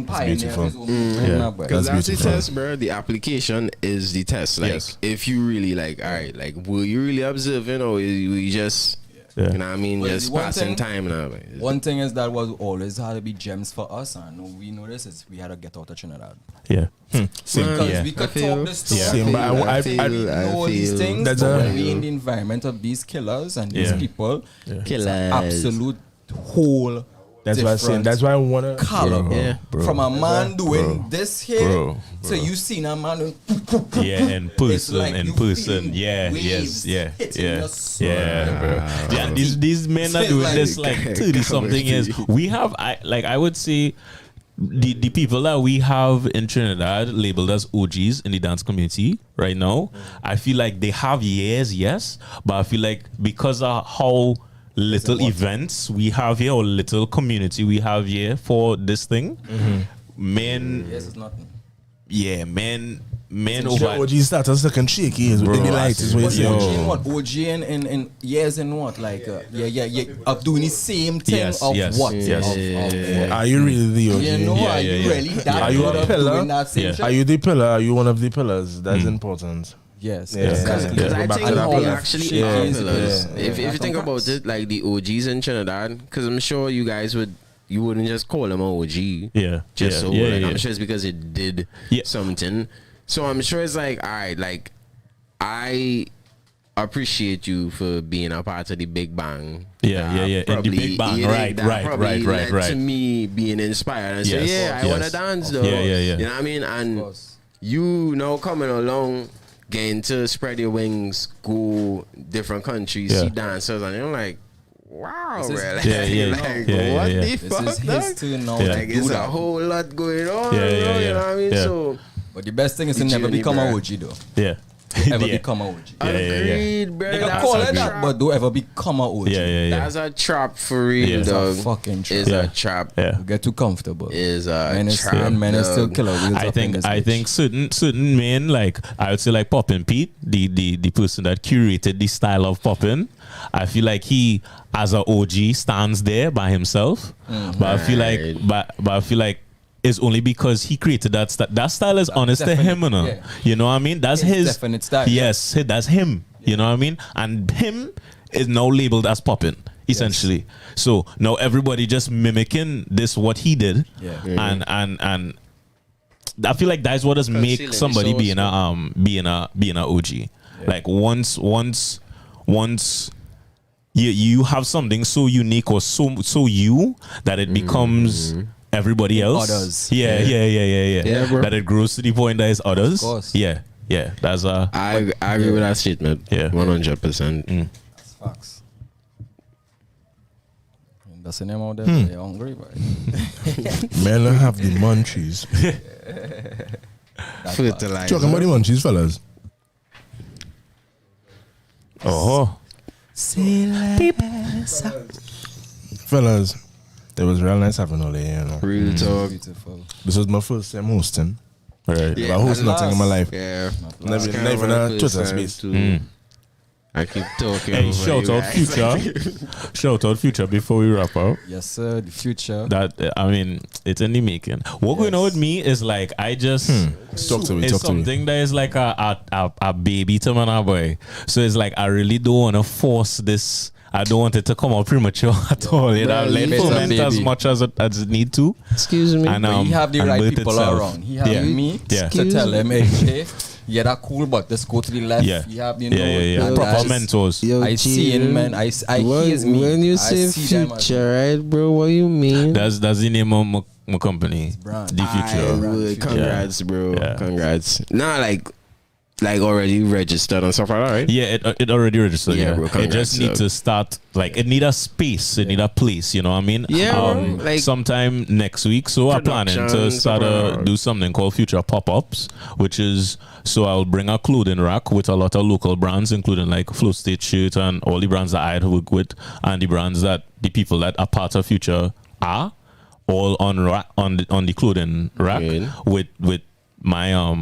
pioneer, his own because that's the test, bro. The application is the test. Like if you really like, all right, like were you really observing or were you just you know what I mean, just passing time now? One thing is that was always had to be gems for us, and we know this is we had to get out of Trinidad. Because we could talk this story. I know these things, but when we in the environment of these killers and these people, it's an absolute whole. That's why I'm saying. That's why I wanna color from a man doing this here. So you seen a man doing in person, bro. These men are doing this like 30 something years. We have I would say the people that we have in Trinidad labeled as OGs in the dance community right now. I feel like they have years, yes, but I feel like because of how little events we have here or little community we have here for this thing, men over OG started second shaky is with the lights is with OG in years and what like of doing the same thing are you really the OG? Are you really that are you a pillar? Are you the pillar? Are you one of the pillars? That's important. Yes, exactly. Because I think we actually are pillars. If you think about it, like the OGs in Trinidad, because I'm sure you guys you wouldn't just call them an OG. I'm sure it's because it did something. So I'm sure it's like, all right, like I appreciate you for being a part of the Big Bang. In the Big Bang, right. To me, being inspired and say, I want to dance though. You know what I mean? And you know, coming along, getting to spread your wings, go different countries, see dancers, and you're like, wow, bro. What the fuck? This is his turn now. Like, it's a whole lot going on. You know what I mean? So, but the best thing is to never become a OG though. ever become a OG. Agreed, bro. They can That's call a it that, trap. but don't ever become a OG. That's a trap for real, It's dog. a fucking trap. It's a trap. You get too comfortable. Is a men is trap. and men is still dog. killer wheels I up in this think certain men, like I would say like Poppin Pete, the person that curated the style of Poppin, I feel like he as a OG stands there by himself. But I feel like but I feel like it's only because he created that that style is honest to him, you know. You know what I mean? That's his definite style. Yes, that's him. You know what I mean? And him is now labeled as Poppin, essentially. So now everybody just mimicking this what he did. And I feel like that's what does make somebody being a OG. Like once you have something so unique or so you that it becomes everybody else. Others. Yeah, bro. that it grows to the point that it's others. Of course. Yeah. That's I agree with that statement. Yeah. 100%. That's facts. That's the name out there. They're hungry, right? Men have the munchies. Fertilizer. Talking about the munchies, fellas. Oh. Fellas, it was real nice having all day, you know. Real talk. Beautiful. This was my first time hosting. Right. I host nothing in my life. Yeah. Never in a Twitter space. I keep talking. Hey, over shout you out guys. Future. Shout out Future before we wrap up. Yes, sir. The future. That I mean, it's in the making. What going on with me is like I just Talk to me. it's something that is like a baby to my boy. So it's like I really don't want to force this. I don't want it to come out premature at all. You know, let it ferment as much as it need to. Excuse me. And But he have the and right birth people itself. around. He have me to tell him, hey, Jay, yeah, that cool, but let's go to the left. Yeah. You have, you know, Proper that's- mentors. I see in man. I he is me. When you I say see them as- future, right, bro? What you mean? That's the name of my company. brand. The Future. Congrats, bro. Yeah. Congrats. Nah, like already registered and stuff like that, right? Yeah, it already registered. Yeah, Yeah, bro, it just need to start. Like it need a space. It need a place. You know what I mean? Yeah, bro, like sometime next week. So I'm planning to production, start stuff like do something called Future Pop-ups, which is so I'll bring a clothing rack with a lot of local brands, including like Flow State shirt and all the brands that I work with, and the brands that the people that are part of Future are all on the clothing rack with my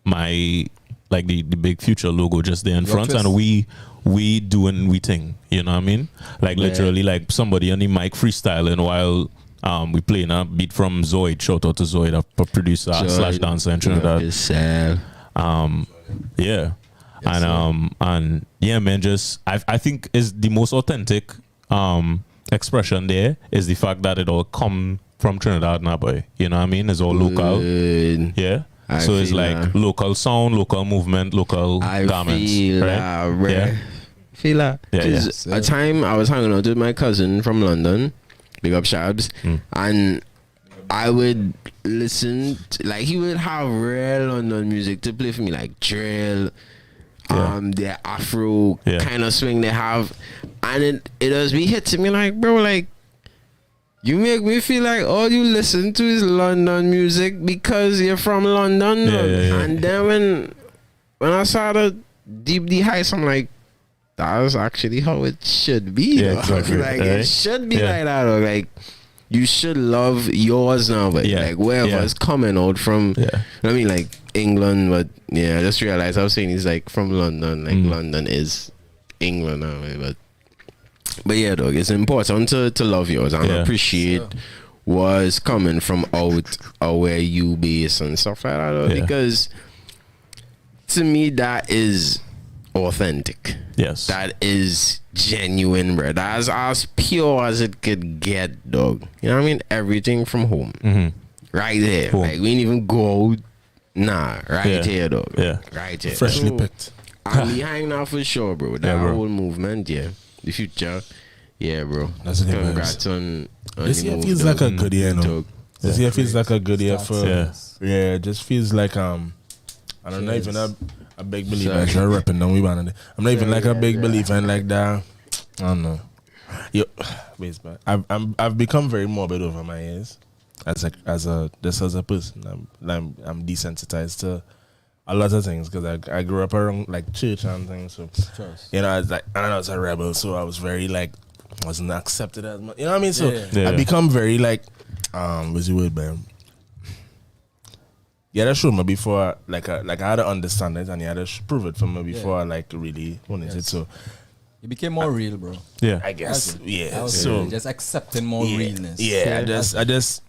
my like the big Future logo just there in front, and we doing we thing, you know what I mean? Like literally like somebody on the mic freestyling while we playing a beat from Zoid. Shout out to Zoid, a producer / dancer in Trinidad. Yeah. And yeah, man, just I think is the most authentic expression there is the fact that it all come from Trinidad now, boy. You know what I mean? It's all local. Yeah. So it's like local sound, local movement, local garments. Right? Feel that. Because a time I was hanging out with my cousin from London, big up Shabs, and I would listen to, like he would have real London music to play for me, like drill, their Afro kind of swing they have, and it does be hitting me like, bro, like you make me feel like all you listen to is London music because you're from London. And then when I started deep the heights, I'm like, that's actually how it should be. Exactly. Like it should be like that. Or like you should love yours now, but like wherever it's coming out from. I mean, like England, but I just realized I was saying he's like from London. Like London is England now, but yeah, dog, it's important to love yours and appreciate what's coming from out where you base and stuff like that, dog, because to me that is authentic. Yes, that is genuine, bro. That's as pure as it could get, dog. You know what I mean? Everything from home, right there. Like we didn't even go out. Nah, right here, dog. Right here, freshly picked. I'm behind now for sure, bro. That whole movement, the future, bro. That's a congrats on this year feels like a good year, no? This year feels like a good year for it just feels like I'm not even a big believer. I'm repping down we band. I'm not even like a big believer in like that. I don't know. I've become very morbid over my years as a person. I'm desensitized to a lot of things because I grew up around like church and things. So you know, I was like, I don't know, I was a rebel, so I was very like wasn't accepted as much. You know what I mean? So I become very like what's the word, man? You had to show me before, like I had to understand it, and you had to prove it for me before I like really wanted it. So you became more real, bro. Yeah, I guess. Yeah, so just accepting more realness. Yeah, I just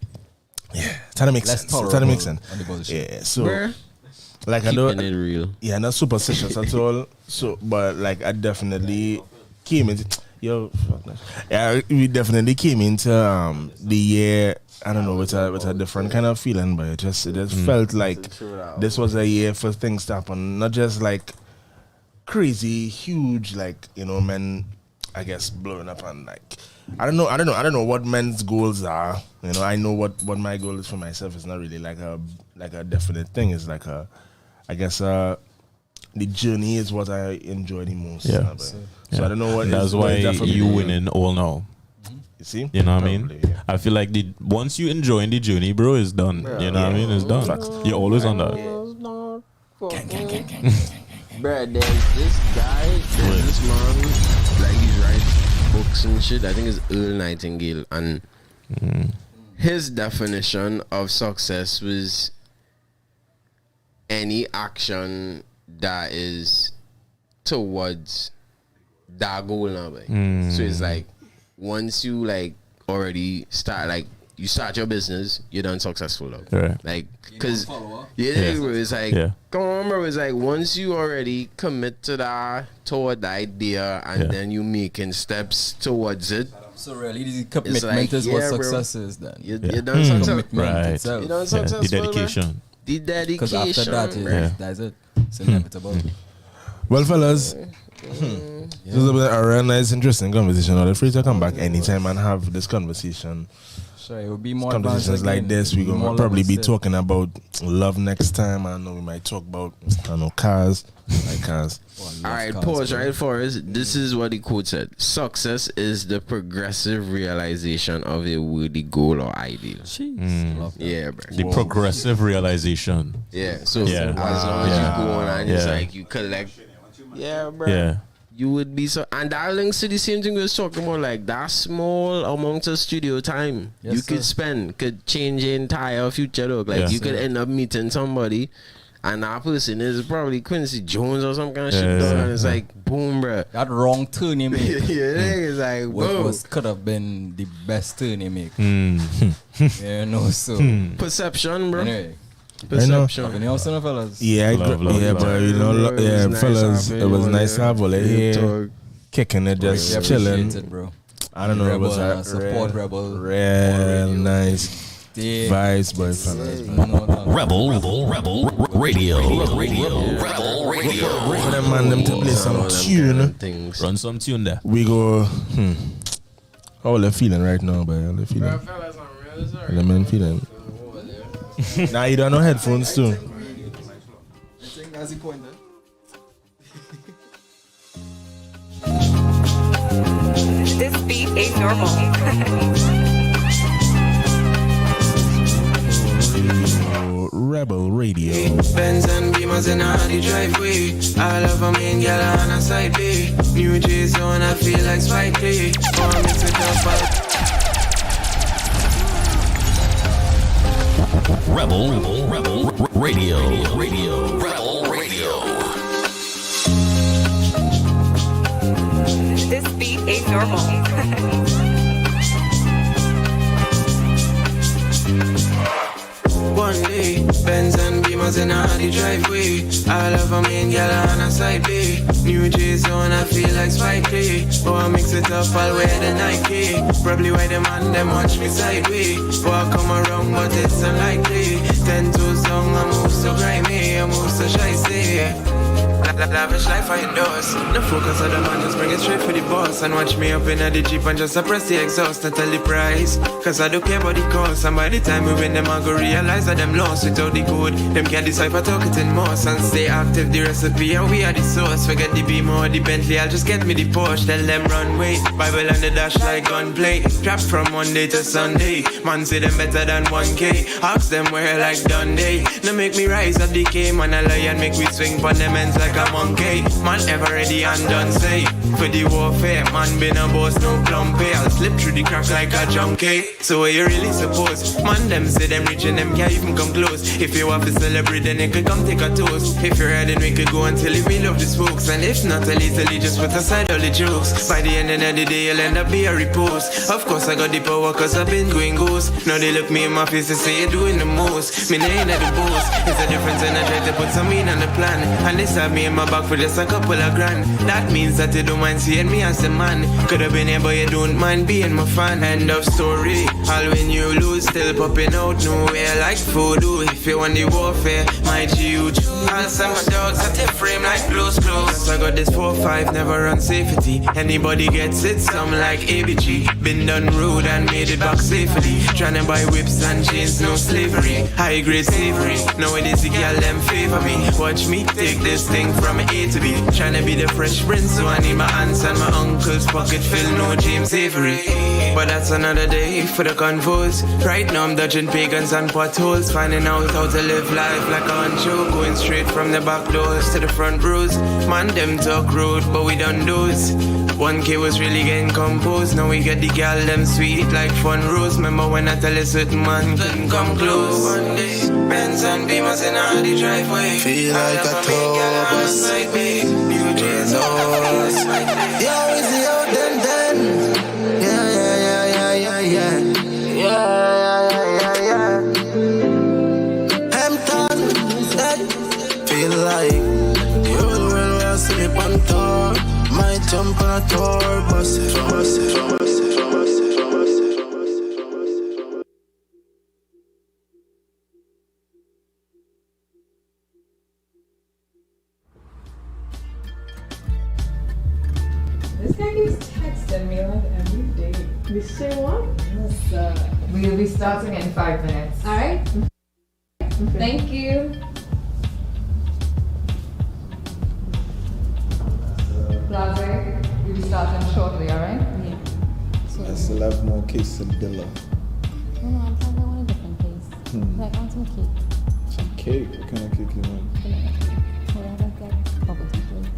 trying to make sense. Trying to make sense. Yeah, so like I don't. It real. Yeah, not superstitious at all. So, but like I definitely came into we definitely came into the year. I don't know, with a different kind of feeling, but it just felt like this was a year for things to happen, not just like crazy, huge, like, you know, men, I guess, blowing up and like, I don't know what men's goals are. You know, I know what my goal is for myself. It's not really like a definite thing. It's like I guess the journey is what I enjoy the most. Yeah. So I don't know what. That's why you winning all now. You see? You know what I mean? Yeah. I feel like once you enjoying the journey, bro, it's done. Yeah. You know what I mean? It's done. You're always on that. Bro, there's this guy, this man, like he's writes books and shit. I think it's Earl Nightingale, and his definition of success was any action that is towards that goal now. So it's like once you like already start, like you start your business, you're done successful though. Right. Like, cause bro, it's like come on, bro. It's like once you already commit to that, toward the idea, and then you making steps towards it. So really, the commitment is what success is. Then you're done successful. Right. You're done successful. The dedication. The dedication. Because after that, that's it. It's inevitable. Well, fellas. This has been a real nice, interesting conversation. Feel free to come back anytime and have this conversation. Sure, it will be more conversations like this. We're gonna probably be talking about love next time. I know we might talk about cars, like cars. Alright, pause right for us. This is what the quote said: "Success is the progressive realization of a worthy goal or ideal." Yeah, bro. The progressive realization. Yeah. So as long as you go on and it's like you collect. Yeah, bro. Yeah. You would be so, and that links to the same thing we was talking about, like that small amount of studio time you could change your entire future look. Like you could end up meeting somebody, and that person is probably Quincy Jones or some kind of shit. And it's like, boom, bro. That wrong turn you make. It's like, what could have been the best turn you make. You know, so perception, bro. Anyway. Perception. Fellas. Yeah, bro. You know, fellas, it was nice to have all here kicking it, just chilling. Bro. I don't know, it was a support Rebel. Real nice vibes, boy, fellas. Rebel Radio. For them man, them to play some tune. Run some tune there. We go. How they feeling right now, boy? How they feeling? How the men feeling? Nah, you don't know headphones too. This beat ain't normal. Rebel Radio. Benz and Beamers in the driveway. I love a main girl on a side B. New J's on, I feel like Spike Lee. Oh, mix it up, Rebel Radio. Rebel Radio. This beat ain't normal. One day, Benz and Beamers in the driveway. I love a main girl on a side B. New J's on, I feel like Spike Lee. Oh, I mix it up, I'll wear the Nike. Probably why them man, them watch me sideways. Oh, I come around, but it's unlikely. 10 toes down, I move so grimy, I move so shicey. Lavish life I endorse. No focus on the man, just bring it straight for the boss. And watch me up in the Jeep and just suppress the exhaust and tell the price. Cause I don't care about the cost. And by the time we win them, I go realize that them lost without the code. Them can't decipher talk it in most. And stay active, the recipe, and we are the source. Forget the Beamer or the Bentley, I'll just get me the Porsche. Tell them run, wait. Bible on the dash like gunplay. Trap from Monday to Sunday. Man say them better than 1K. Ask them where like Dundee. No make me rise up the K. Man a lion make me swing on them ends like a monkey. Man ever ready and done say. For the warfare, man been a boss, no plumpy. I'll slip through the crack like a junkie. So what you really suppose? Man them say them rich and them can't even come close. If you want to celebrate then you could come take a toast. If you're ready we could go until we love the spokes. And if not a little just put aside all the jokes. By the end of the day you'll end up be a repost. Of course I got the power cause I've been going ghost. Now they look me in my face and say you're doing the most. Me ain't at the boss. It's a difference and I try to put some mean on the plan. And this have me in my back for just a couple of grand. That means that you don't mind seeing me as a man. Could have been here but you don't mind being my fan. End of story. All when you lose still popping out nowhere like voodoo. If you want the warfare, my huge. I'll send my dogs at the frame like blues clothes. I got this 4-5, never run safety. Anybody gets it, some like ABG. Been done rude and made it back safely. Tryna buy whips and chains, no slavery. High grade savory. Nowadays the girl them favor me. Watch me take this thing from A to B. Tryna be the fresh prince, so I need my aunts and my uncles pocket fill, no James Avery. But that's another day for the convos. Right now I'm dodging pagans and potholes. Finding out how to live life like a honcho. Going straight from the back doors to the front rows. Man them talk road but we done those. 1K was really getting composed. Now we get the gal them sweet like fun rose. Remember when I tell a certain man couldn't come close. One day, Benz and Beamers in all the driveway. Feel like a tour bus. New Jesus. Yeah, is the out then. Yeah. Hampton, feel like the old world will sleep on tour. Might jump on a tour bus. This guy keeps texting me like every day. We say what? Yes, we'll be starting in 5 minutes. Alright? Okay. Thank you. Plaza, we'll be starting shortly, alright? Yeah. So I still have more quesadilla. No, I'm talking about a different place. Like, I want some cake. Some cake? What kind of cake you want? Whatever, get bubble tea, please.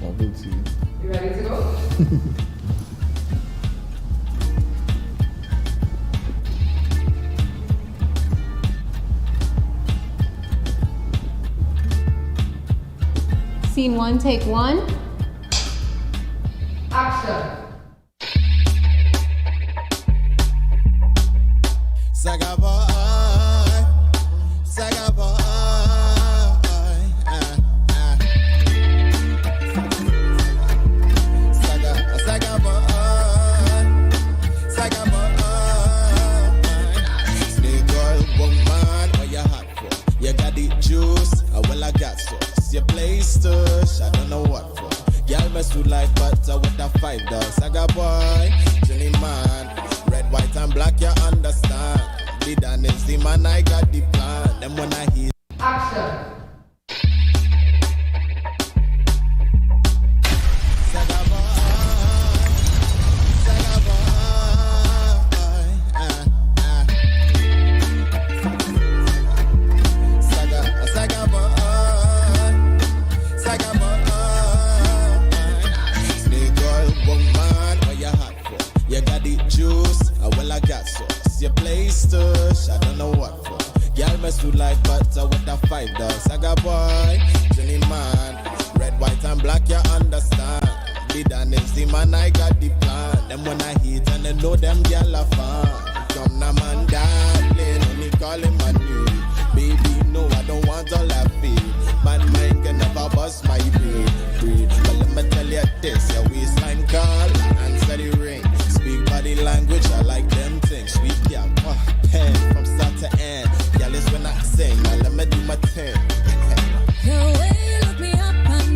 Bubble tea. You ready to go? Scene 1, take 1. Action. Saga boy. Snake oil woman, what you hot for? You got the juice, well I got sauce. You play stush, I don't know what for. Y'all mess with like butter with a $5. Saga boy, Jenny man, red, white and black, you understand. The Dan is the man, I got the plan. Then when I hear action. you play stush, I don't know what for. Y'all mess with like butter with a $5. Saga boy, Jenny man, red, white and black, you understand. The Dan is the man, I got the plan. Them when I hit and they know them gyal a fan. Come na man, darling, only call him my name. Baby, no, I don't want all that feel. Man, mind can never bust my brain. But let me tell you this, your waistline call, answer the ring. Speak body language, I like them things. Sweet girl, pen from start to end. Girl, is when I sing, now let me do my thing. The way you look me up and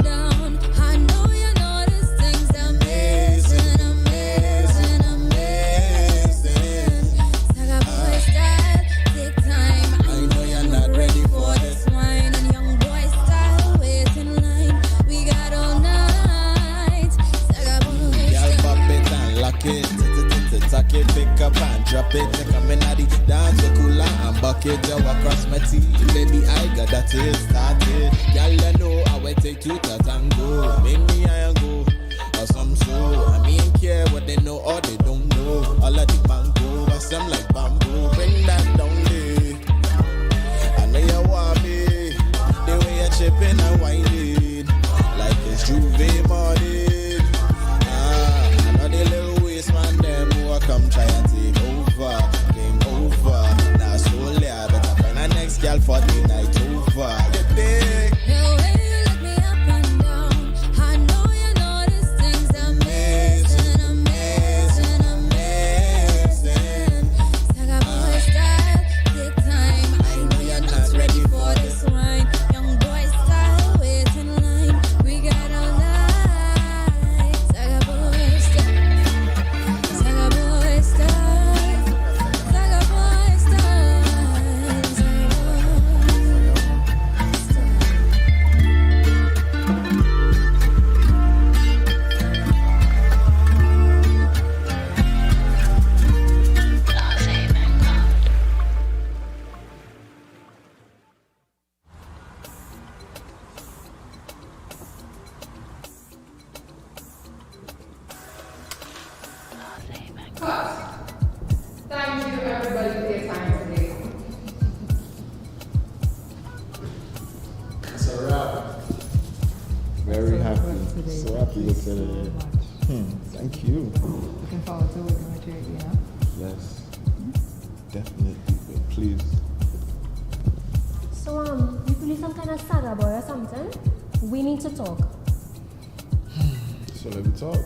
it, you across my teeth. Baby, I got that it started. Girl, you know I will take two to tango. Make me I go, or some so. I mean, care what they know or they don't know. All of the bango, I some like bamboo. Bring that down there. I know you want me. The way you're chipping and whining, like it's Juve morning. I know the little waist man, them who I come try and take over. Game over. Now slowly, I better find a next girl for the night over. Get big. The way you lift me up and down, I know you notice things amazing, amazing, amazing. Saga boy style, take time. I know you're not ready for this wine. Young boy style, wait in line. We got all night. Saga boy style, Saga boy style, Saga boy style, Saga Thank you everybody for your time today. It's a wrap. Very happy. So happy with today. Thank you. Looking forward to working with you again. Yes. Definitely. But please. So, you believe some kind of saga boy or something? We need to talk. So let me talk.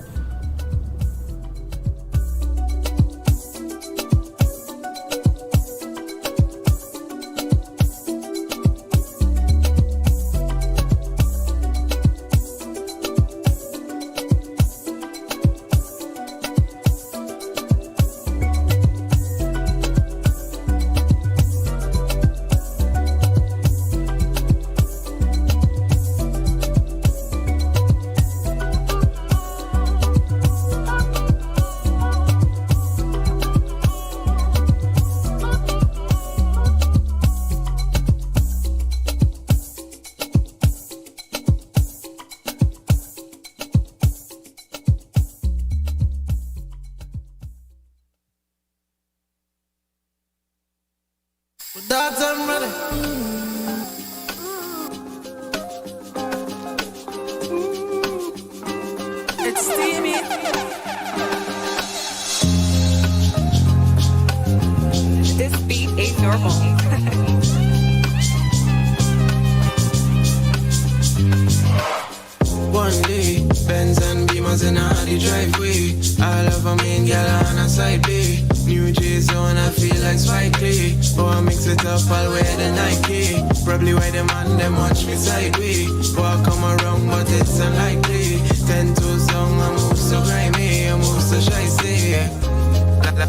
Dogs, I'm ready. It's steamy. This beat ain't normal. One day, Benz and Beamers in the driveway. I love a main gal on a side B. New J's on, I feel like Spike Lee. Oh, I mix it up, I'll wear the Nike. Probably why the man, them watch me sideways. Oh, I come around, but it's unlikely. 10 toes long, I move so grimy, I move so shicey.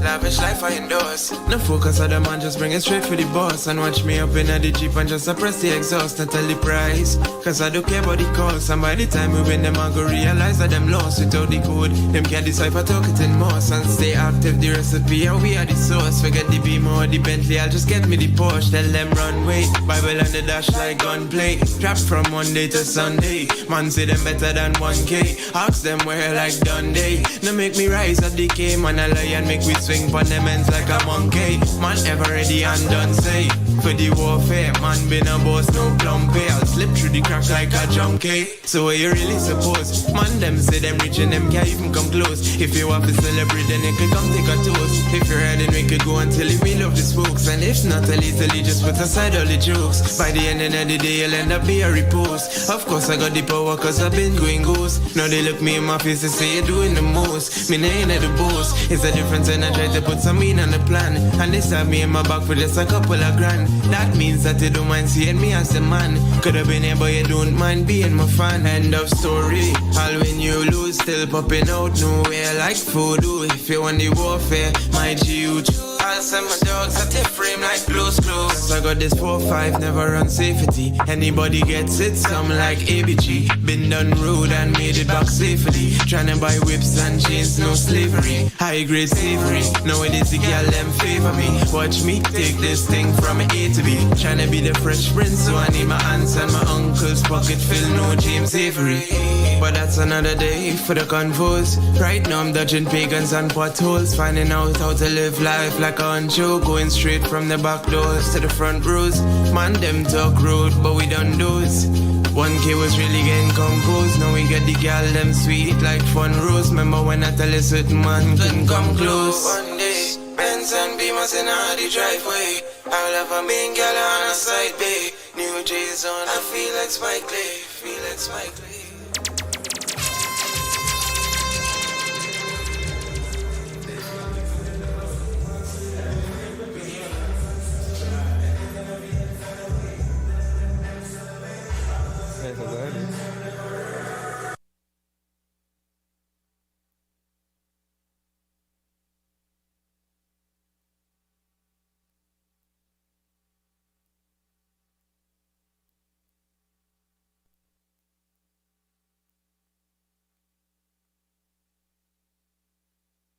Lavish life I endorse. No focus on the man, just bring it straight for the boss. And watch me up in the Jeep and just suppress the exhaust and tell the price. Cause I don't care about the cost. And by the time we win them, I go realize that them lost without the code. Them can't decipher talking moss and stay active. The recipe and we are the source. Forget the Beamer or the Bentley, I'll just get me the Porsche. Tell them run wait. Bible on the dash like gunplay. Trap from Monday to Sunday. Man say them better than 1K. Ask them where like Dundee. No make me rise up the game. Man a lion make we swing pon them ends like a monkey. Man ever ready and done say. For the warfare, man been a boss, no plum pay. I'll slip through the crack like a junkie. So what you really suppose? Man them say them rich and them can't even come close. If you want to celebrate then you can come take a toast. If you're riding we could go until we love the spokes. And if not a little just put aside all the jokes. By the end of the day you'll end up be a repose. Of course I got the power cause I've been going ghost. Now they look me in my face and say you're doing the most. Me ain't at the boss. It's a difference and I try to put some mean on the plan. And they stab me in my back for just a couple of grand. That means that you don't mind seeing me as a man. Could've been here but you don't mind being my fan. End of story. All when you lose still popping out nowhere like voodoo. If you want the warfare, my G. I'll send my dogs at the frame like blues clues. course I got this 4-5, never run safety. Anybody gets it, some like ABG. Been done rude and made it back safely. Tryna buy whips and chains, no slavery. High grade savory, nowadays the girl them favor me. Watch me take this thing from A to B. Tryna be the fresh prince, so I need my aunts and my uncles. Pocket fill, no James Avery. But that's another day for the convos. Right now I'm dodging pagans and potholes, finding out how to live life like a honcho. Going straight from the back doors to the front rows. Man, them talk road, but we done those. 1K was really getting composed. Now we get the gal them sweet like fun rose. Remember when I tell a certain man couldn't come close. One day, Benz and Beamers in the driveway. I'll have a main gal on a side bay. New J's on, I feel like Spike Lee, feel like Spike Lee.